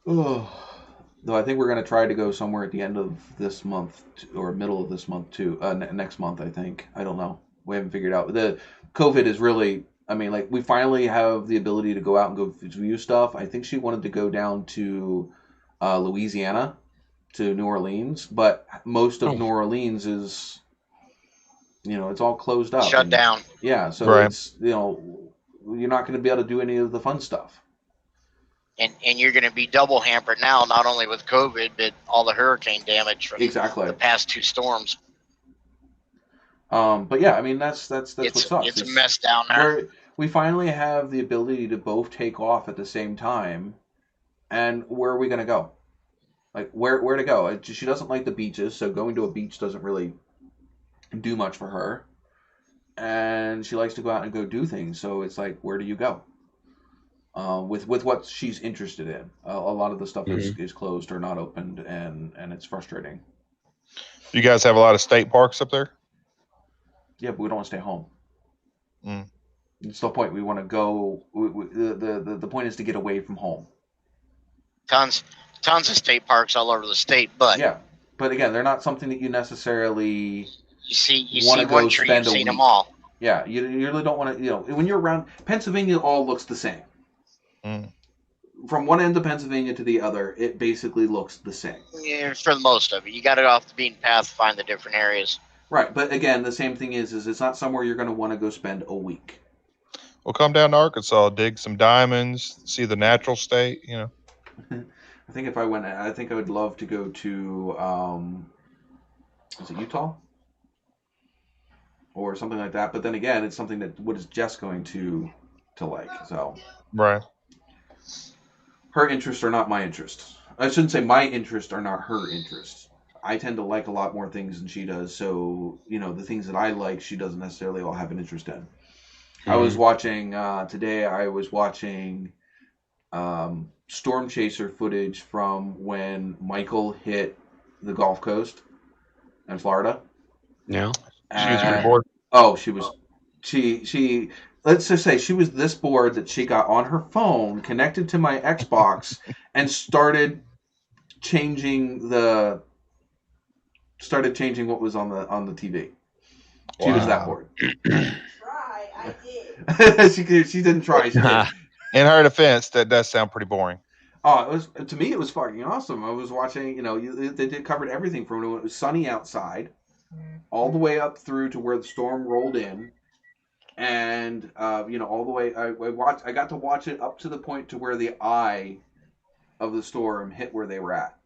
Though I think we're going to try to go somewhere at the end of this month or middle of this month too. Next month, I think. I don't know. We haven't figured out. The COVID is really, I mean, like, we finally have the ability to go out and go view stuff. I think she wanted to go down to Louisiana, to New Orleans, but most of New Orleans is, it's all closed up. Shut down. Yeah, so Right. it's, you're not going to be able to do any of the fun stuff. And you're going to be double hampered now, not only with COVID, but all the hurricane damage from Exactly. the past 2 storms. But yeah, I mean, that's what sucks. It's a mess down there. We finally have the ability to both take off at the same time, and where are we going to go? Like, where to go? She doesn't like the beaches, so going to a beach doesn't really do much for her. And she likes to go out and go do things, so it's like, where do you go? With what she's interested in. A lot of the stuff is closed or not opened, and it's frustrating. You guys have a lot of state parks up there? Yeah, but we don't want to stay home. It's the point. We want to go. The point is to get away from home. Tons of state parks all over the state, but yeah, but again, they're not something that you necessarily you see one tree, you've seen them all. Yeah, you really don't want to. When you're around Pennsylvania, all looks the same. From one end of Pennsylvania to the other, it basically looks the same. Yeah, for the most of it, you got to go off the beaten path to find the different areas. Right, but again, the same thing is it's not somewhere you're going to want to go spend a week. Well, come down to Arkansas, dig some diamonds, see the natural state. I think if I went, I think I would love to go to, is it Utah? Or something like that. But then again, it's something that what is Jess going to like? So right. Her interests are not my interests. I shouldn't say my interests are not her interests. I tend to like a lot more things than she does. So, the things that I like, she doesn't necessarily all have an interest in. I was watching, today I was watching Storm Chaser footage from when Michael hit the Gulf Coast in Florida. Yeah. She was pretty bored. Oh, she let's just say she was this bored that she got on her phone, connected to my Xbox, and started changing what was on the TV. She was that bored. I did. she didn't try. She did. In her defense, that does sound pretty boring. Oh, to me it was fucking awesome. I was watching, they covered everything from when it was sunny outside, all the way up through to where the storm rolled in, and all the way. I got to watch it up to the point to where the eye of the storm hit where they were at.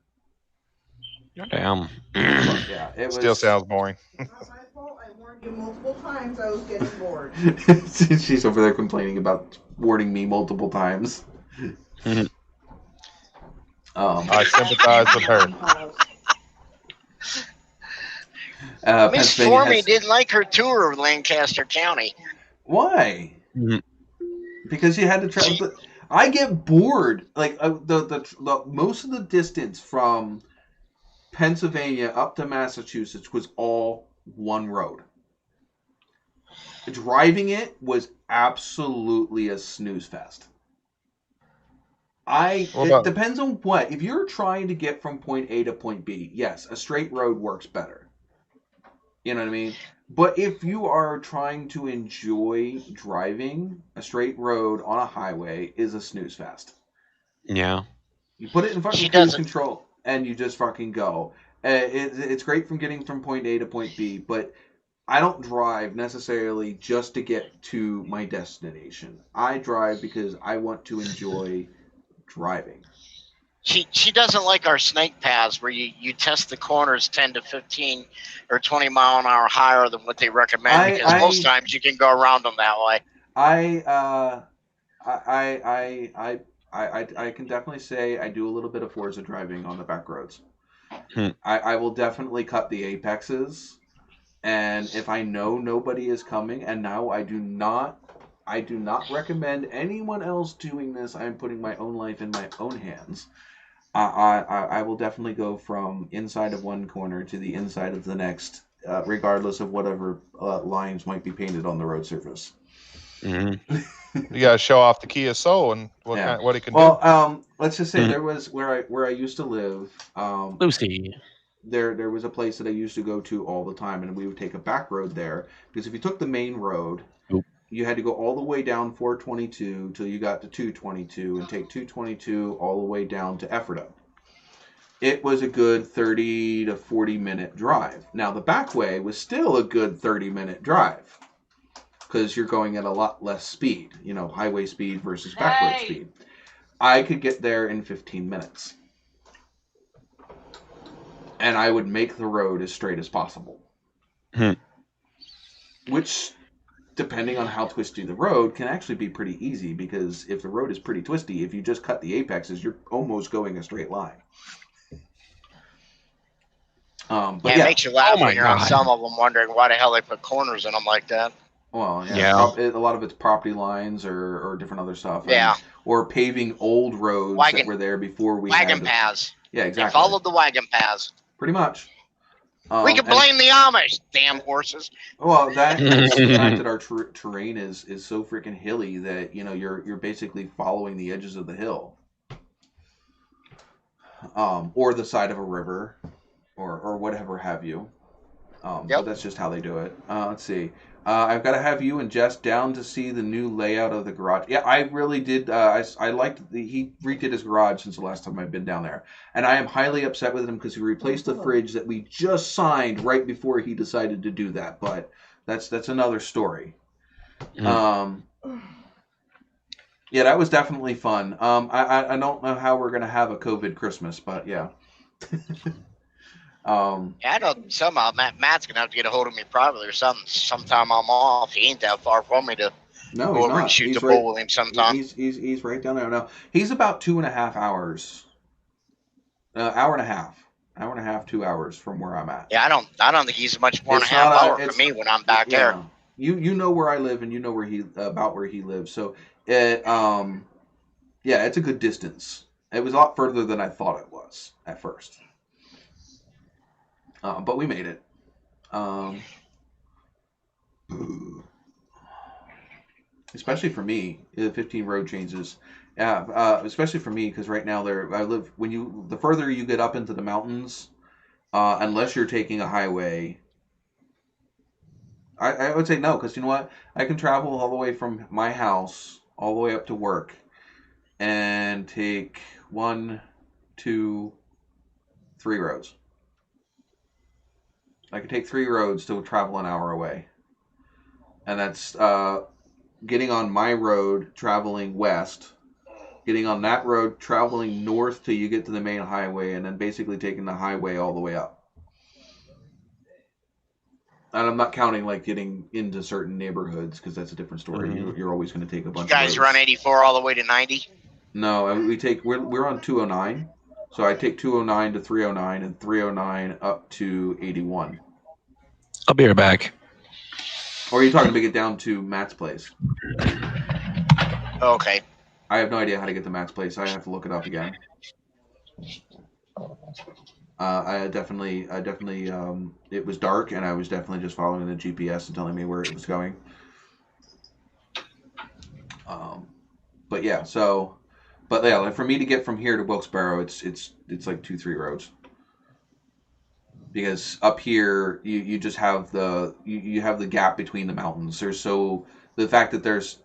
Damn. Yeah, it still sounds boring. Not my fault. I warned you multiple times I was getting bored. She's over there complaining about warning me multiple times. I sympathize with her. Miss Formey didn't like her tour of Lancaster County. Why? Because you had to travel. I get bored. Like the most of the distance from Pennsylvania up to Massachusetts was all one road. Driving it was absolutely a snooze fest. It depends on what. If you're trying to get from point A to point B, yes, a straight road works better. You know what I mean? But if you are trying to enjoy driving, a straight road on a highway is a snooze fest. Yeah. You put it in fucking cruise control and you just fucking go. It's great from getting from point A to point B, but I don't drive necessarily just to get to my destination. I drive because I want to enjoy driving. She doesn't like our snake paths where you test the corners 10 to 15 or 20 mile an hour higher than what they recommend because most times you can go around them that way. I can definitely say I do a little bit of Forza driving on the back roads. I will definitely cut the apexes, and if I know nobody is coming, and now I do not recommend anyone else doing this. I'm putting my own life in my own hands. I will definitely go from inside of one corner to the inside of the next, regardless of whatever lines might be painted on the road surface. Mm-hmm. You gotta show off the Kia Soul and what it can do. Well, let's just say there was where I used to live. Lucy. There was a place that I used to go to all the time, and we would take a back road there because if you took the main road, you had to go all the way down 422 till you got to 222 and take 222 all the way down to Ephrata. It was a good 30 to 40 minute drive. Now the back way was still a good 30-minute drive because you're going at a lot less speed, highway speed versus back road speed. I could get there in 15 minutes. And I would make the road as straight as possible. Which, depending on how twisty the road, can actually be pretty easy because if the road is pretty twisty, if you just cut the apexes, you're almost going a straight line. But it makes you laugh when you're on some of them wondering why the hell they put corners in them like that. Well, a lot of it's property lines or different other stuff. Or paving old roads that were there before we wagon paths. Yeah, exactly. They followed the wagon paths. Pretty much. We can blame the Amish, damn horses. Well, that's the fact that our terrain is so freaking hilly that you're basically following the edges of the hill, or the side of a river, or whatever have you. But that's just how they do it. Let's see. I've got to have you and Jess down to see the new layout of the garage. Yeah, I really did. I liked he redid his garage since the last time I've been down there. And I am highly upset with him because he replaced the fridge that we just signed right before he decided to do that. But that's another story. Yeah, that was definitely fun. I don't know how we're going to have a COVID Christmas, but yeah. I know somehow Matt's gonna have to get a hold of me privately or something. Sometime I'm off. He ain't that far from me to go over and shoot the bull with him sometime. He's right down there. No, he's about 2.5 hours. Hour and a half, 2 hours from where I'm at. Yeah, I don't think he's much more than a half hour for me when I'm back there. You know where I live and you know where he lives. So it's a good distance. It was a lot further than I thought it was at first. But we made it. Especially for me, the 15 road changes. Yeah, especially for me because right now the further you get up into the mountains, unless you're taking a highway, I would say no because you know what? I can travel all the way from my house all the way up to work, and take 1, 2, 3 roads. I could take 3 roads to travel an hour away. And that's getting on my road, traveling west, getting on that road, traveling north till you get to the main highway, and then basically taking the highway all the way up. And I'm not counting getting into certain neighborhoods because that's a different story. Mm-hmm. You're always going to take a bunch of roads. You guys run 84 all the way to 90? No, we're on 209. So I take 209 to 309 and 309 up to 81. I'll be right back. Or are you talking to get down to Matt's place? Okay. I have no idea how to get to Matt's place. I have to look it up again. I definitely, it was dark and I was definitely just following the GPS and telling me where it was going. But yeah, for me to get from here to Wilkes-Barre, it's like 2-3 roads. Because up here, you just have you have the gap between the mountains. The fact that there's,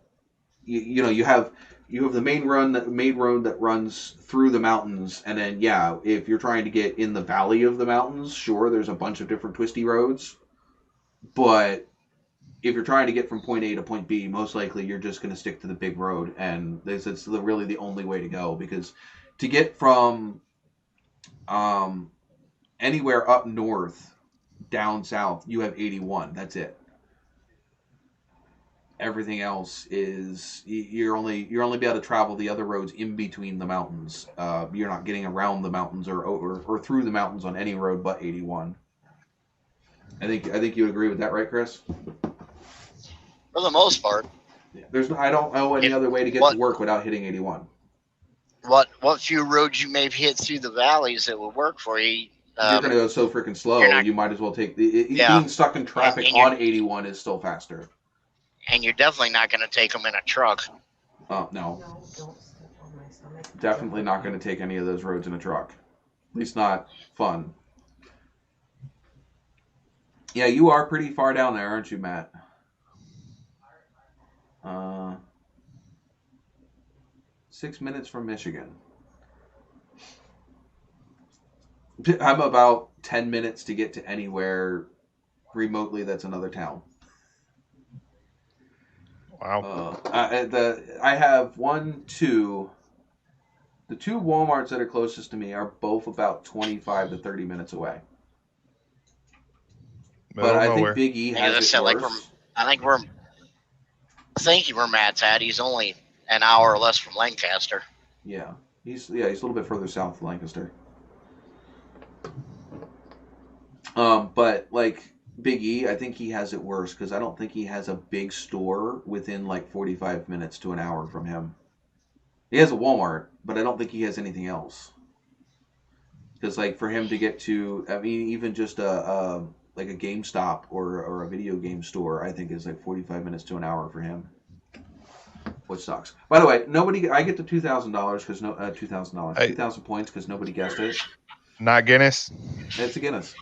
you have the main road that runs through the mountains, and then if you're trying to get in the valley of the mountains, sure, there's a bunch of different twisty roads, but if you're trying to get from point A to point B, most likely you're just going to stick to the big road, and it's really the only way to go because to get from anywhere up north down south, you have 81. That's it. Everything else is you're only be able to travel the other roads in between the mountains. You're not getting around the mountains or through the mountains on any road but 81. I think you would agree with that, right, Chris? For the most part. Yeah. I don't know any other way to get to work without hitting 81. What few roads you may hit through the valleys that would work for you? You're gonna go so freaking slow. You might as well take being stuck in traffic on 81 is still faster. And you're definitely not going to take them in a truck. No. No, don't step on my stomach. Definitely not going to take any of those roads in a truck. At least not fun. Yeah, you are pretty far down there, aren't you, Matt? 6 minutes from Michigan. I'm about 10 minutes to get to anywhere remotely that's another town. Wow. I have the two Walmarts that are closest to me are both about 25 to 30 minutes away. But I think Big E has it worse. I think where Matt's at, he's only an hour or less from Lancaster. Yeah, he's a little bit further south of Lancaster. But like Big E, I think he has it worse because I don't think he has a big store within like 45 minutes to an hour from him. He has a Walmart, but I don't think he has anything else. Because like for him to get to, I mean, even just like a GameStop or a video game store, I think is like 45 minutes to an hour for him. Which sucks. By the way, I get the $2,000 because Hey. 2,000 points because nobody guessed it. Not Guinness. It's a Guinness.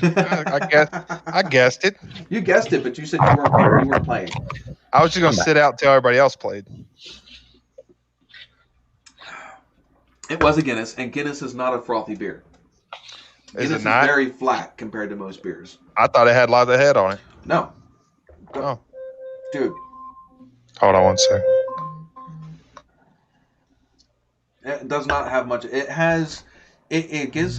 I guessed it. You guessed it, but you said you weren't playing. I was just gonna sit out until everybody else played. It was a Guinness, and Guinness is not a frothy beer. Guinness is not? very flat compared to most beers. I thought it had lots of head on it. No. Oh. Dude. Hold on one second. It does not have much. It has. It gives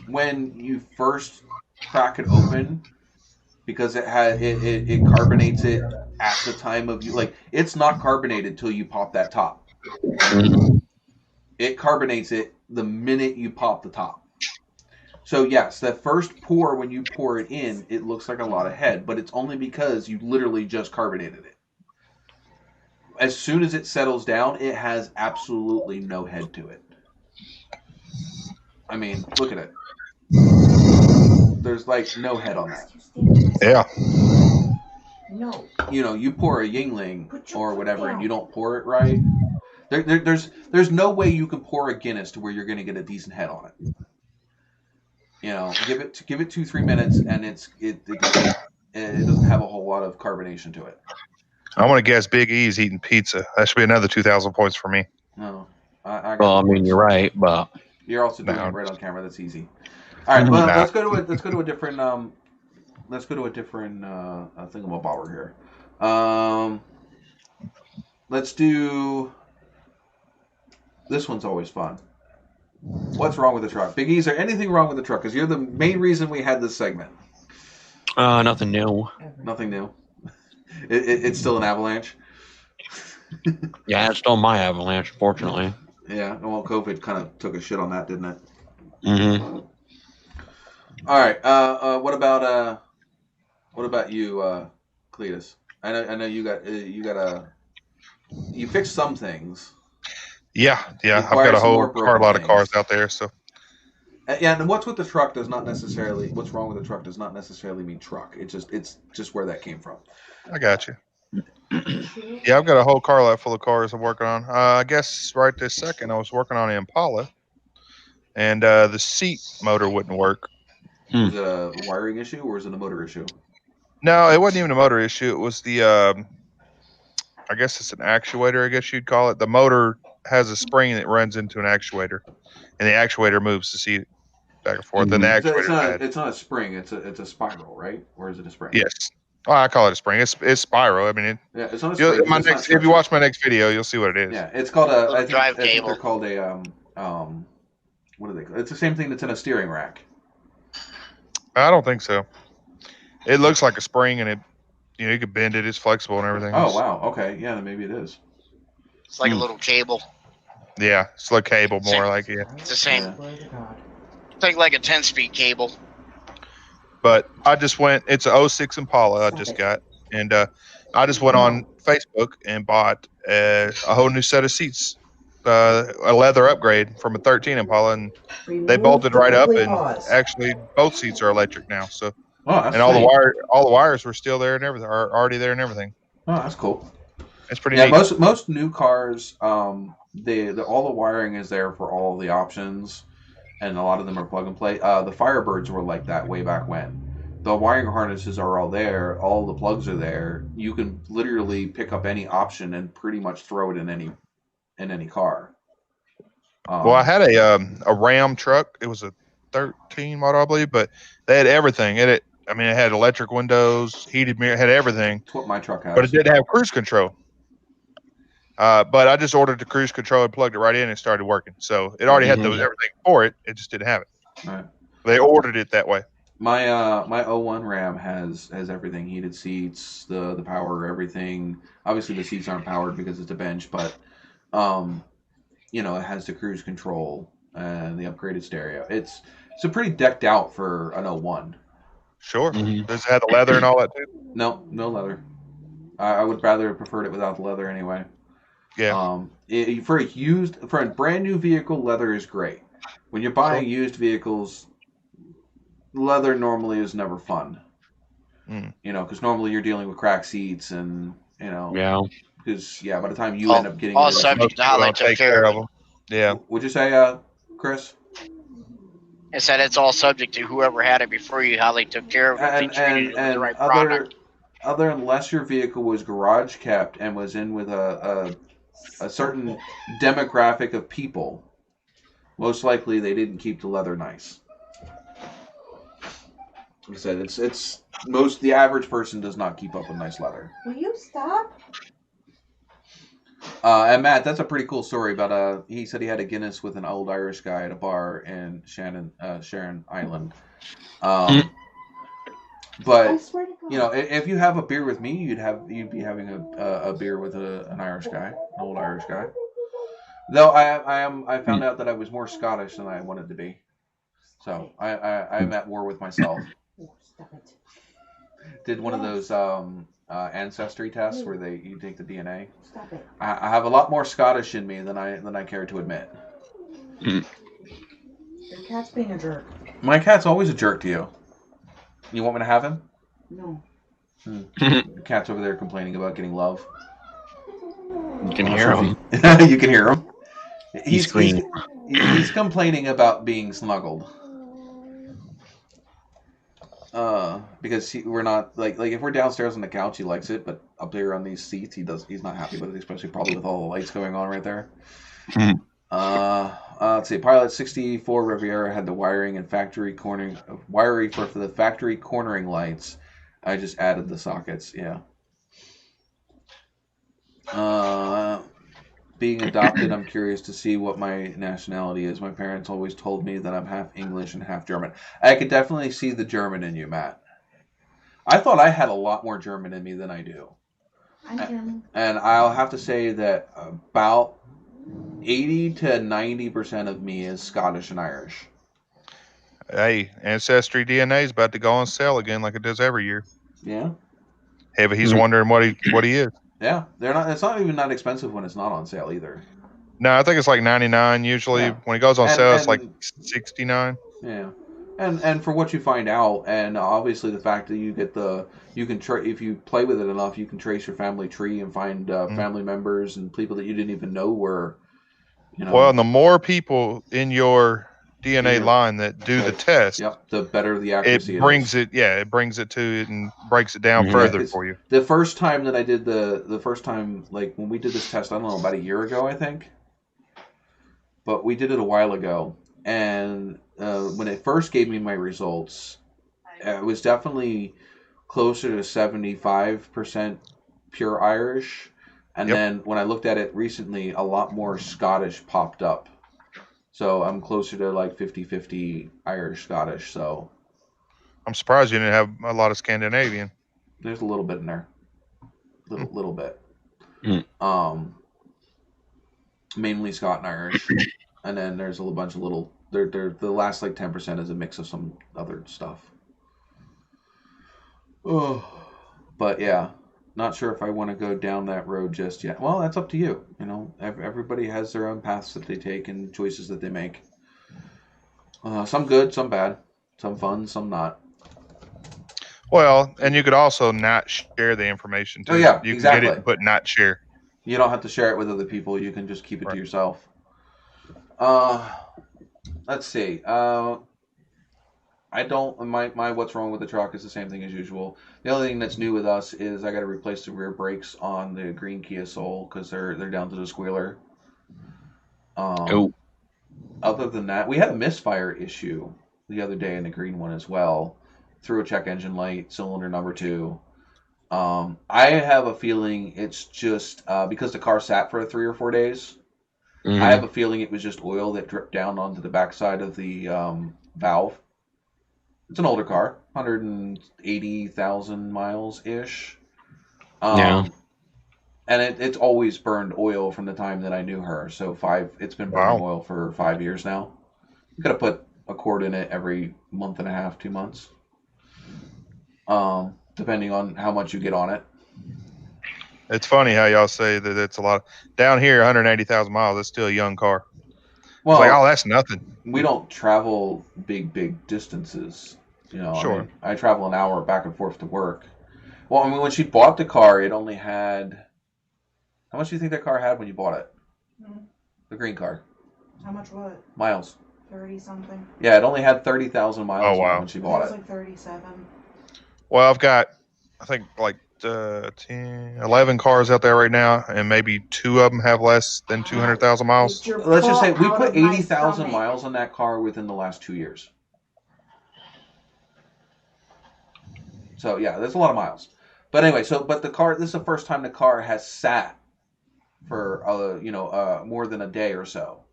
when you first crack it open, because it carbonates it at the time of you, like it's not carbonated till you pop that top. It carbonates it the minute you pop the top. So yes, the first pour, when you pour it in, it looks like a lot of head, but it's only because you literally just carbonated it. As soon as it settles down, it has absolutely no head to it. I mean, look at it. There's like no head on that. Yeah. No. You know, you pour a Yingling or whatever, and you don't pour it right. There's no way you can pour a Guinness to where you're going to get a decent head on it. You know, give it 2-3 minutes, and it doesn't have a whole lot of carbonation to it. I want to guess Big E's eating pizza. That should be another 2,000 points for me. No. I mean, you're right, but you're also doing it right on camera. That's easy. All right, well, let's go to a different thingamabobber here. Let's do. This one's always fun. What's wrong with the truck? Big E, is there anything wrong with the truck? Because you're the main reason we had this segment. nothing new. Nothing new. It's still an Avalanche. Yeah, it's still my Avalanche, fortunately. Yeah, well, COVID kind of took a shit on that, didn't it? Mm-hmm. All right. What about you, Cletus? I know you fixed some things. Yeah. I've got a whole lot of cars out there. So. Yeah, and what's wrong with the truck does not necessarily mean truck. It's just where that came from. I got you. Yeah, I've got a whole car lot full of cars I'm working on. I guess right this second I was working on an Impala, and the seat motor wouldn't work. Is it a wiring issue or is it a motor issue? No, it wasn't even a motor issue. It was the, I guess it's an actuator, I guess you'd call it. The motor has a spring that runs into an actuator, and the actuator moves the seat back and forth. And the actuator it's not a spring. It's a spiral, right? Or is it a spring? Yes. Oh, I call it a spring. It's Spyro. I mean, Yeah, it's on a spring. if you watch my next video, you'll see what it is. Yeah, it's called a. I drive think cable. they're called a What are they? It's the same thing that's in a steering rack. I don't think so. It looks like a spring, and you could bend it. It's flexible and everything. Oh wow. Okay. Yeah. Then maybe it is. It's like a little cable. Yeah, it's like cable more like It's the same. Yeah. Think like a 10-speed cable. But I just went. It's a 06 Impala I just got, and I just went on Facebook and bought a whole new set of seats, a leather upgrade from a 13 Impala, and they bolted right up. And actually, both seats are electric now. So, and all the wires were still there and everything, are already there and everything. Oh, that's cool. It's pretty neat. Most new cars, all the wiring is there for all the options, and a lot of them are plug and play. The Firebirds were like that way back when. The wiring harnesses are all there, all the plugs are there. You can literally pick up any option and pretty much throw it in any car. Well, I had a Ram truck. It was a 13 model, I believe, but they had everything. It had electric windows, heated mirror, had everything. That's what my truck has. But it didn't have cruise control. But I just ordered the cruise control and plugged it right in and it started working. So it already had everything for it. It just didn't have it. Right. They ordered it that way. My my 01 Ram has everything: heated seats, the power, everything. Obviously, the seats aren't powered because it's a bench, but it has the cruise control and the upgraded stereo. It's a pretty decked out for an 01. Sure. Does it have the leather and all that too? No leather. I would rather have preferred it without the leather anyway. Yeah. For a brand new vehicle, leather is great. When you're buying used vehicles, leather normally is never fun. Because normally you're dealing with cracked seats and Yeah. Because by the time you end up getting all subject to how they took care of them. Yeah. Would you say, Chris? I said it's all subject to whoever had it before you, how they took care of it, and the right product. Unless your vehicle was garage kept and was in with a certain demographic of people, most likely they didn't keep the leather nice. Like I said, it's the average person does not keep up with nice leather. Will you stop? And Matt, that's a pretty cool story about he said he had a Guinness with an old Irish guy at a bar in Sharon Island. But I swear to God. if you have a beer with me, you'd be having a beer with an Irish guy, an old Irish guy. Though I found out that I was more Scottish than I wanted to be, so I'm at war with myself. Oh, stop it. Did one of those ancestry tests where you take the DNA. Stop it. I have a lot more Scottish in me than I care to admit. Your cat's being a jerk. My cat's always a jerk to you. You want me to have him? No. The cat's over there complaining about getting love. You can hear him. You can hear him. He's clean. He's complaining about being snuggled. Because we're not like if we're downstairs on the couch, he likes it, but up there on these seats, he's not happy with it, especially probably with all the lights going on right there. Let's see. Pilot 64 Riviera had the wiring and wiring for the factory cornering lights. I just added the sockets. Yeah. Being adopted, I'm curious to see what my nationality is. My parents always told me that I'm half English and half German. I could definitely see the German in you, Matt. I thought I had a lot more German in me than I do. I'm German. And I'll have to say that about 80 to 90% of me is Scottish and Irish. Hey, Ancestry DNA is about to go on sale again like it does every year. Yeah. Hey, but he's wondering what he is. Yeah, they're not. It's not even that expensive when it's not on sale either. No, I think it's like 99 usually. Yeah. When it goes on sale, it's like 69. Yeah, and for what you find out, and obviously the fact that if you play with it enough, you can trace your family tree and find family members and people that you didn't even know were. Well, and the more people in your DNA line that do the test, the better the accuracy it brings it. Yeah, it brings it to it and breaks it down further for you. The first time that I did like when we did this test, I don't know, about a year ago, I think, but we did it a while ago, and when it first gave me my results, it was definitely closer to 75% pure Irish. And then when I looked at it recently, a lot more Scottish popped up. So I'm closer to like 50-50 Irish Scottish. So I'm surprised you didn't have a lot of Scandinavian. there's a little bit in there. Little bit. Mainly Scot and Irish. And then there's a bunch of little the last like 10% is a mix of some other stuff. Oh, but yeah, not sure if I want to go down that road just yet. Well, that's up to you. You know, everybody has their own paths that they take and choices that they make. Some good, some bad, some fun, some not. Well, and you could also not share the information too. Oh yeah, you exactly. can get it and put not share. You don't have to share it with other people. You can just keep it to yourself. Let's see. I don't. My what's wrong with the truck is the same thing as usual. The only thing that's new with us is I got to replace the rear brakes on the green Kia Soul because they're down to the squealer. Other than that, we had a misfire issue the other day in the green one as well. Threw a check engine light, cylinder number 2. I have a feeling it's just because the car sat for 3 or 4 days. I have a feeling it was just oil that dripped down onto the backside of the valve. It's an older car, 180,000 miles ish. And it's always burned oil from the time that I knew her. So it's been burning oil for 5 years now. You got to put a quart in it every month and a half, 2 months. Depending on how much you get on it. It's funny how y'all say that it's a lot. Down here, 180,000 miles, it's still a young car. Well, it's like, oh, that's nothing. We don't travel big distances. You know, sure. I mean, I travel an hour back and forth to work. Well, I mean, when she bought the car, it only had... How much do you think that car had when you bought it? The green car. How much what? Miles. 30 something. Yeah, it only had 30,000 miles when she bought it. It was like 37. Well, I've got, I think, like 10, 11 cars out there right now, and maybe 2 of them have less than 200,000 miles. Let's just say we put 80,000 miles on that car within the last 2 years. So yeah, there's a lot of miles. But anyway, but the car, this is the first time the car has sat for more than a day or so.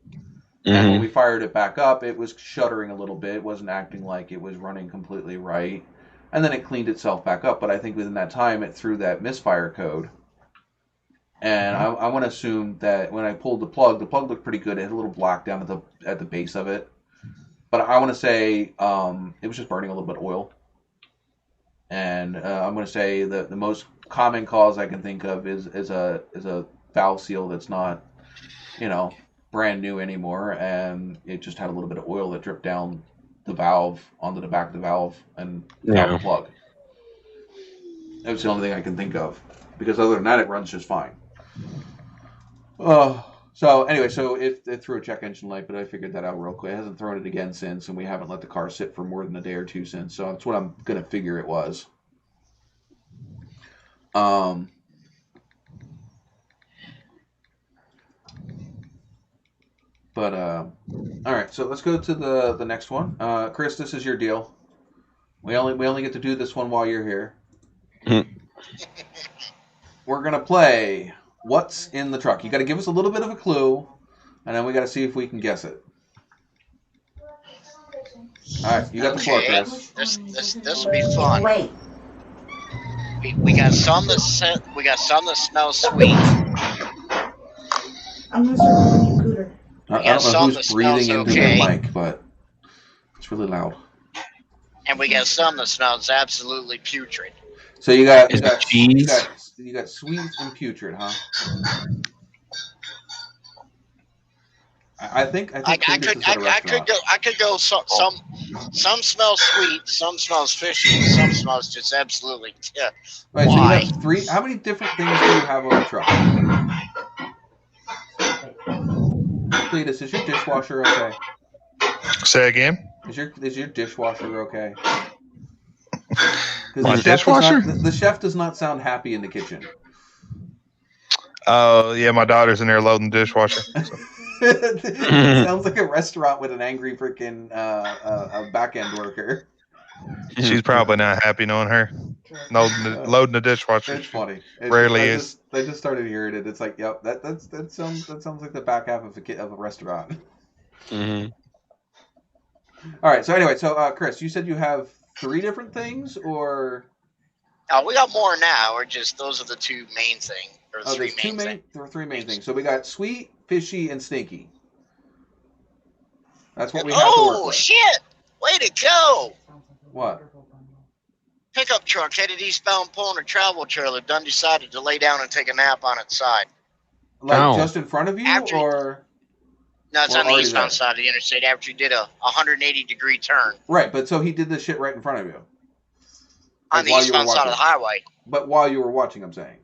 And when we fired it back up, it was shuddering a little bit. It wasn't acting like it was running completely right. And then it cleaned itself back up. But I think within that time, it threw that misfire code. And I want to assume that when I pulled the plug looked pretty good. It had a little black down at the base of it. But I want to say it was just burning a little bit of oil. And I'm going to say that the most common cause I can think of is a valve seal that's not, brand new anymore, and it just had a little bit of oil that dripped down the valve onto the back of the valve and down the plug. That was the only thing I can think of, because other than that, it runs just fine. So anyway, it threw a check engine light, but I figured that out real quick. It hasn't thrown it again since, and we haven't let the car sit for more than a day or 2 since. So that's what I'm gonna figure it was. But all right, so let's go to the next one. Chris, this is your deal. We only get to do this one while you're here. We're gonna play What's in the Truck. You got to give us a little bit of a clue, and then we got to see if we can guess it. All right, you got the floor, Chris. This will be fun. Wait. We got some that smell sweet. I'm gonna start calling you Cooter. I don't know who's breathing into the mic, but it's really loud. And we got some that smells absolutely putrid. So you got cheese. You got sweet and putrid, huh? I could go some smell sweet, some smells fishy, and some smells just absolutely right, so you have 3. How many different things do you have on the truck? Cletus, is your dishwasher okay? Say again? Is your dishwasher okay? My dishwasher? The chef does not sound happy in the kitchen. Oh, yeah, my daughter's in there loading the dishwasher. So. It sounds like a restaurant with an angry freaking back-end worker. She's probably not happy knowing her. Loading the dishwasher. It's funny. Rarely is. They just started hearing it. It's like, yep, that sounds like the back half of a restaurant. Mm-hmm. All right. So anyway, Chris, you said you have 3 different things, or We got more now, or just those are the 2 main things, or 3 there's main things. there are 3 main things. So we got sweet, fishy, and stinky. That's what we have to work Oh with. shit! Way to go! What? Pickup truck headed eastbound pulling a travel trailer. Done decided to lay down and take a nap on its side. Like Oh. just in front of you, After- or No, it's Well, on the already eastbound there. side of the interstate after he did a 180-degree turn right? But so he did this shit right in front of you. on Like the while you were eastbound side of the watching. highway. But while you were watching, I'm saying.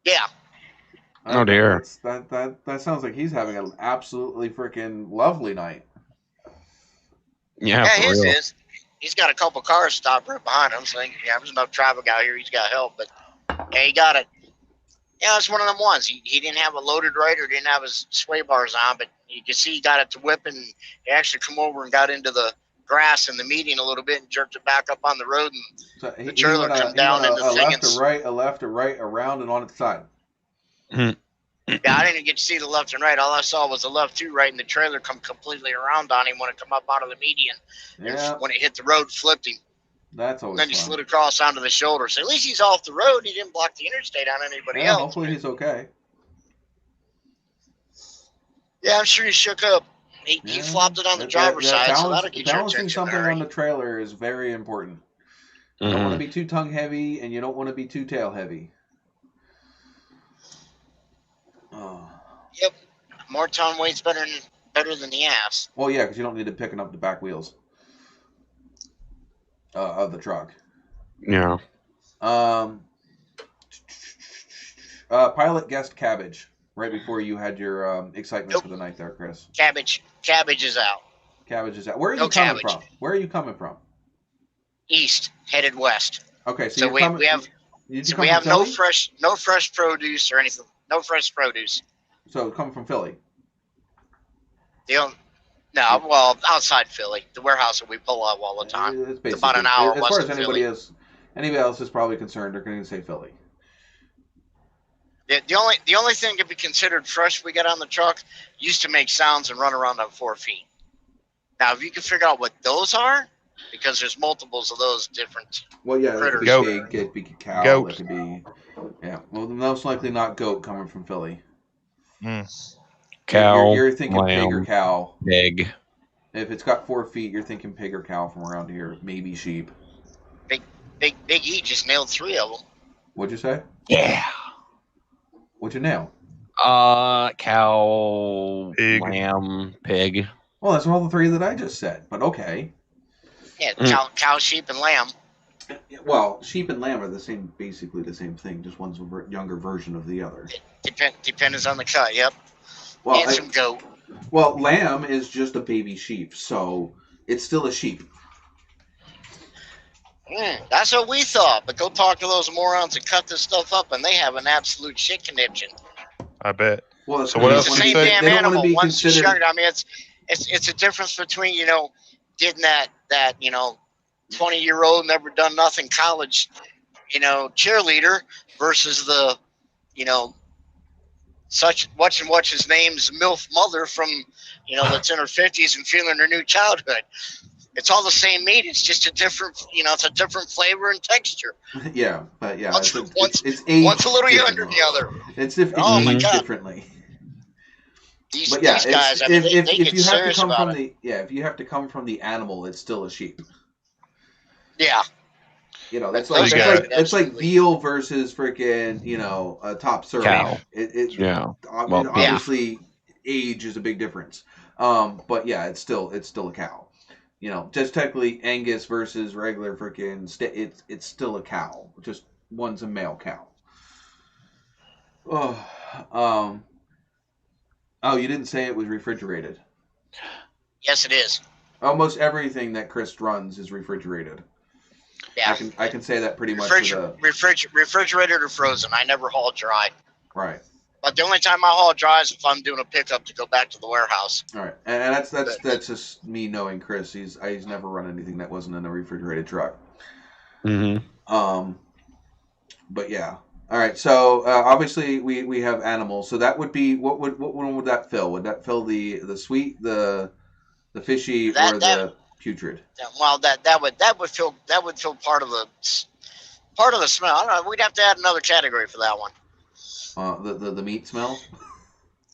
Yeah. Oh, dear. That sounds like he's having an absolutely freaking lovely night. Yeah, Yeah, for his real. is. He's got a couple cars stopped right behind him, so there's enough traffic out here. He's got help, but yeah, he got it. Yeah, it's one of them ones. He didn't have it loaded right or didn't have his sway bars on, but you can see he got it to whipping. He actually come over and got into the grass in the median a little bit and jerked it back up on the road. And So The trailer went come down he went in the a thing left, and- a left, a right, around, and on its side. yeah, I didn't even get to see the left and right. All I saw was the left to right, and the trailer come completely around on him when it come up out of the median. And Yeah, when it hit the road, flipped him. that's And always then he fun. slid across onto the shoulder. So at least he's off the road. He didn't block the interstate on anybody Yeah, else. hopefully he's okay. Yeah, I'm sure he shook up. He Yeah. flopped it on the That- driver's that side, so balance- that'll get your balancing attention. something Harry. on the trailer is very important. You don't want to Mhm. be too tongue heavy, and you don't want to be too tail heavy. Oh. Yep. More ton weight's better than the ass. Well, yeah, because you don't need it picking up the back wheels of the truck. Yeah. Pilot guessed cabbage right before you had your excitement Nope. for the night there, Chris. Cabbage is out. Cabbage is out. Where are you No coming cabbage. from? Where are you coming from? East, headed west. Okay, so, So you're we coming, have did you so come we from have no Philly? fresh produce or anything. No fresh produce. So coming from Philly. No, well, outside Philly, the warehouse that we pull out all the time. It's basically, about an hour as far west as of anybody Philly. else is probably concerned, they're going to say Philly. The only thing to be considered fresh we got on the truck used to make sounds and run around on 4 feet. Now, if you can figure out what those are, because there's multiples of those different. Well, yeah, it could be Goat. pig, it could be cow, Goat. it could be, yeah. Well, most likely not goat coming from Philly. Cow, You're thinking pig or lamb, cow. pig. If it's got 4 feet, you're thinking pig or cow from around here. Maybe sheep. Big E just nailed 3 of them. What'd you say? Yeah. What'd you nail? Cow, Pig. lamb, pig. Well, that's all the 3 that I just said. But okay. Yeah, Mm. cow, sheep, and lamb. Well, sheep and lamb are basically the same thing. Just one's a younger version of the other. Depends on the cut. Yep. Well, And some goat. well, lamb is just a baby sheep, so it's still a sheep. That's what we thought. But go talk to those morons that cut this stuff up, and they have an absolute shit conniption. I bet. Well, that's So what because else they It's would the you same say? damn don't wanna animal. be One's considered- sugar. I mean, it's a difference between getting that 20-year-old never done nothing college cheerleader versus the what's his name's MILF mother from that's in her 50s and feeling her new childhood. It's all the same meat. It's just a different it's a different flavor and texture. Yeah, but yeah, One's- it's aged One's a little younger than differently. the other. It's different. Oh my aged God. differently. These But yeah, these guys, I mean, they if get you have to serious come about from it. if you have to come from the animal, it's still a sheep. Yeah. That's Those like guys, it's like absolutely. veal versus freaking a top serving. Cow. Yeah. Well, Obviously, age is a big difference. But yeah, it's still a cow. Just technically Angus versus regular freaking it's still a cow. Just one's a male cow. Oh, you didn't say it was refrigerated. Yes, it is. Almost everything that Chris runs is refrigerated. Yeah. I can say that pretty much with Refrigerated or frozen. I never haul dry. right. But the only time I haul dry is if I'm doing a pickup to go back to the warehouse. All right, and that's just me knowing Chris. He's never run anything that wasn't in a refrigerated truck. Mm-hmm. But yeah. All right. So obviously we have animals. So that would be what one would that fill? Would that fill the sweet, the fishy, or the putrid? Well, that would fill part of the smell. I don't know. We'd have to add another category for that one. The meat smell.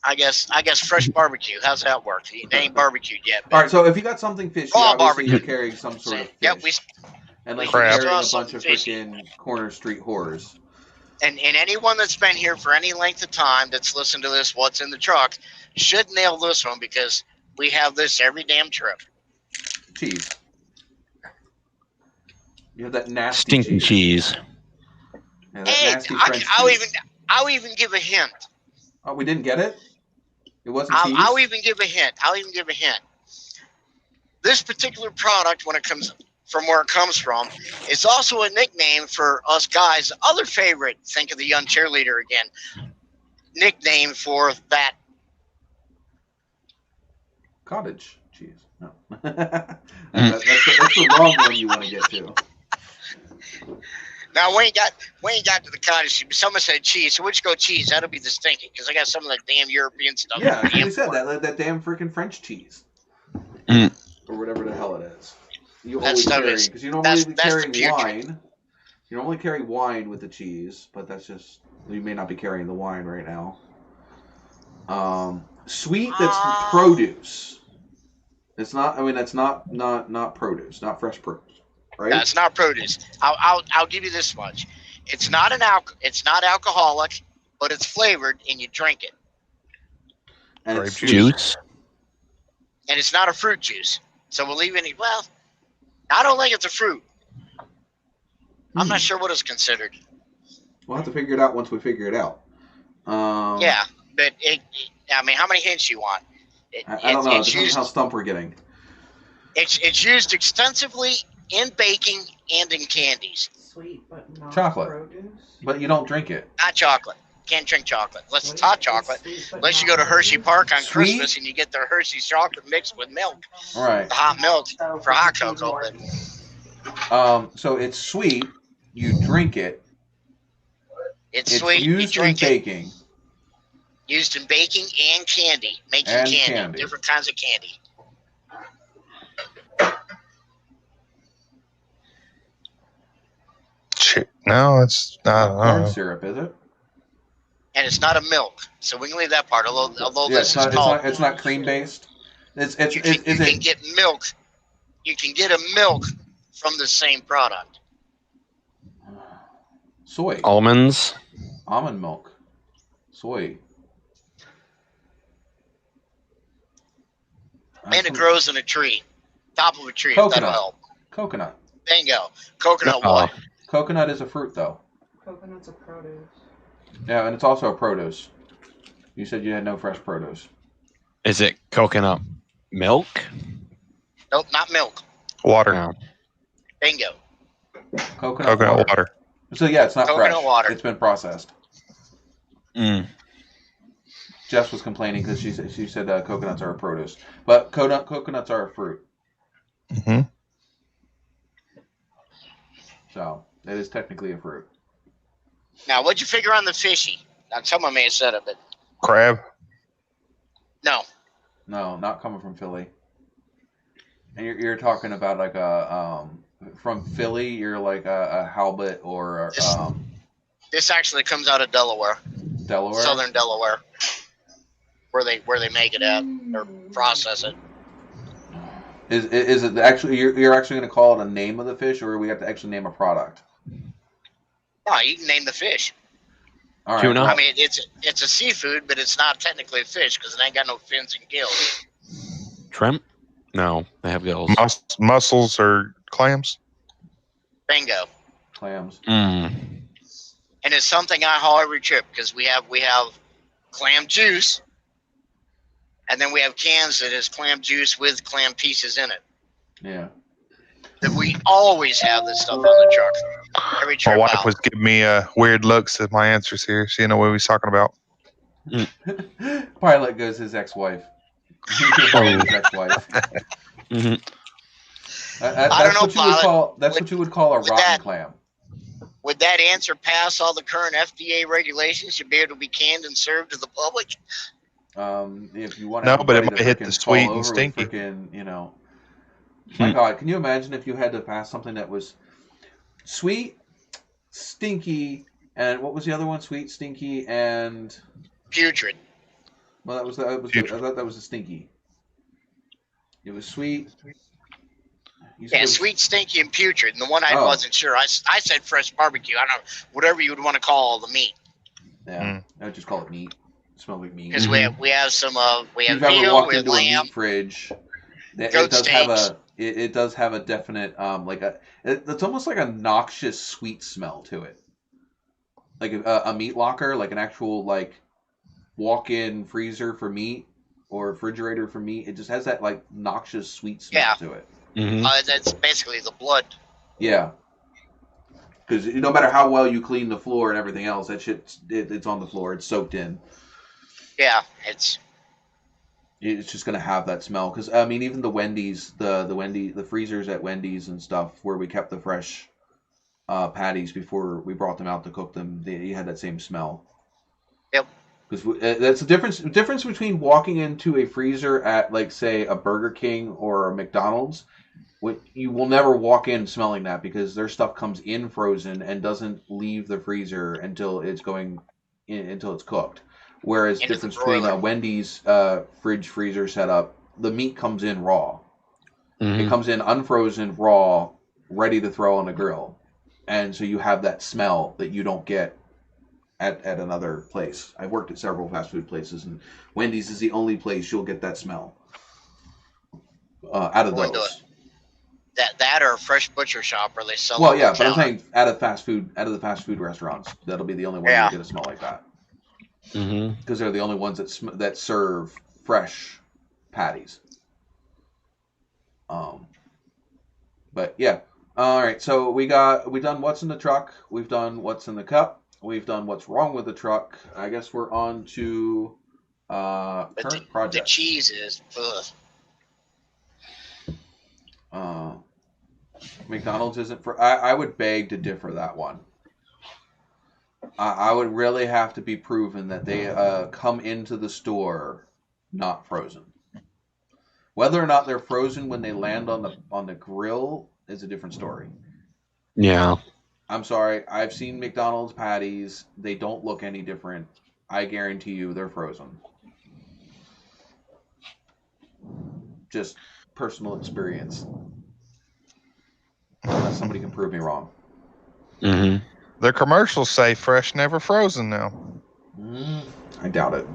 I guess fresh barbecue. How's that work? It ain't barbecued yet. All right. So if you got something fishy, obviously you're carrying some sort of fish. Yep. And like Crab. you're carrying a bunch of freaking corner street whores. And anyone that's been here for any length of time that's listened to this, what's in the truck, should nail this one because we have this every damn trip. Cheese. You have that nasty Stinking cheese. Yeah, that Hey, nasty French cheese. I'll even give a hint. Oh, we didn't get it? It wasn't cheese? I'll even give a hint. This particular product, when it comes from where it comes from, is also a nickname for us guys. Other favorite, think of the young cheerleader again, nickname for that. Cottage cheese. No. that's the wrong one you want to get to. Now, we ain't got to the cottage cheese. Someone said cheese, so we'll just go cheese. That'll be the stinking, because I got some of that damn European stuff. Yeah, you said that damn freaking French cheese. Mm. Or whatever the hell it is. You That always stuff carry, is- because you normally be that's the carrying putrid. wine. You normally carry wine with the cheese, but that's just, you may not be carrying the wine right now. Sweet, that's produce. It's not, I mean, that's not produce, not fresh produce. Right? That's not produce. I'll give you this much. It's not it's not alcoholic, but it's flavored and you drink it. And it's Grape Juice. And it's not a fruit juice. So we'll leave any I don't think it's a fruit. I'm not sure what it's considered. We'll have to figure it out once we figure it out. Yeah, but I mean, how many hints you want? I don't know. It depends on how stumped we're getting. It's used extensively in baking and in candies. Sweet, but not Chocolate. produce. But you don't drink it. Not chocolate. Can't drink chocolate unless it's hot chocolate. Sweet, but Unless you not go to Hershey produce. Park on Sweet? Christmas and you get their Hershey's chocolate mixed with milk, All right. the hot milk So for hot produce cocoa. more. But So it's sweet. You drink it. it's It's sweet. You used in drink it. baking. Used in baking and candy. Making And candy. candy. Different kinds of candy. No, it's not. I don't Corn know. syrup, is it? And it's not a milk. So we can leave that part. Although Yeah, this is called it's not cream based. It's you can get milk. You can get a milk from the same product. soy, Almonds. almond milk, soy. And it grows in a tree. Top of a tree. If Coconut. that'll help. Coconut. Bingo. Coconut Oh. what? Coconut is a fruit, though. Coconut's a produce. Yeah, and it's also a produce. You said you had no fresh produce. Is it coconut milk? Nope, not milk. Water. No. Bingo. Coconut Water. So yeah, it's not Coconut fresh. water. It's been processed. Mm. Jess was complaining because she said coconuts are a produce, but coconuts are a fruit. Mm-hmm. So it is technically a fruit. Now, what'd you figure on the fishy? Now, someone may have said it, but Crab. no. No, not coming from Philly. And you're talking about like a from Philly. You're like a halibut or This actually comes out of Delaware, Delaware. southern Delaware, where they make it at or process it. Is it actually you're actually going to call it a name of the fish, or we have to actually name a product? No, you can name the fish. All right. Tuna? I mean, it's a seafood, but it's not technically a fish because it ain't got no fins and gills. Shrimp? No, they have gills. Mussels or clams. Bingo. Clams. Mm. And it's something I haul every trip because we have clam juice, and then we have cans that is clam juice with clam pieces in it. Yeah. That we always have this stuff on the truck. Every My trip wife out. was giving me weird looks at my answers here. She didn't know what we was talking about. Pilot goes his ex-wife. His ex-wife. Mm-hmm. I don't know, Pilot. That's what you would call a rotten clam. Would that answer pass all the current FDA regulations to be able to be canned and served to the public? If you want to, no, but it might hit the sweet and stinky. My God, can you imagine if you had to pass something that was sweet, stinky, and what was the other one? Sweet, stinky, and putrid. Well, I thought that was a stinky. It was sweet. Yeah, sweet, stinky, and putrid. And the one I wasn't sure. I said fresh barbecue. I don't know, whatever you would want to call the meat. Yeah, I would just call it meat. It smells like meat. Because we have some we have veal, we have lamb. A meat fridge. It does have a definite it's almost like a noxious sweet smell to it. Like a meat locker, like an actual walk-in freezer for meat or refrigerator for meat. It just has that noxious sweet smell to it. Mm-hmm. That's basically the blood. Yeah. Because no matter how well you clean the floor and everything else, that shit it's on the floor. It's soaked in. Yeah, it's just gonna have that smell. Because I mean, even the Wendy's, the freezers at Wendy's and stuff, where we kept the fresh patties before we brought them out to cook them, they had that same smell. Yep. Because that's the difference between walking into a freezer at say a Burger King or a McDonald's. You will never walk in smelling that because their stuff comes in frozen and doesn't leave the freezer until it's cooked. Whereas the difference between a Wendy's fridge freezer setup, the meat comes in raw. Mm-hmm. It comes in unfrozen, raw, ready to throw on the grill, and so you have that smell that you don't get at another place. I've worked at several fast food places, and Wendy's is the only place you'll get that smell out of those. That or a fresh butcher shop where they sell. Well, yeah, but I'm saying out of the fast food restaurants, that'll be the only one you get a smell like that. Because they're the only ones that serve fresh patties. But yeah, all right. So we've done what's in the truck. We've done what's in the cup. We've done what's wrong with the truck. I guess we're on to current project. The cheese is. McDonald's isn't for. I would beg to differ that one. I would really have to be proven that they come into the store not frozen. Whether or not they're frozen when they land on the grill is a different story. Yeah. I'm sorry. I've seen McDonald's patties. They don't look any different. I guarantee you they're frozen. Just personal experience. Unless somebody can prove me wrong. Mm-hmm. Their commercials say fresh, never frozen now. I doubt it.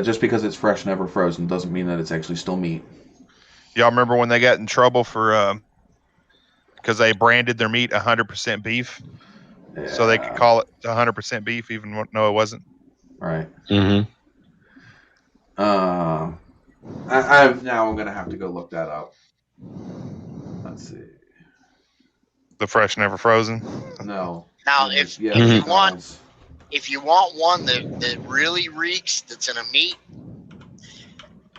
Just because it's fresh, never frozen doesn't mean that it's actually still meat. Y'all remember when they got in trouble for because they branded their meat 100% beef? Yeah. So they could call it 100% beef even though it wasn't? Right. Mm-hmm. I'm going to have to go look that up. Let's see. The fresh, never frozen? No. Now, if you want one that really reeks, that's in a meat,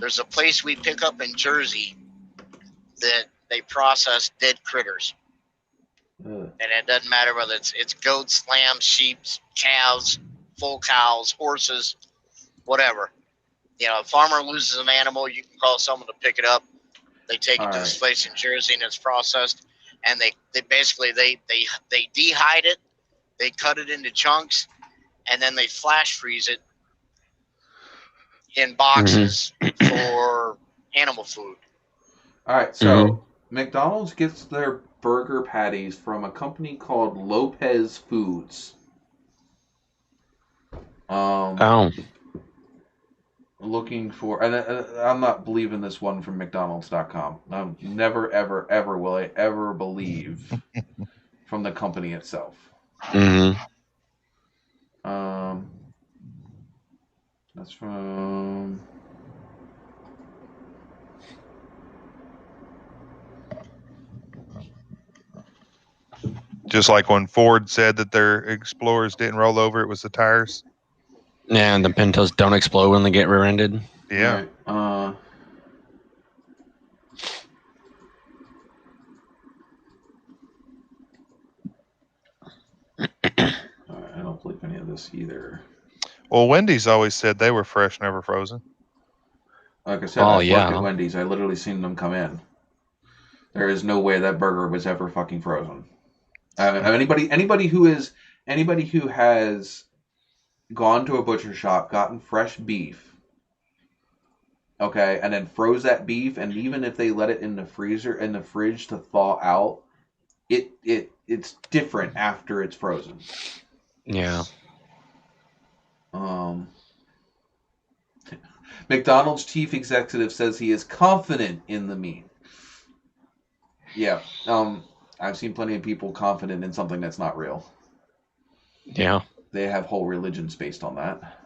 there's a place we pick up in Jersey that they process dead critters. And it doesn't matter whether it's goats, lambs, sheep, calves, full cows, horses, whatever. You know, a farmer loses an animal, you can call someone to pick it up. They take it to this place in Jersey and it's processed. And they basically dehydrate it, they cut it into chunks, and then they flash freeze it in boxes for animal food. All right, so McDonald's gets their burger patties from a company called Lopez Foods. Looking for, and I'm not believing this one from McDonald's.com. Never, ever, ever will I ever believe from the company itself. That's from. Just like when Ford said that their Explorers didn't roll over, it was the tires. Yeah, and the Pintos don't explode when they get rear-ended. Yeah. All right. I don't believe any of this either. Well, Wendy's always said they were fresh, never frozen. Like I said, I've worked at Wendy's. I literally seen them come in. There is no way that burger was ever fucking frozen. Anybody who has gone to a butcher shop, gotten fresh beef, okay, and then froze that beef, and even if they let it in the fridge to thaw out, it's different after it's frozen. Yeah. McDonald's chief executive says he is confident in the meat. Yeah. I've seen plenty of people confident in something that's not real. Yeah. They have whole religions based on that.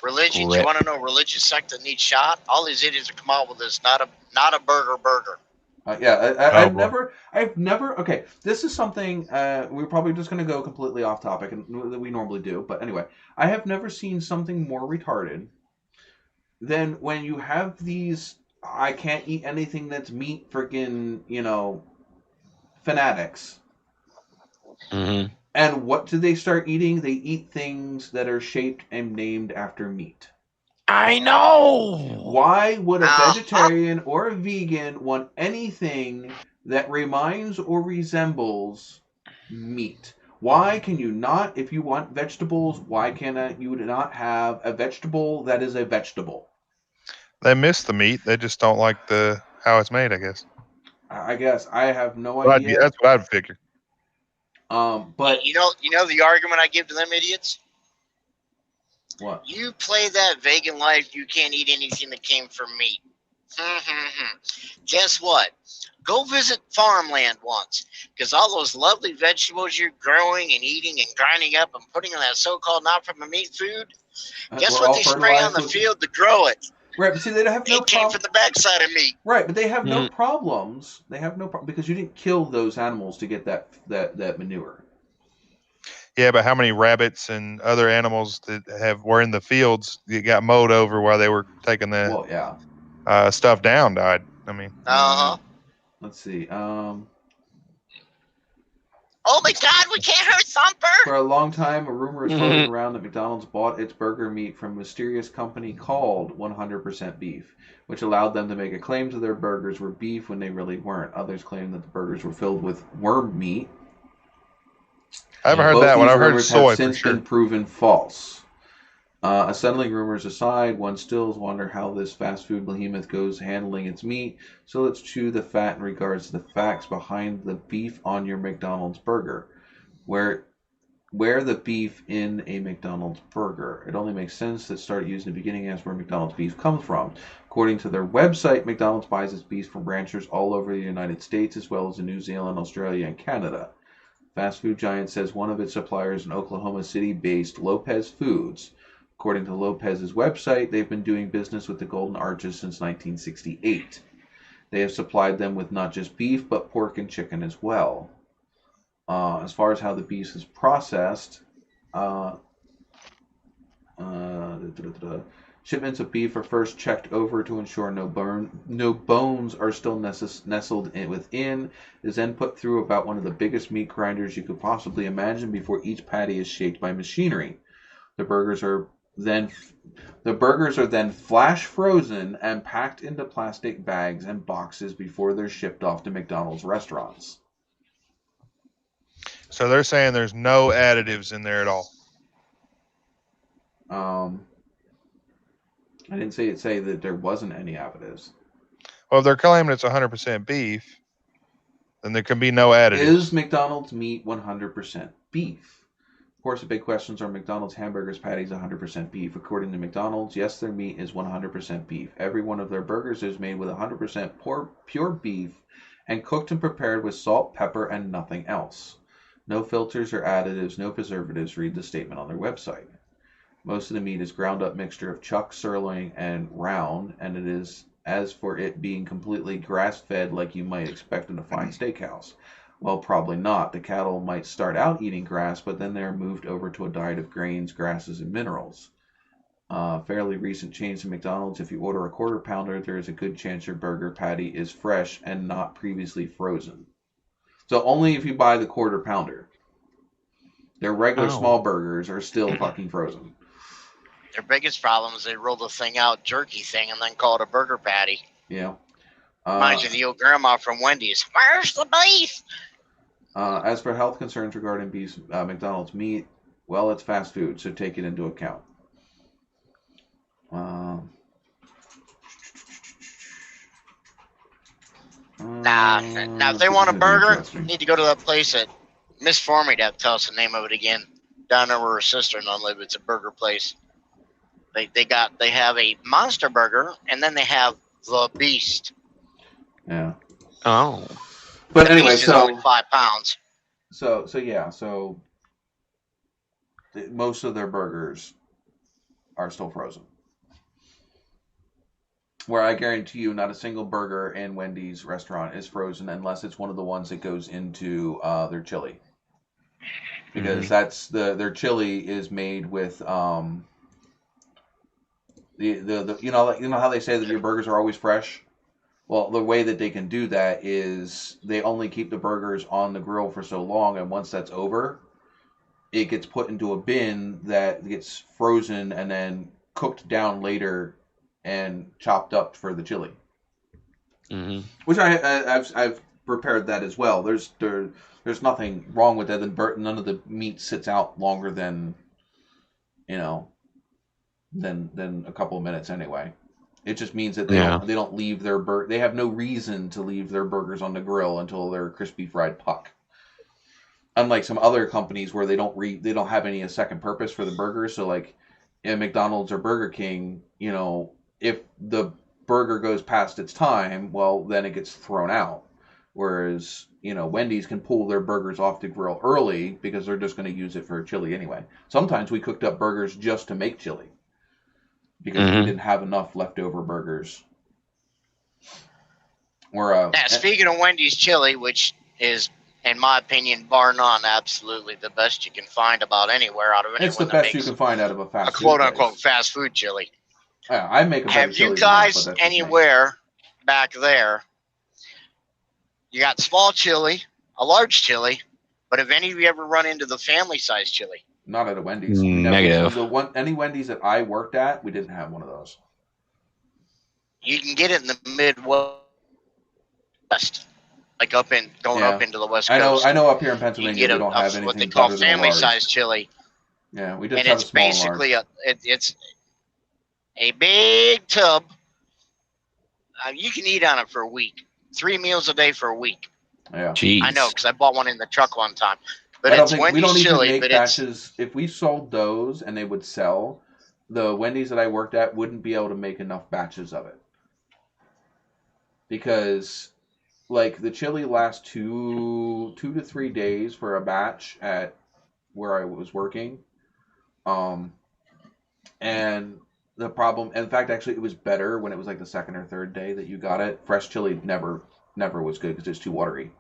Religion? You want to know a religious sect that needs shot? All these idiots will come out with this not a burger. I've never. Okay, this is something we're probably just going to go completely off topic, and we normally do. But anyway, I have never seen something more retarded than when you have these. I can't eat anything that's meat, freaking fanatics. Mm-hmm. And what do they start eating? They eat things that are shaped and named after meat. I know! Why would a vegetarian or a vegan want anything that reminds or resembles meat? Why can you not, if you want vegetables, why can you not have a vegetable that is a vegetable? They miss the meat. They just don't like how it's made, I guess. I guess. I have no idea. That's what I'd figure. But you know the argument I give to them idiots? What? You play that vegan life, you can't eat anything that came from meat. Guess what? Go visit farmland once, because all those lovely vegetables you're growing and eating and grinding up and putting in that so-called not from a meat food, guess what they spray on the field to grow it? Right, but see, they have no. It came from the backside of meat. Right, but they have no problems. They have no problem because you didn't kill those animals to get that manure. Yeah, but how many rabbits and other animals that were in the fields that got mowed over while they were taking the stuff down died? I mean, let's see. Oh my God, we can't hurt Thumper! For a long time, a rumor is floating around that McDonald's bought its burger meat from a mysterious company called 100% Beef, which allowed them to make a claim to their burgers were beef when they really weren't. Others claim that the burgers were filled with worm meat. I haven't heard that one. I've heard soy have since been proven false. Settling rumors aside, one still wonder how this fast food behemoth goes handling its meat. So let's chew the fat in regards to the facts behind the beef on your McDonald's burger. Where the beef in a McDonald's burger? It only makes sense to start using the beginning as where McDonald's beef comes from. According to their website, McDonald's buys its beef from ranchers all over the United States as well as in New Zealand, Australia, and Canada. Fast food giant says one of its suppliers in Oklahoma City-based Lopez Foods. According to Lopez's website, they've been doing business with the Golden Arches since 1968. They have supplied them with not just beef, but pork and chicken as well. As far as how the beef is processed, shipments of beef are first checked over to ensure no bones are still nestled within. It is then put through about one of the biggest meat grinders you could possibly imagine before each patty is shaped by machinery. The burgers are then flash frozen and packed into plastic bags and boxes before they're shipped off to McDonald's restaurants. So they're saying there's no additives in there at all. I didn't say that there wasn't any additives. Well, if they're claiming it's 100% beef, then there can be no additives. Is McDonald's meat 100% beef? Of course, the big questions are McDonald's hamburgers patties 100% beef. According to McDonald's, yes, their meat is 100% beef. Every one of their burgers is made with 100% pure beef and cooked and prepared with salt, pepper, and nothing else. No filters or additives, no preservatives. Read the statement on their website. Most of the meat is ground up mixture of chuck, sirloin, and round, and it is as for it being completely grass-fed like you might expect in a fine steakhouse. Well, probably not. The cattle might start out eating grass, but then they're moved over to a diet of grains, grasses, and minerals. Fairly recent change in McDonald's. If you order a quarter pounder, there is a good chance your burger patty is fresh and not previously frozen. So only if you buy the quarter pounder. Their regular small burgers are still fucking frozen. Their biggest problem is they roll the thing out, jerky thing, and then call it a burger patty. Yeah. Reminds you of the old grandma from Wendy's. Where's the beef? As for health concerns regarding McDonald's meat, well, it's fast food, so take it into account. Now, if they want a burger, you need to go to that place that Miss Formie to tell us the name of it again. Down there where her sister-in-law lives, it's a burger place. They have a monster burger, and then they have the Beast. Yeah. Oh. But the anyway, Beast is only 5 pounds. So most of their burgers are still frozen. Where I guarantee you, not a single burger in Wendy's restaurant is frozen unless it's one of the ones that goes into their chili, because that's their chili is made with the you know how they say that your burgers are always fresh. Well, the way that they can do that is they only keep the burgers on the grill for so long, and once that's over, it gets put into a bin that gets frozen and then cooked down later and chopped up for the chili. Which I've prepared that as well. There's nothing wrong with that. None of the meat sits out longer than than a couple of minutes anyway. It just means that they don't leave they have no reason to leave their burgers on the grill until they're a crispy fried puck. Unlike some other companies where they don't have any second purpose for the burgers. So like in McDonald's or Burger King, if the burger goes past its time, well, then it gets thrown out. Whereas, Wendy's can pull their burgers off the grill early because they're just going to use it for chili anyway. Sometimes we cooked up burgers just to make chili because we didn't have enough leftover burgers. Now, speaking of Wendy's chili, which is, in my opinion, bar none, absolutely the best you can find about anywhere out of anyone. It's the best you can find out of a fast food quote-unquote fast food chili. Yeah, I make a better Have chili you than that, guys anywhere back there? You got small chili, a large chili, but have any of you ever run into the family size chili? Not at a Wendy's. Negative. Any Wendy's that I worked at, we didn't have one of those. You can get it in the Midwest, like up into the West Coast. I know. Up here in Pennsylvania, you get we don't have anything what they call family size chili. Yeah, we just and have it's a small basically it's a big tub. You can eat on it for a week. 3 meals a day for a week. Yeah, jeez. I know because I bought one in the truck one time. But we Wendy's don't even chili. Make batches. If we sold those and they would sell, the Wendy's that I worked at wouldn't be able to make enough batches of it because, like, the chili lasts 2 to 3 days for a batch at where I was working, and the problem, in fact, actually, it was better when it was like the second or third day that you got it. Fresh chili never was good because it's too watery.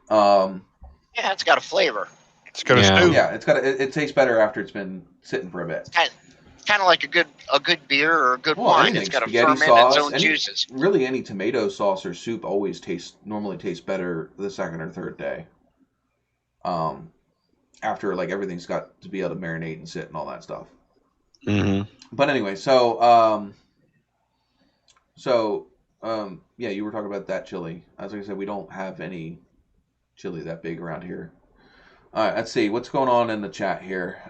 Yeah, it's got a flavor. It's got a stew. Yeah, it tastes better after it's been sitting for a bit. It's kind of like a good beer or a good wine. It's got to ferment its own juices. Really, any tomato sauce or soup normally tastes better the second or third day. After like everything's got to be able to marinate and sit and all that stuff. But anyway, so yeah, you were talking about that chili. As I said, we don't have any chili that big around here. All right, let's see what's going on in the chat here.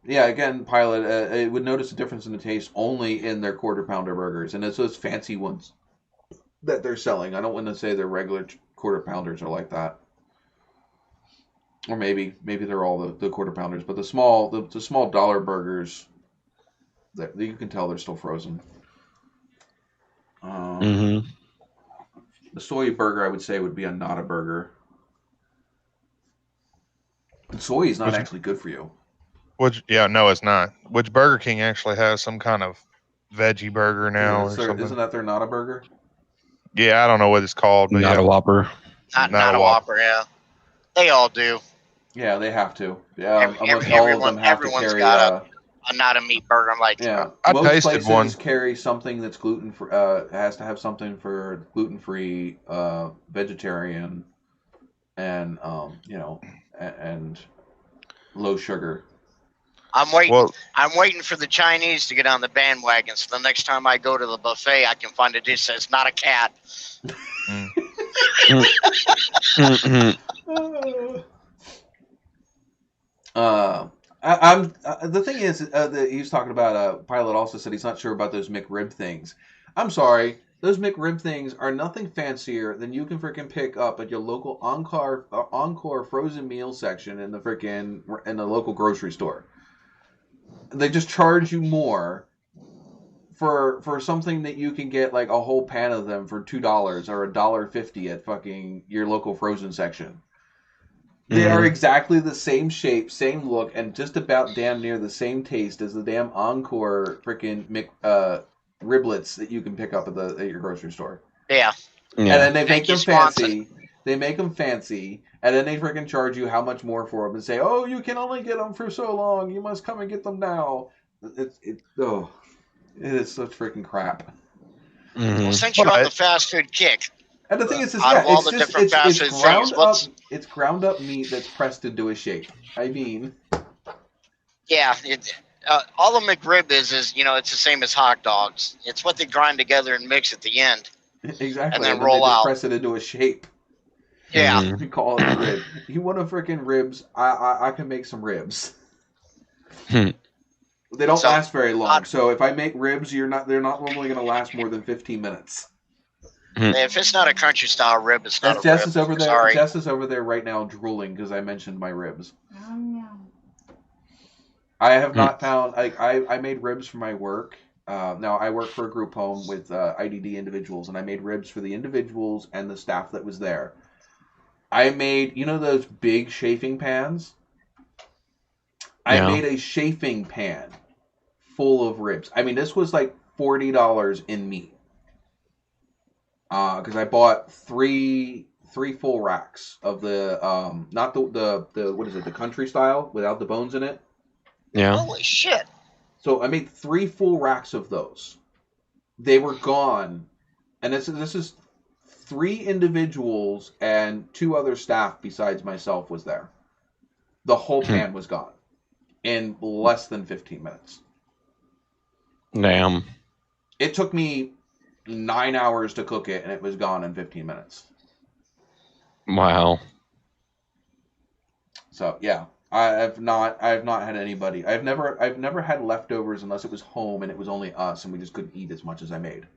Yeah, again, Pilot, it would notice a difference in the taste only in their quarter pounder burgers, and it's those fancy ones that they're selling. I don't want to say their regular quarter pounders are like that. Or maybe they're all the quarter pounders, but the small dollar burgers, that you can tell they're still frozen. The soy burger, I would say, would be a not a burger. And soy is not actually good for you. No, it's not. Which Burger King actually has some kind of veggie burger now or something. Isn't that their not a burger? Yeah, I don't know what it's called, but Not yeah. a Whopper. Not a Whopper. Yeah, they all do. Yeah, they have to. Yeah, almost all of them Everyone, have to everyone's carry. got a not a meat burger. I'm like, Yeah, I most tasted places one. carry something that's gluten free. Has to have something for gluten free, vegetarian, and and low sugar. I'm waiting. Well, I'm waiting for the Chinese to get on the bandwagon. So the next time I go to the buffet, I can find a dish that's not a cat. I'm the thing is that he was talking about. Pilot also said he's not sure about those McRib things. I'm sorry, those McRib things are nothing fancier than you can freaking pick up at your local Encore frozen meal section in the local grocery store. They just charge you more for something that you can get like a whole pan of them for $2 or $1.50 at fucking your local frozen section. They are exactly the same shape, same look, and just about damn near the same taste as the damn Encore freaking riblets that you can pick up at your grocery store. Yeah. And then they make Thank you, them fancy. Swanson. They make them fancy, and then they freaking charge you how much more for them and say, "Oh, you can only get them for so long. You must come and get them now." It is such freaking crap. Well, since you're on the fast food kick, and the thing is, it's ground up meat that's pressed into a shape. I mean, yeah, all the McRib is it's the same as hot dogs. It's what they grind together and mix at the end. Exactly. And then they roll just out. Press it into a shape. Yeah. We call it a rib. You want a freaking ribs? I can make some ribs. They don't last very long. So if I make ribs, they're not normally going to last more than 15 minutes. If it's not a country style rib, it's not a Jess rib. Is over there. Sorry. Jess is over there right now drooling because I mentioned my ribs. I have not found. I made ribs for my work. Now I work for a group home with IDD individuals, and I made ribs for the individuals and the staff that was there. I made those big chafing pans. I made a chafing pan full of ribs. I mean, this was like $40 in meat. Because I bought three full racks of the not the what is it, the country style without the bones in it. Yeah. Holy shit! So I made 3 full racks of those. They were gone, and this is 3 individuals and 2 other staff besides myself was there. The whole pan was gone in less than 15 minutes. Damn. It took me 9 hours to cook it, and it was gone in 15 minutes. Wow. So yeah, I've not had anybody. I've never had leftovers unless it was home and it was only us, and we just couldn't eat as much as I made.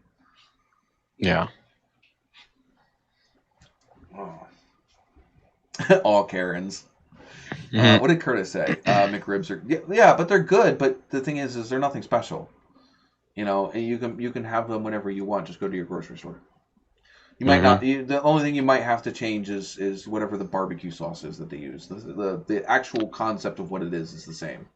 Yeah. Oh. All Karens. What did Curtis say? McRibs are yeah, but they're good. But the thing is they're nothing special. And you can have them whenever you want. Just go to your grocery store. You might not. The only thing you might have to change is whatever the barbecue sauce is that they use. The actual concept of what it is the same.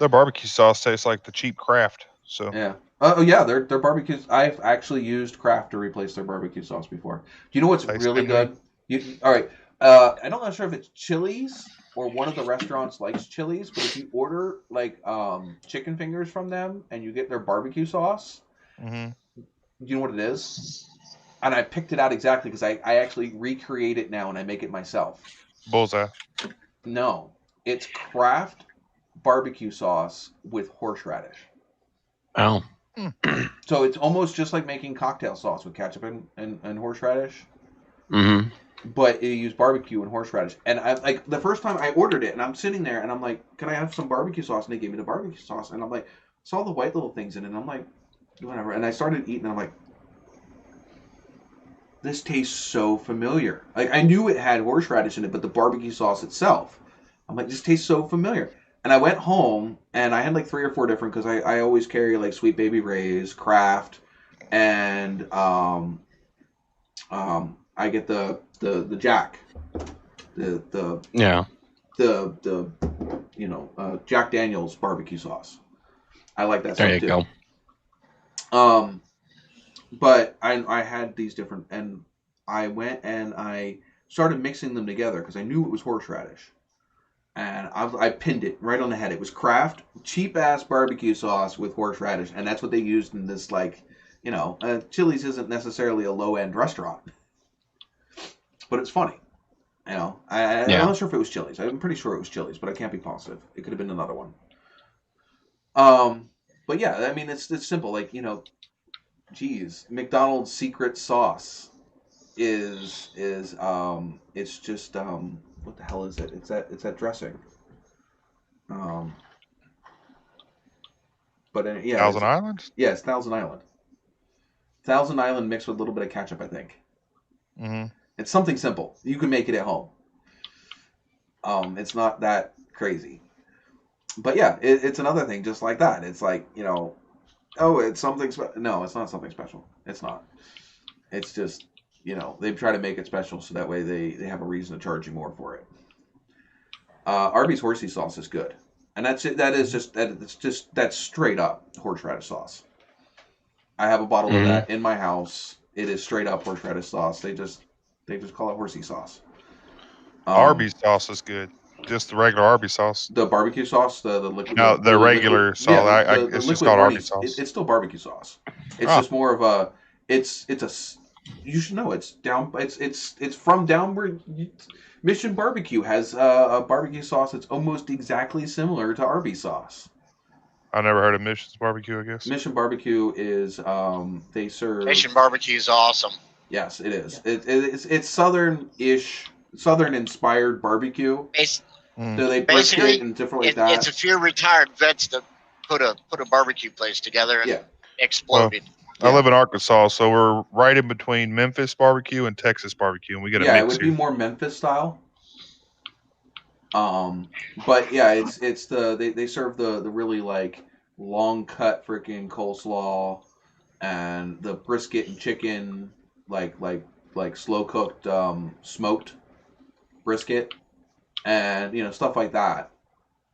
Their barbecue sauce tastes like the cheap Kraft. So yeah. Oh yeah, their barbecues. I've actually used Kraft to replace their barbecue sauce before. Do you know what's really good? All right. I'm not sure if it's Chili's or one of the restaurants likes Chili's, but if you order like chicken fingers from them and you get their barbecue sauce, you know what it is? And I picked it out exactly because I actually recreate it now and I make it myself. Bullseye. No, it's Kraft barbecue sauce with horseradish. Oh. So it's almost just like making cocktail sauce with ketchup and horseradish. But you use barbecue and horseradish. And I like the first time I ordered it, and I'm sitting there, and I'm like, "Can I have some barbecue sauce?" And they gave me the barbecue sauce, and I'm like, saw the white little things in it, and I'm like, whatever. And I started eating, and I'm like, this tastes so familiar. Like I knew it had horseradish in it, but the barbecue sauce itself, I'm like, this tastes so familiar. And I went home, and I had like 3 or 4 different because I always carry like Sweet Baby Ray's, Kraft, and I get the Jack, the Jack Daniel's barbecue sauce. I like that. There stuff you too. go. but I had these different, and I went and I started mixing them together because I knew it was horseradish. And I pinned it right on the head. It was Kraft cheap ass barbecue sauce with horseradish, and that's what they used in this, like, Chili's isn't necessarily a low end restaurant, but it's funny. I'm not sure if it was Chili's. I'm pretty sure it was Chili's, but I can't be positive. It could have been another one. But yeah, I mean, it's simple. Like, geez, McDonald's secret sauce is it's just what the hell is it? It's that dressing. But yeah, Thousand Islands. Yeah, it's Thousand Island. Thousand Island mixed with a little bit of ketchup, I think. Mm-hmm. It's something simple. You can make it at home. It's not that crazy. But yeah, it's another thing just like that. It's like, it's something special. No, it's not something special. It's not. It's just, they try to make it special so that way they have a reason to charge you more for it. Arby's horsey sauce is good. And that's it. That's straight up horseradish sauce. I have a bottle of that in my house. It is straight up horseradish sauce. They just call it horsey sauce. Arby's sauce is good. Just the regular Arby's sauce. The barbecue sauce, the liquid. No, the regular sauce. Yeah, it's just called Arby's sauce. It's still barbecue sauce. It's just more of a. It's a. You should know it's down. It's from down where Mission Barbecue has a barbecue sauce that's almost exactly similar to Arby's sauce. I never heard of Mission's Barbecue, I guess. Mission Barbecue is they serve. Mission Barbecue is awesome. Yes, it is. Yeah. It's southern-inspired barbecue. So they brisket and different like that. It's a few retired vets that put a barbecue place together and exploded. Well, I live in Arkansas, so we're right in between Memphis barbecue and Texas barbecue, and we get a mix. Yeah, it would be more Memphis style. But yeah, it's they serve the really like long cut freaking coleslaw and the brisket and chicken like slow cooked smoked brisket and stuff like that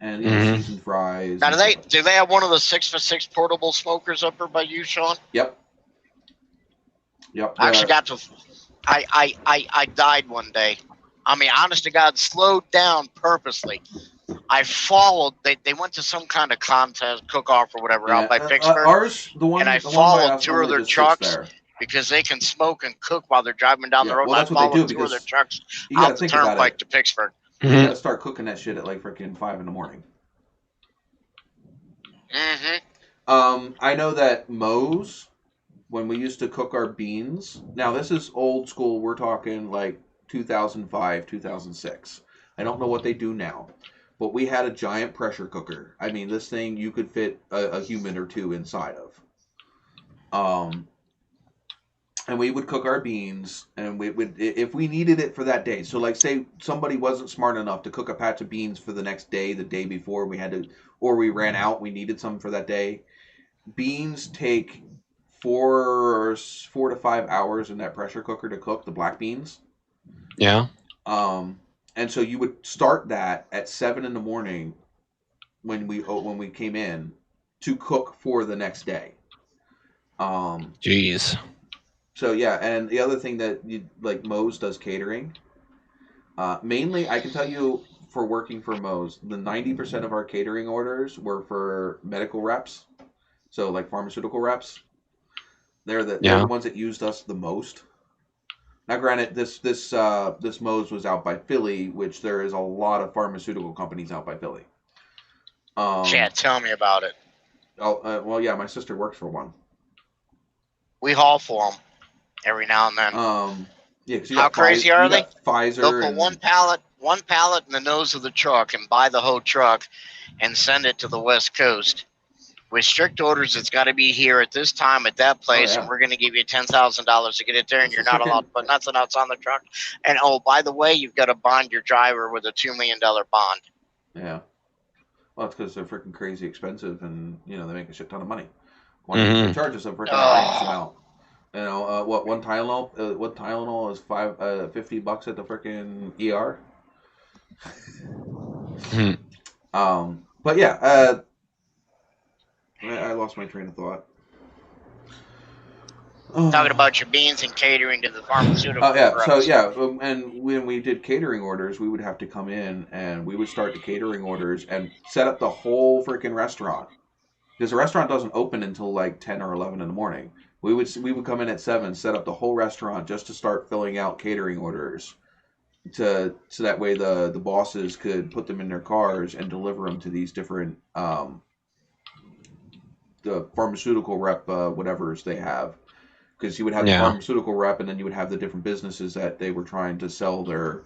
and seasoned fries. Now do they have one of the 6x6 portable smokers up there by you, Sean? Yep. I actually got to. I died one day. I mean, honest to God, slowed down purposely. I followed. They went to some kind of contest, cook-off or whatever out by Vicksburg. And I followed two of their trucks because they can smoke and cook while they're driving down the road. Well, I followed two of their trucks out the turnpike to Vicksburg. You gotta start cooking that shit at like freaking 5 in the morning. I know that Moe's, when we used to cook our beans. Now this is old school. We're talking like 2005, 2006. I don't know what they do now, but we had a giant pressure cooker. I mean, this thing you could fit a human or two inside of. And we would cook our beans, and we would, if we needed it for that day. So, like, say somebody wasn't smart enough to cook a patch of beans for the next day, the day before we had to, or we ran out, we needed some for that day. Beans take 4 to 5 hours in that pressure cooker to cook, the black beans. Yeah. And so you would start that at 7 in the morning when we came in to cook for the next day. Jeez. So yeah, and the other thing that Moe's does catering. Mainly, I can tell you for working for Moe's, the 90% of our catering orders were for medical reps, so like pharmaceutical reps. They're the ones that used us the most. Now, granted, this Moe's was out by Philly, which there is a lot of pharmaceutical companies out by Philly. Yeah, tell me about it. Oh, well, yeah, my sister works for one. We haul for them every now and then. Yeah, how crazy are they? Pfizer. They'll put one pallet in the nose of the truck and buy the whole truck and send it to the West Coast. With strict orders, it's got to be here at this time at that place, and we're going to give you $10,000 to get it there, and you're not allowed to put nothing else on the truck. And oh, by the way, you've got to bond your driver with a $2 million bond. Yeah. Well, it's because they're freaking crazy expensive, and they make a shit ton of money. They charge us a freaking amount. One Tylenol is $50 at the freaking ER. But yeah, I lost my train of thought. Talking about your beans and catering to the pharmaceutical. Oh yeah, so reps. yeah, and when we did catering orders, we would have to come in and we would start the catering orders and set up the whole freaking restaurant because the restaurant doesn't open until like 10 or 11 in the morning. We would come in at 7, set up the whole restaurant just to start filling out catering orders so that way the bosses could put them in their cars and deliver them to these different the pharmaceutical rep whatever's they have because you would have the Yeah. pharmaceutical rep and then you would have the different businesses that they were trying to sell their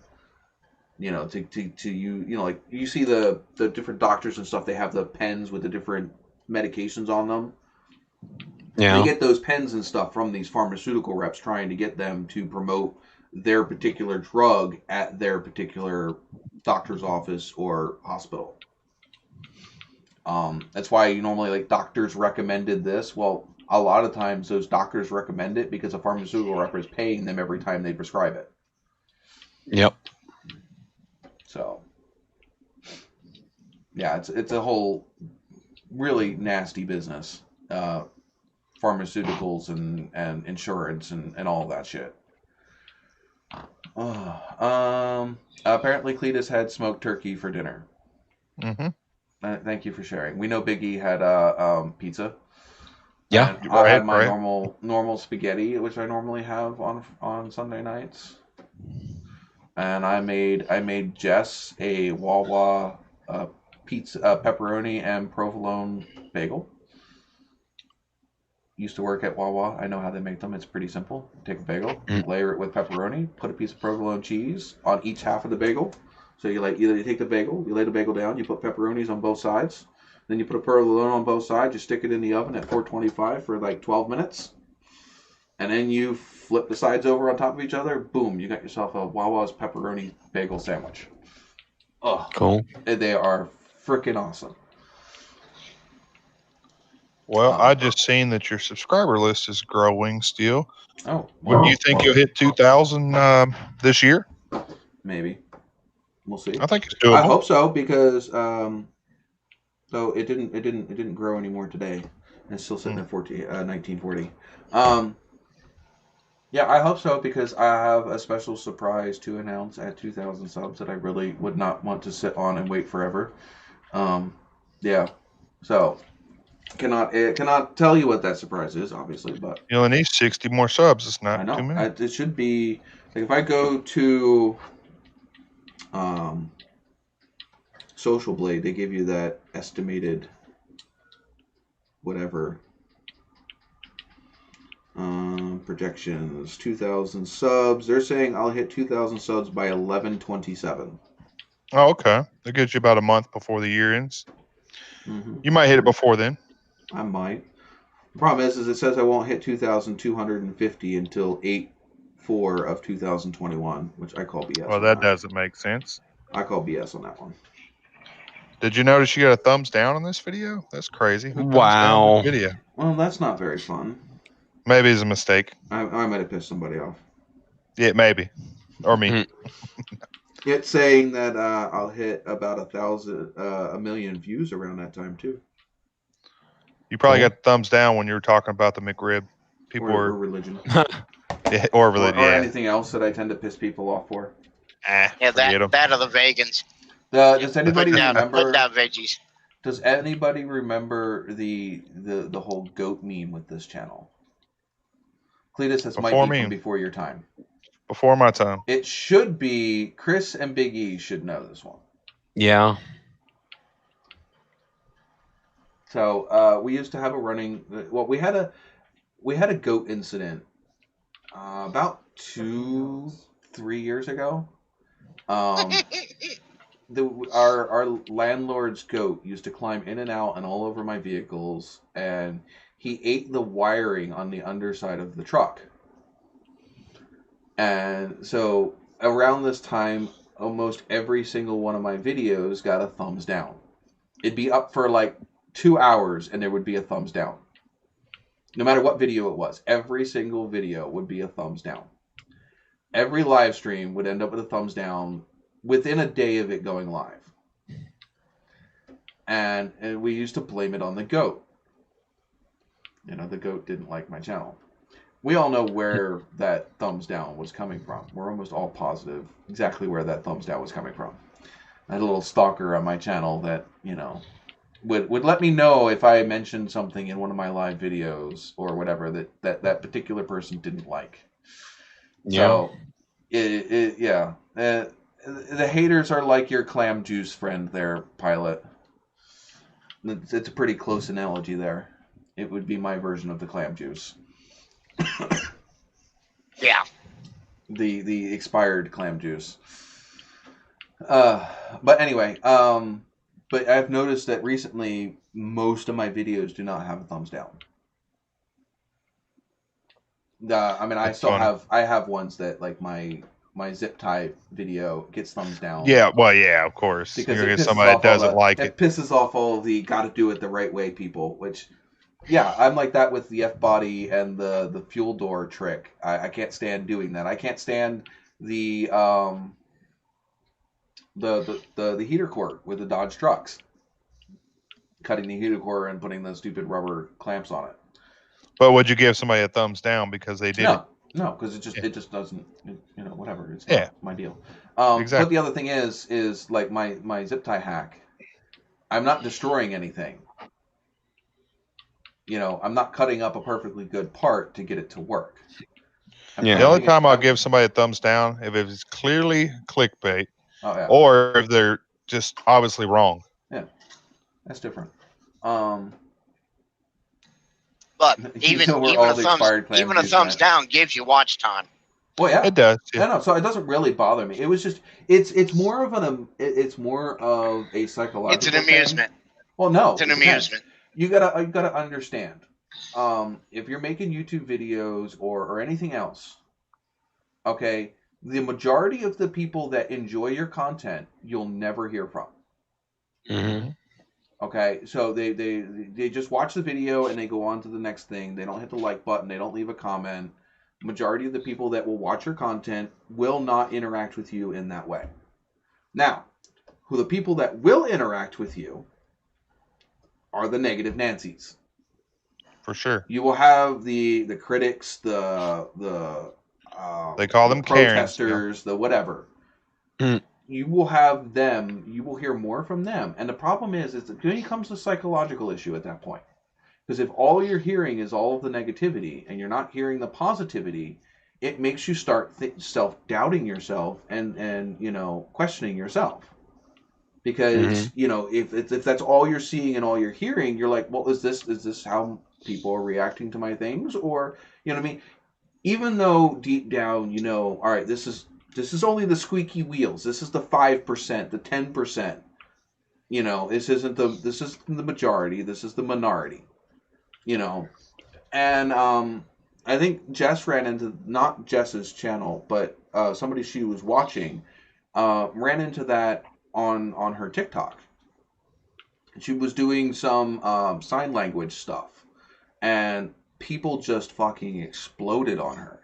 to you know like you see the different doctors and stuff, they have the pens with the different medications on them. They Yeah. get those pens and stuff from these pharmaceutical reps trying to get them to promote their particular drug at their particular doctor's office or hospital. That's why you normally like doctors recommended this. Well, a lot of times those doctors recommend it because a pharmaceutical rep is paying them every time they prescribe it. Yep. So, yeah, it's a whole really nasty business. Pharmaceuticals and insurance and all that shit. Apparently Cletus had smoked turkey for dinner. Mm-hmm. Thank you for sharing. We know Biggie had pizza. Yeah. And I had my Right. normal spaghetti, which I normally have on Sunday nights. And I made Jess a Wawa pizza pepperoni and provolone bagel. Used to work at Wawa. I know how they make them. It's pretty simple. Take a bagel, layer it with pepperoni, put a piece of provolone cheese on each half of the bagel. So you take the bagel, you lay the bagel down, you put pepperonis on both sides, then you put a provolone on both sides, you stick it in the oven at 425 for like 12 minutes, and then you flip the sides over on top of each other. Boom, you got yourself a Wawa's pepperoni bagel sandwich. Oh, Cool. they are freaking awesome. Well, I just seen that your subscriber list is growing still. Oh, Would you think you'll hit 2,000 this year? maybe. We'll see. I think it's doable. I hope so because though it didn't grow anymore today. And it's still sitting at 1940. Yeah, I hope so because I have a special surprise to announce at 2,000 subs that I really would not want to sit on and wait forever. Yeah, so cannot tell you what that surprise is, obviously, but You only need 60 more subs. It's I not know too many. it should be like if I go to Social Blade, they give you that estimated whatever projections 2,000 subs. They're saying I'll hit 2,000 subs by 11/27. Oh, okay. That gives you about a month before the year ends. Mm-hmm. You might hit it before then. I might. The problem is it says I won't hit 2,250 until 8/4 of 2021, which I call BS. Well, that doesn't make sense. I call BS on that one. Did you notice you got a thumbs down on this video? That's crazy. Who thumbs Wow. down this video? Well, that's not very fun. Maybe it's a mistake. I might have pissed somebody off. Yeah, maybe. Or me. It's saying that I'll hit about 1,000 views around that time too. You probably got thumbs down when you were talking about the McRib. People or were religion. or religion. Or Yeah. anything else that I tend to piss people off for. Yeah, forget 'em. that are the vegans. Does anybody Put remember? down veggies. Does anybody remember the whole goat meme with this channel? Cletus, this might Before be me. from before your time. Before my time. It should be Chris and Big E should know this one. Yeah. So we used to have a running. Well, we had a goat incident about 2-3 years ago. Our landlord's goat used to climb in and out and all over my vehicles, and he ate the wiring on the underside of the truck. And so around this time, almost every single one of my videos got a thumbs down. It'd be up for like 2 hours and there would be a thumbs down. No matter what video it was, every single video would be a thumbs down. Every live stream would end up with a thumbs down within a day of it going live. And we used to blame it on the goat. You know, the goat didn't like my channel. we all know where that thumbs down was coming from. We're almost all positive exactly where that thumbs down was coming from. I had a little stalker on my channel that, would let me know if I mentioned something in one of my live videos or whatever that particular person didn't like. Yeah. So, yeah. The haters are like your clam juice friend there, Pilot. It's a pretty close analogy there. It would be my version of the clam juice. Yeah. The expired clam juice. But anyway, but I've noticed that recently most of my videos do not have a thumbs down. I mean, That's funny. I have ones that like my zip tie video gets thumbs down. Yeah, well, yeah, of course. Because You're it gonna get pisses somebody that off all doesn't like it pisses off all of the gotta do it the right way people, which yeah, I'm like that with the F-body and the fuel door trick. I can't stand doing that. I can't stand the heater core with the Dodge trucks. Cutting the heater core and putting the stupid rubber clamps on it. But would you give somebody a thumbs down because they did it? No, because it just doesn't, whatever. It's not my deal. Exactly. But the other thing is like my zip tie hack. I'm not destroying anything. I'm not cutting up a perfectly good part to get it to work. Yeah. The only time I'll give somebody a thumbs down if it's clearly clickbait, or if they're just obviously wrong. Yeah, that's different. But even a thumbs down gives you watch time. Well, yeah, it does. Yeah. No, so it doesn't really bother me. It was just it's more of a psychological. It's an amusement. Well, no, it's an amusement. You gotta understand. If you're making YouTube videos or anything else, okay, the majority of the people that enjoy your content, you'll never hear from. Mm-hmm. Okay, so they just watch the video and they go on to the next thing. They don't hit the like button. They don't leave a comment. Majority of the people that will watch your content will not interact with you in that way. Now, who the people that will interact with you are the negative Nancys. For sure. You will have the critics, they call them protesters, Karens, the whatever. You will have them. You will hear more from them. And the problem is that when it comes to psychological issue at that point. Because if all you're hearing is all of the negativity and you're not hearing the positivity, it makes you start self-doubting yourself and questioning yourself. Because if that's all you're seeing and all you're hearing, you're like, well, is this how people are reacting to my things? Or what I mean? Even though deep down all right, this is only the squeaky wheels. This is the 5%, the 10%. This is the majority. This is the minority. And I think Jess ran into, not Jess's channel, but somebody she was watching ran into that on her TikTok. She was doing some sign language stuff, and people just fucking exploded on her.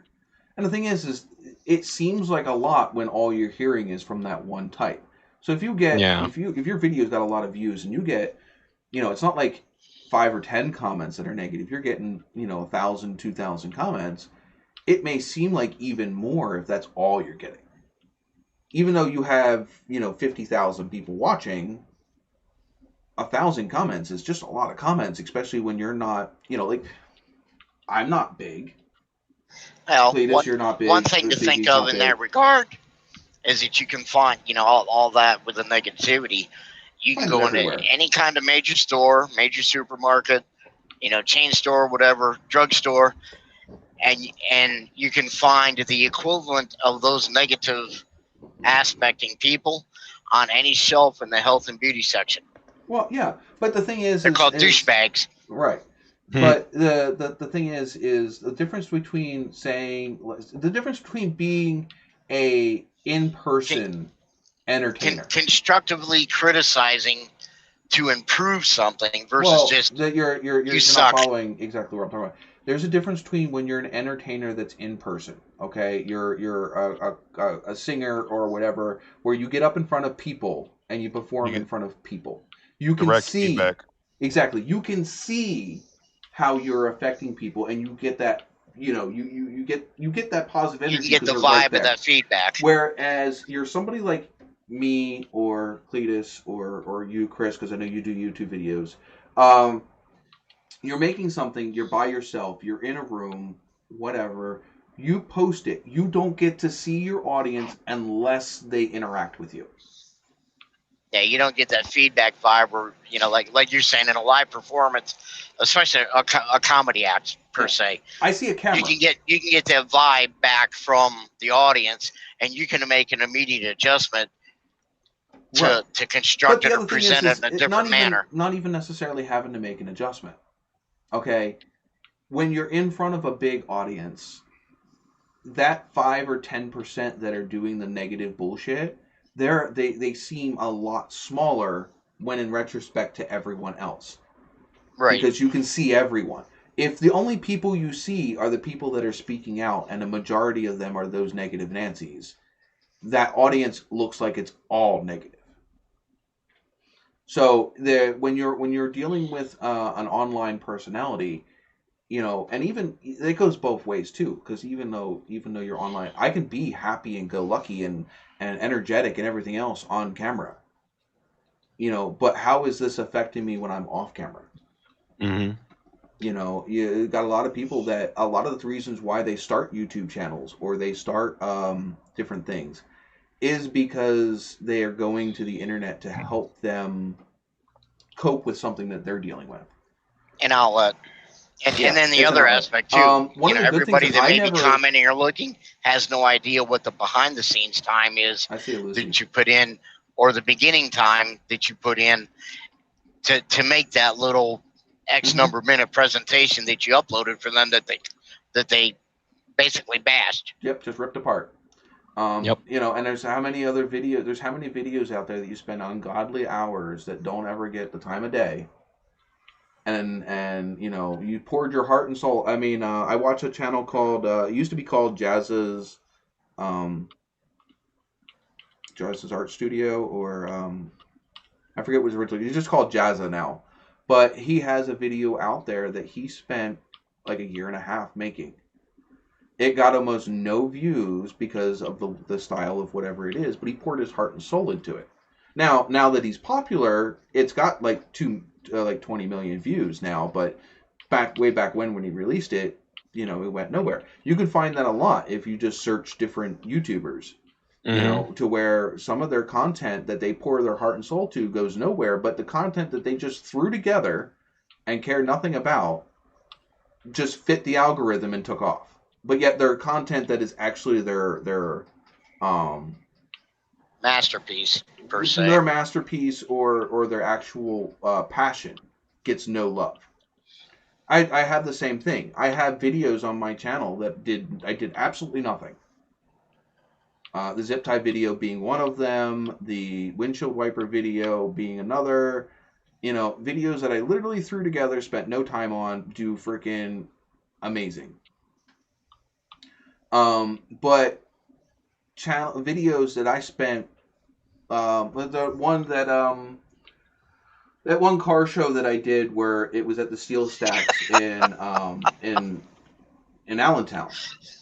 And the thing is it seems like a lot when all you're hearing is from that one type. So if you get if your video's got a lot of views and you get, it's not like 5 or 10 comments that are negative. You're getting 1,000, 2,000 comments. It may seem like even more if that's all you're getting. Even though you have 50,000 people watching, 1,000 comments is just a lot of comments, especially when you're not like I'm not big. Well, Cletus, you're not big. One thing to think of in that regard is that you can find, all that with the negativity. You can go into any kind of major store, major supermarket, chain store, whatever, drugstore, and you can find the equivalent of those negative aspecting people on any shelf in the health and beauty section. Well, yeah, but the thing is, they're called douchebags, right? But the thing is the difference between being a in-person entertainer, constructively criticizing to improve something versus just that you're suck. Not following exactly what I'm talking about. There's a difference between when you're an entertainer that's in person. Okay, you're a singer or whatever, where you get up in front of people and you perform in front of people. You can see feedback. Exactly. You can see how you're affecting people, and you get that you get that positive energy. You can get the vibe vibe of that feedback. Whereas you're somebody like me or Cletus or you, Chris, because I know you do YouTube videos. You're making something. You're by yourself. You're in a room. Whatever. You post it. You don't get to see your audience unless they interact with you. Yeah, you don't get that feedback vibe where, like you're saying, in a live performance, especially a comedy act per se. I see a camera. You can get that vibe back from the audience, and you can make an immediate adjustment to construct it or present it in a different manner. Not even necessarily having to make an adjustment. Okay, when you're in front of a big audience, that 5 or 10% that are doing the negative bullshit, they seem a lot smaller when in retrospect to everyone else. Right. Because you can see everyone. If the only people you see are the people that are speaking out, and a majority of them are those negative Nancys, that audience looks like it's all negative. So when you're dealing with an online personality, and even it goes both ways too, because even though you're online, I can be happy and go lucky and energetic and everything else on camera. But how is this affecting me when I'm off camera? Mm-hmm. You got a lot of people that a lot of the reasons why they start YouTube channels or they start different things is because they are going to the internet to help them cope with something that they're dealing with. An outlet. And then the other aspect too, everybody that may be commenting or looking has no idea what the behind the scenes time is that you put in, or the beginning time that you put in to make that little X number minute presentation that you uploaded for them that they basically bashed. Yep, just ripped apart. Yep. And there's how many videos out there that you spend ungodly hours that don't ever get the time of day. And you poured your heart and soul. I mean, I watch a channel called it used to be called Jazz's Art Studio, or I forget what it was originally. He's just called Jazza now. But he has a video out there that he spent like a year and a half making. It got almost no views because of the style of whatever it is, but he poured his heart and soul into it. Now that he's popular, it's got like 20 million views now, but way back when he released it, it went nowhere. You can find that a lot if you just search different YouTubers, to where some of their content that they pour their heart and soul to goes nowhere, but the content that they just threw together and care nothing about just fit the algorithm and took off. But yet their content that is actually their masterpiece per se, their masterpiece or their actual passion gets no love. I have the same thing. I have videos on my channel that I did absolutely nothing. The zip tie video being one of them, the windshield wiper video being another. Videos that I literally threw together, spent no time on, do freaking amazing. But channel videos that I spent, the one that one car show that I did where it was at the Steel Stacks in Allentown.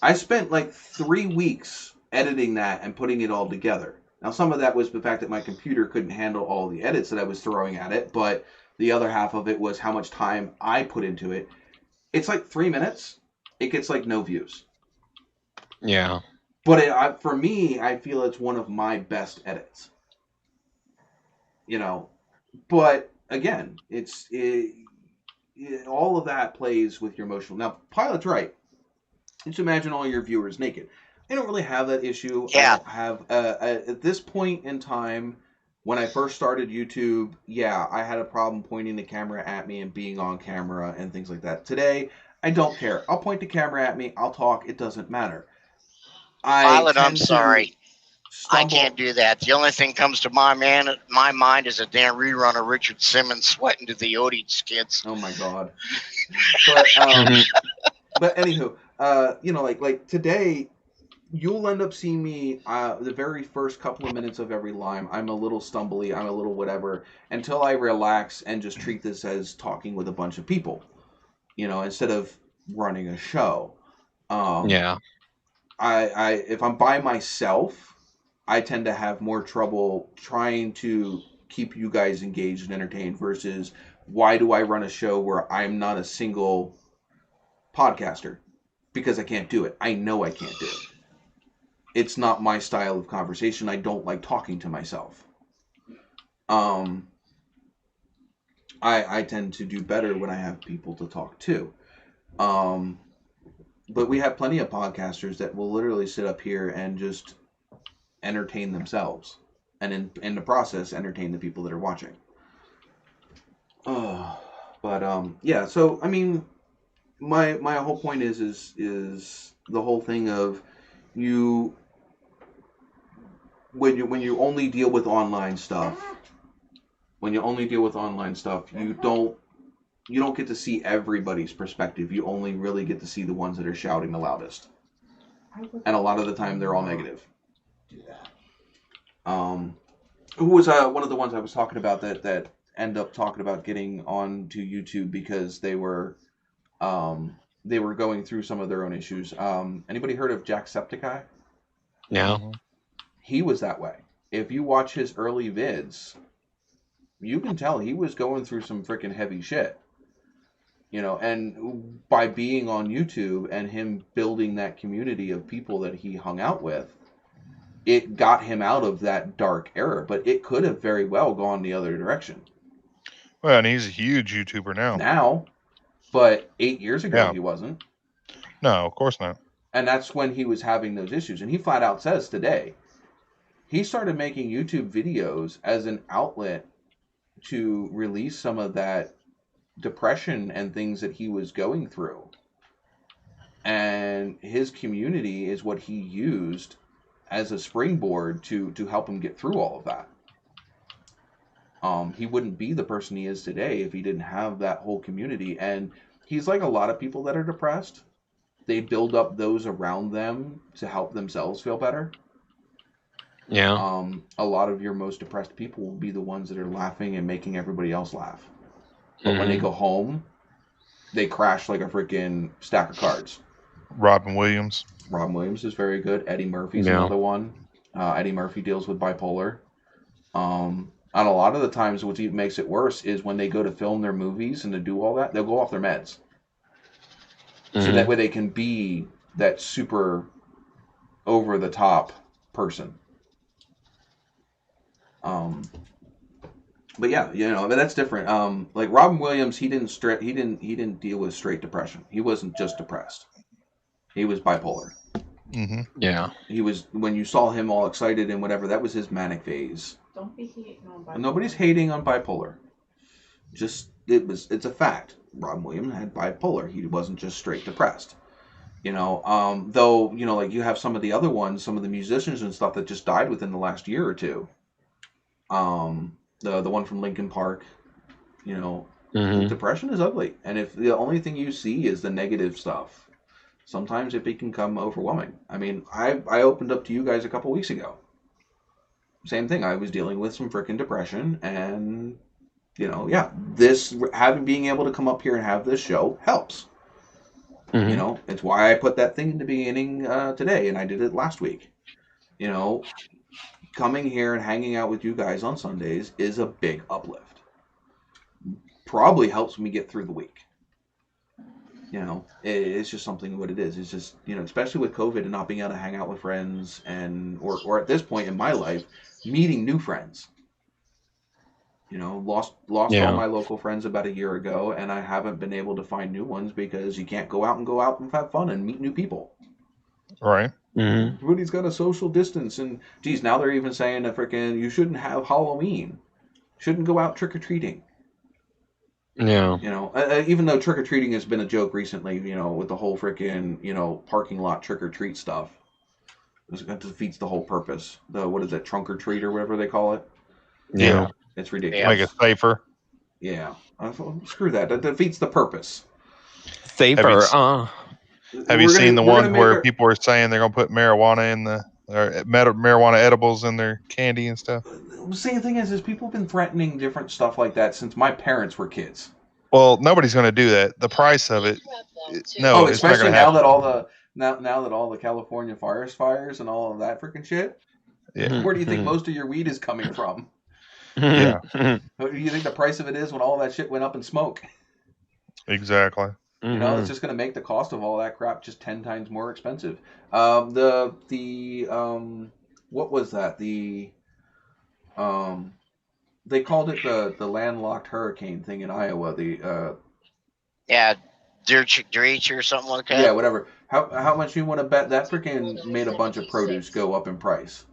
I spent like 3 weeks editing that and putting it all together. Now, some of that was the fact that my computer couldn't handle all the edits that I was throwing at it, but the other half of it was how much time I put into it. It's like 3 minutes. It gets like no views. Yeah. But for me, I feel it's one of my best edits. But again, all of that plays with your emotional. Now, Pilot's right. Just imagine all your viewers naked. I don't really have that issue. Yeah. I don't have at this point in time, when I first started YouTube, I had a problem pointing the camera at me and being on camera and things like that. Today, I don't care. I'll point the camera at me. I'll talk. It doesn't matter. Pilot, I'm sorry. I can't do that. The only thing comes to my mind is a damn rerun of Richard Simmons sweating to the Odie skits. Oh my god. But anywho, like today, you'll end up seeing me the very first couple of minutes of every line. I'm a little stumbly. I'm a little whatever until I relax and just treat this as talking with a bunch of people. Instead of running a show. Yeah. I if I'm by myself, I tend to have more trouble trying to keep you guys engaged and entertained versus why do I run a show where I'm not a single podcaster? Because I can't do it. I know I can't do it. It's not my style of conversation. I don't like talking to myself. I tend to do better when I have people to talk to. But we have plenty of podcasters that will literally sit up here and just entertain themselves, and in the process, entertain the people that are watching. Yeah. So I mean, my whole point is the whole thing of you when you only deal with online stuff. When you only deal with online stuff, you don't get to see everybody's perspective. You only really get to see the ones that are shouting the loudest. And a lot of the time, they're all negative. Who was one of the ones I was talking about that end up talking about getting onto YouTube because they were going through some of their own issues. Anybody heard of Jacksepticeye? No. He was that way. If you watch his early vids, you can tell he was going through some freaking heavy shit. You know, and by being on YouTube and him building that community of people that he hung out with, it got him out of that dark era. But it could have very well gone the other direction. Well, and he's a huge YouTuber now. But 8 years ago, Yeah. he wasn't. No, of course not. And that's when he was having those issues. And he flat out says today, he started making YouTube videos as an outlet to release some of that depression and things that he was going through. And his community is what he used as a springboard to help him get through all of that. He wouldn't be the person he is today if he didn't have that whole community. And he's like a lot of people that are depressed. They build up those around them to help themselves feel better. Yeah. A lot of your most depressed people will be the ones that are laughing and making everybody else laugh. But when they go home, they crash like a freaking stack of cards. Robin Williams. Robin Williams is very good. Eddie Murphy's another one. Eddie Murphy deals with bipolar. And a lot of the times what makes it worse is when they go to film their movies and to do all that, they'll go off their meds. So that way they can be that super over-the-top person. But yeah, you know, that's different. Like Robin Williams, he didn't deal with straight depression. He wasn't just depressed. He was bipolar. Mm-hmm. Yeah. He was, when you saw him all excited and whatever, that was his manic phase. Don't be hating on bipolar. Nobody's hating on bipolar. It's a fact. Robin Williams had bipolar. He wasn't just straight depressed. You know, though, you know, like you have some of the other ones, some of the musicians and stuff that just died within the last year or two. The one from Linkin Park, you know, depression is ugly. And if the only thing you see is the negative stuff, sometimes it can become overwhelming. I mean, I opened up to you guys a couple weeks ago. Same thing. I was dealing with some freaking depression, and you know, yeah, being able to come up here and have this show helps. You know, it's why I put that thing in the beginning today, and I did it last week. You know, coming here and hanging out with you guys on Sundays is a big uplift. Probably helps me get through the week. You know, it's just something what it is. It's just, you know, especially with COVID and not being able to hang out with friends or at this point in my life, meeting new friends. You know, lost all my local friends about a year ago, and I haven't been able to find new ones because you can't go out and have fun and meet new people. Right. Everybody's got a social distance, and geez, now they're even saying that freaking you shouldn't have Halloween, shouldn't go out trick or treating. Yeah. You know, even though trick or treating has been a joke recently, you know, with the whole freaking, you know, parking lot trick or treat stuff, it defeats the whole purpose. What is it, trunk or treat or whatever they call it? Yeah. It's ridiculous. Make it safer. Yeah. Screw that. That defeats the purpose. Safer. Have you seen the one where people are saying they're going to put marijuana in marijuana edibles in their candy and stuff? The same thing is people have been threatening different stuff like that since my parents were kids. Well, nobody's going to do that. The price of it, no. Oh, especially now that all now that all the California forest fires and all of that freaking shit, Yeah. where do you think most of your weed is coming from? Yeah. What do you think the price of it is when all that shit went up in smoke? Exactly. You know, it's just going to make the cost of all that crap just 10 times more expensive. What was that? They called it the landlocked hurricane thing in Iowa. Yeah, Dreach or something like that. Yeah, whatever. How much you want to bet that freaking made a bunch of produce go up in price?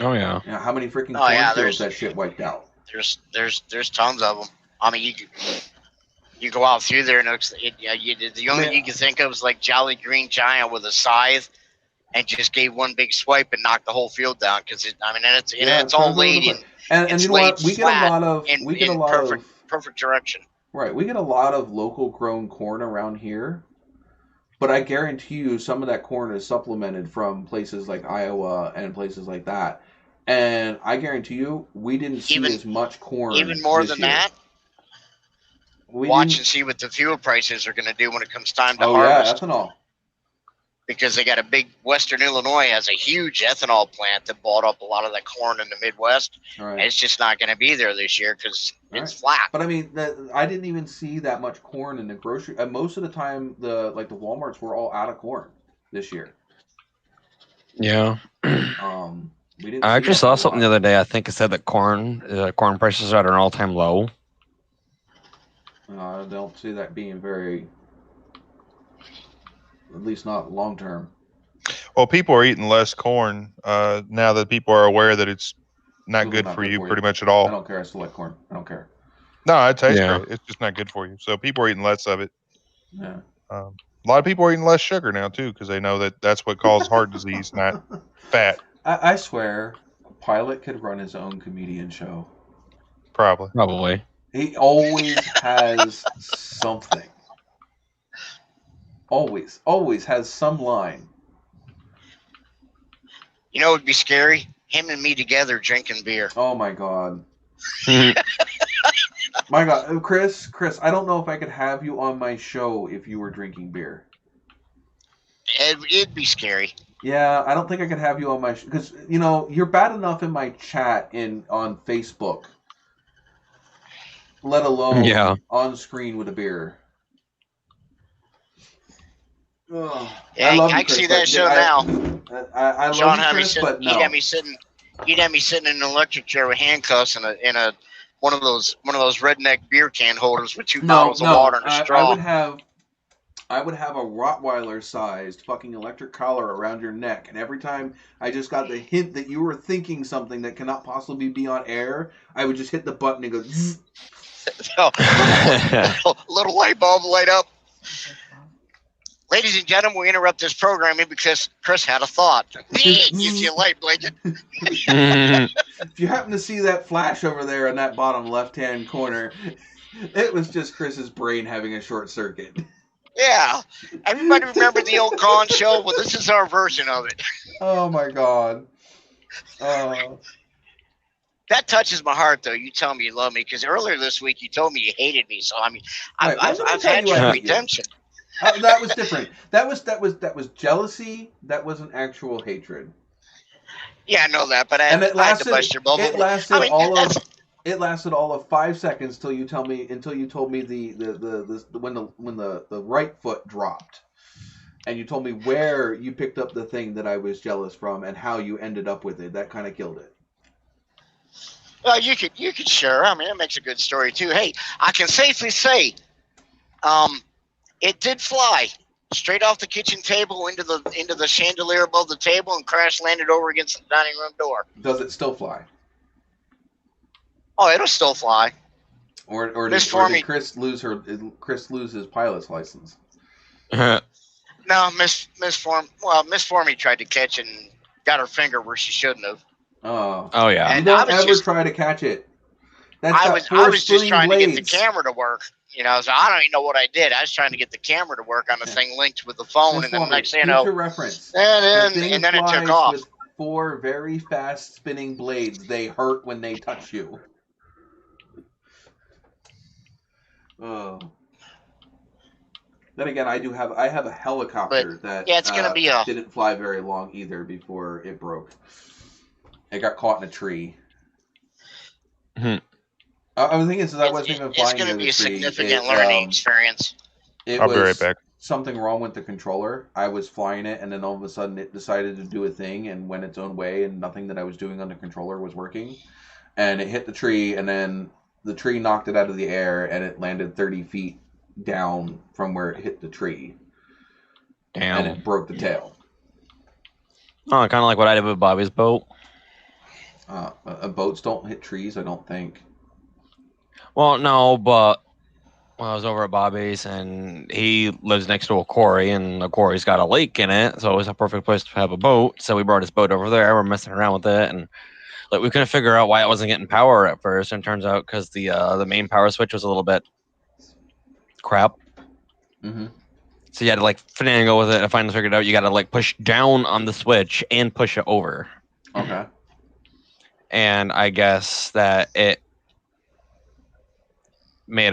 Oh yeah. You know, how many freaking yeah, cornfields that shit wiped out? There's tons of them. I mean, you go out through there and the only thing you can think of is like Jolly Green Giant with a scythe, and just gave one big swipe and knocked the whole field down because it's all laid in. And you know what? We get a lot of perfect direction. Right, we get a lot of local grown corn around here, but I guarantee you some of that corn is supplemented from places like Iowa and places like that. And I guarantee you we didn't see as much corn. Even more than year. that. Watch and see what the fuel prices are going to do when it comes time to harvest. Yeah, ethanol. Because they got a big Western Illinois has a huge ethanol plant that bought up a lot of that corn in the Midwest. Right. And it's just not going to be there this year because it's flat. But I mean, I didn't even see that much corn in the grocery. Most of the time, the Walmarts were all out of corn this year. Yeah. We didn't. I actually saw something the other day. I think it said that corn prices are at an all-time low. I don't see that being very. At least not long term. Well, people are eating less corn now that people are aware that it's not good for you pretty much at all. I don't care. I still like corn. I don't care. No, it tastes great. It's just not good for you. So people are eating less of it. Yeah. A lot of people are eating less sugar now too because they know that that's what causes heart disease, not fat. I swear, Pilot could run his own comedian show. Probably. He always has something. Always has some line. You know what would be scary? Him and me together drinking beer. Oh my god. My god. Chris, I don't know if I could have you on my show if you were drinking beer. It'd be scary. Yeah, I don't think I could have you on my show. Because, you know, you're bad enough in my chat on Facebook. Let alone on screen with a beer. Oh, yeah, I can see that show now. I love Sean you, Chris, but no. He'd have me sitting in an electric chair with handcuffs and one of those redneck beer can holders with two bottles of water and a straw. I would have a Rottweiler-sized fucking electric collar around your neck, and every time I just got the hint that you were thinking something that cannot possibly be on air, I would just hit the button and go. Zzz. Little light bulb light up. Ladies and gentlemen, we interrupt this programming because Chris had a thought. Gives you a light blanket. If you happen to see that flash over there in that bottom left-hand corner, it was just Chris's brain having a short circuit. Yeah. Everybody remember the old Con show? Well, this is our version of it. Oh, my God. That touches my heart, though. You tell me you love me, because earlier this week you told me you hated me. So I mean, I've had your redemption. That was different. That was jealousy. That wasn't actual hatred. Yeah, I know that, but I had to bust your bubble. It lasted all of 5 seconds until you told me when the right foot dropped, and you told me where you picked up the thing that I was jealous from and how you ended up with it. That kind of killed it. Well, you could share. I mean, it makes a good story too. Hey, I can safely say, it did fly straight off the kitchen table into the chandelier above the table and crash landed over against the dining room door. Does it still fly? Oh, it'll still fly. Or did Chris lose his pilot's license? No, Miss Formie tried to catch and got her finger where she shouldn't have. Oh yeah. And don't ever try to catch it. I was just trying to get the camera to work. You know, so I don't even know what I did. I was trying to get the camera to work on the thing linked with the phone, and then next thing you know, reference. And then it took off. With 4 very fast spinning blades. They hurt when they touch you. Oh. Then again, I have a helicopter that yeah, it's gonna be a. didn't fly very long either before it broke. It got caught in a tree. Hmm. I was thinking since I wasn't even flying It's going to near be the a tree, significant learning experience. I'll be right back. Something wrong with the controller. I was flying it, and then all of a sudden it decided to do a thing and went its own way, and nothing that I was doing on the controller was working. And it hit the tree, and then the tree knocked it out of the air, and it landed 30 feet down from where it hit the tree. Damn. And it broke the tail. Oh, kind of like what I did with Bobby's boat. Boats don't hit trees, I don't think. Well, no, but when I was over at Bobby's, and he lives next to a quarry, and the quarry's got a lake in it, so it was a perfect place to have a boat. So we brought his boat over there. We're messing around with it, and like we couldn't figure out why it wasn't getting power at first. And it turns out because the main power switch was a little bit crap. Mm-hmm. So you had to like finagle with it. I finally figured out you got to like push down on the switch and push it over. Okay. And I guess that it made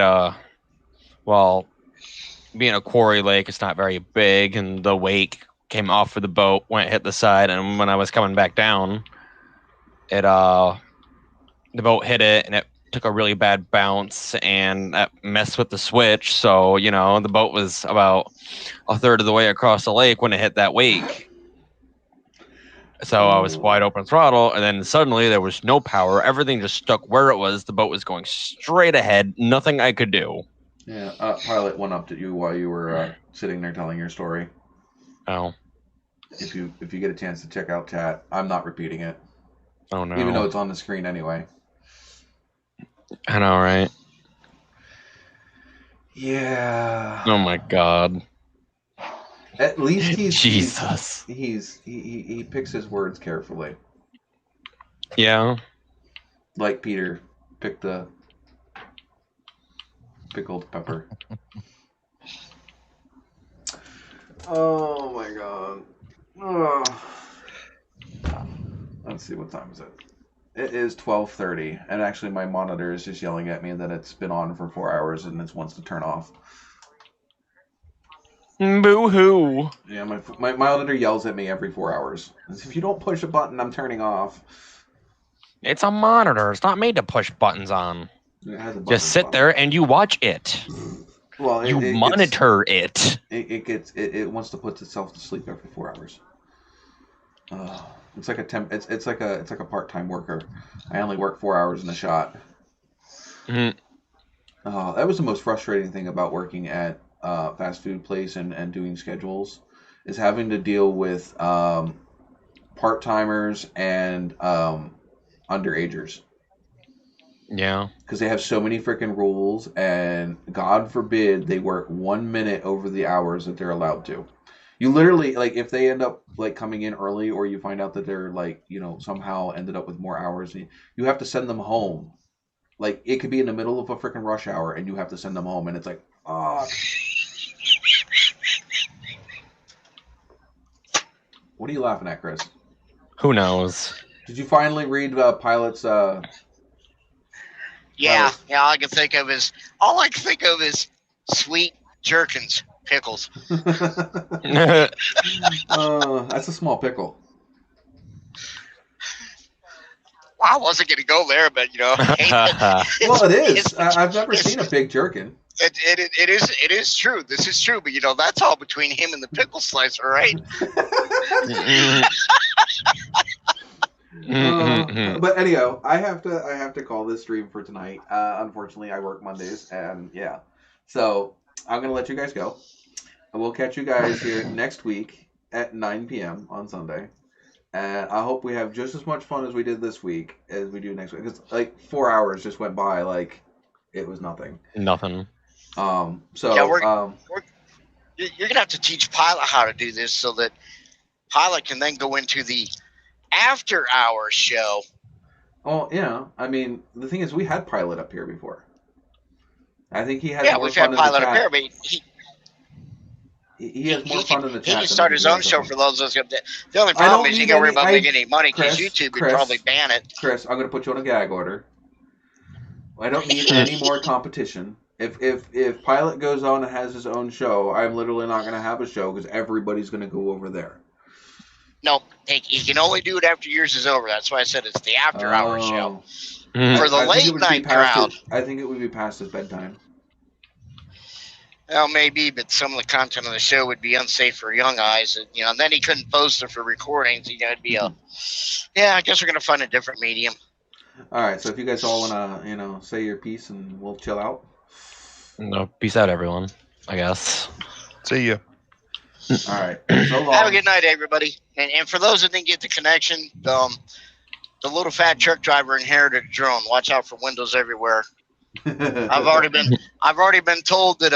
being a quarry lake, it's not very big, and the wake came off of the boat when it hit the side, and when I was coming back down, the boat hit it, and it took a really bad bounce, and that messed with the switch, so, the boat was about a third of the way across the lake when it hit that wake. So I was wide open throttle, and then suddenly there was no power. Everything just stuck where it was. The boat was going straight ahead. Nothing I could do. Yeah, Pilot went up to you while you were sitting there telling your story. Oh. If you get a chance to check out chat, I'm not repeating it. Oh, no. Even though it's on the screen anyway. I know, right? Yeah. Oh, my God. At least he picks his words carefully. Yeah. Like Peter picked the pickled pepper. Oh my god. Oh. Let's see, what time is it? It is 12:30, and actually my monitor is just yelling at me that it's been on for 4 hours and it wants to turn off. Boo-hoo. Yeah, my monitor yells at me every 4 hours. If you don't push a button, I'm turning off. It's a monitor. It's not made to push buttons on. It has a button. Just sit there and you watch it. Well, you monitor it. It wants to put itself to sleep every 4 hours. It's like it's like a part-time worker. I only work 4 hours in a shot. Mm-hmm. That was the most frustrating thing about working at fast food place and doing schedules, is having to deal with part-timers and underagers. Yeah. Because they have so many freaking rules, and God forbid they work 1 minute over the hours that they're allowed to. You literally, like, if they end up like coming in early, or you find out that they're like, somehow ended up with more hours, you have to send them home. Like, it could be in the middle of a freaking rush hour and you have to send them home, and it's like, What are you laughing at, Chris? Who knows? Did you finally read Pilot's? Yeah. All I can think of is sweet jerkins, pickles. That's a small pickle. Well, I wasn't going to go there, but Well, it is. I've never seen a big jerkin. It is true. This is true, but that's all between him and the pickle slicer, right? But anyhow, I have to call this stream for tonight. Unfortunately, I work Mondays, and yeah, so I'm gonna let you guys go. We'll catch you guys here next week at 9 p.m. on Sunday, and I hope we have just as much fun as we did this week as we do next week. Because like 4 hours just went by like it was nothing. Nothing. So you're gonna have to teach Pilot how to do this so that Pilot can then go into the after hours show. Oh yeah, I mean the thing is, we had Pilot up here before. I think he has. Yeah, we've had Pilot up here, but he has more fun in the chat. He can start his own show for those of us. The only problem is you can't worry about making any money because YouTube would probably ban it. Chris, I'm going to put you on a gag order. I don't need any more competition. If Pilot goes on and has his own show, I'm literally not going to have a show because everybody's going to go over there. No, he can only do it after yours is over. That's why I said it's the after-hours show. Mhm. For the I think it late would be night past crowd. I think it would be past his bedtime. Well, maybe, but some of the content of the show would be unsafe for young eyes. And, and then he couldn't post it for recordings. It'd be I guess we're going to find a different medium. All right, so if you guys all want to, say your piece and we'll chill out. No, peace out, everyone. I guess. See ya. All right. So long. Have a good night, everybody. And for those that didn't get the connection, the little fat truck driver inherited a drone. Watch out for windows everywhere. I've already been told that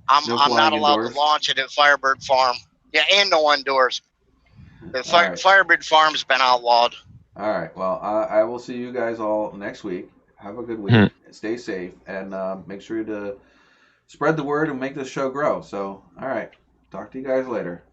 I'm not allowed to launch it at Firebird Farm. Yeah, and no indoors. Firebird Farm's been outlawed. All right. Well, I will see you guys all next week. Have a good week. Stay safe and make sure to spread the word and make this show grow. So, all right. Talk to you guys later.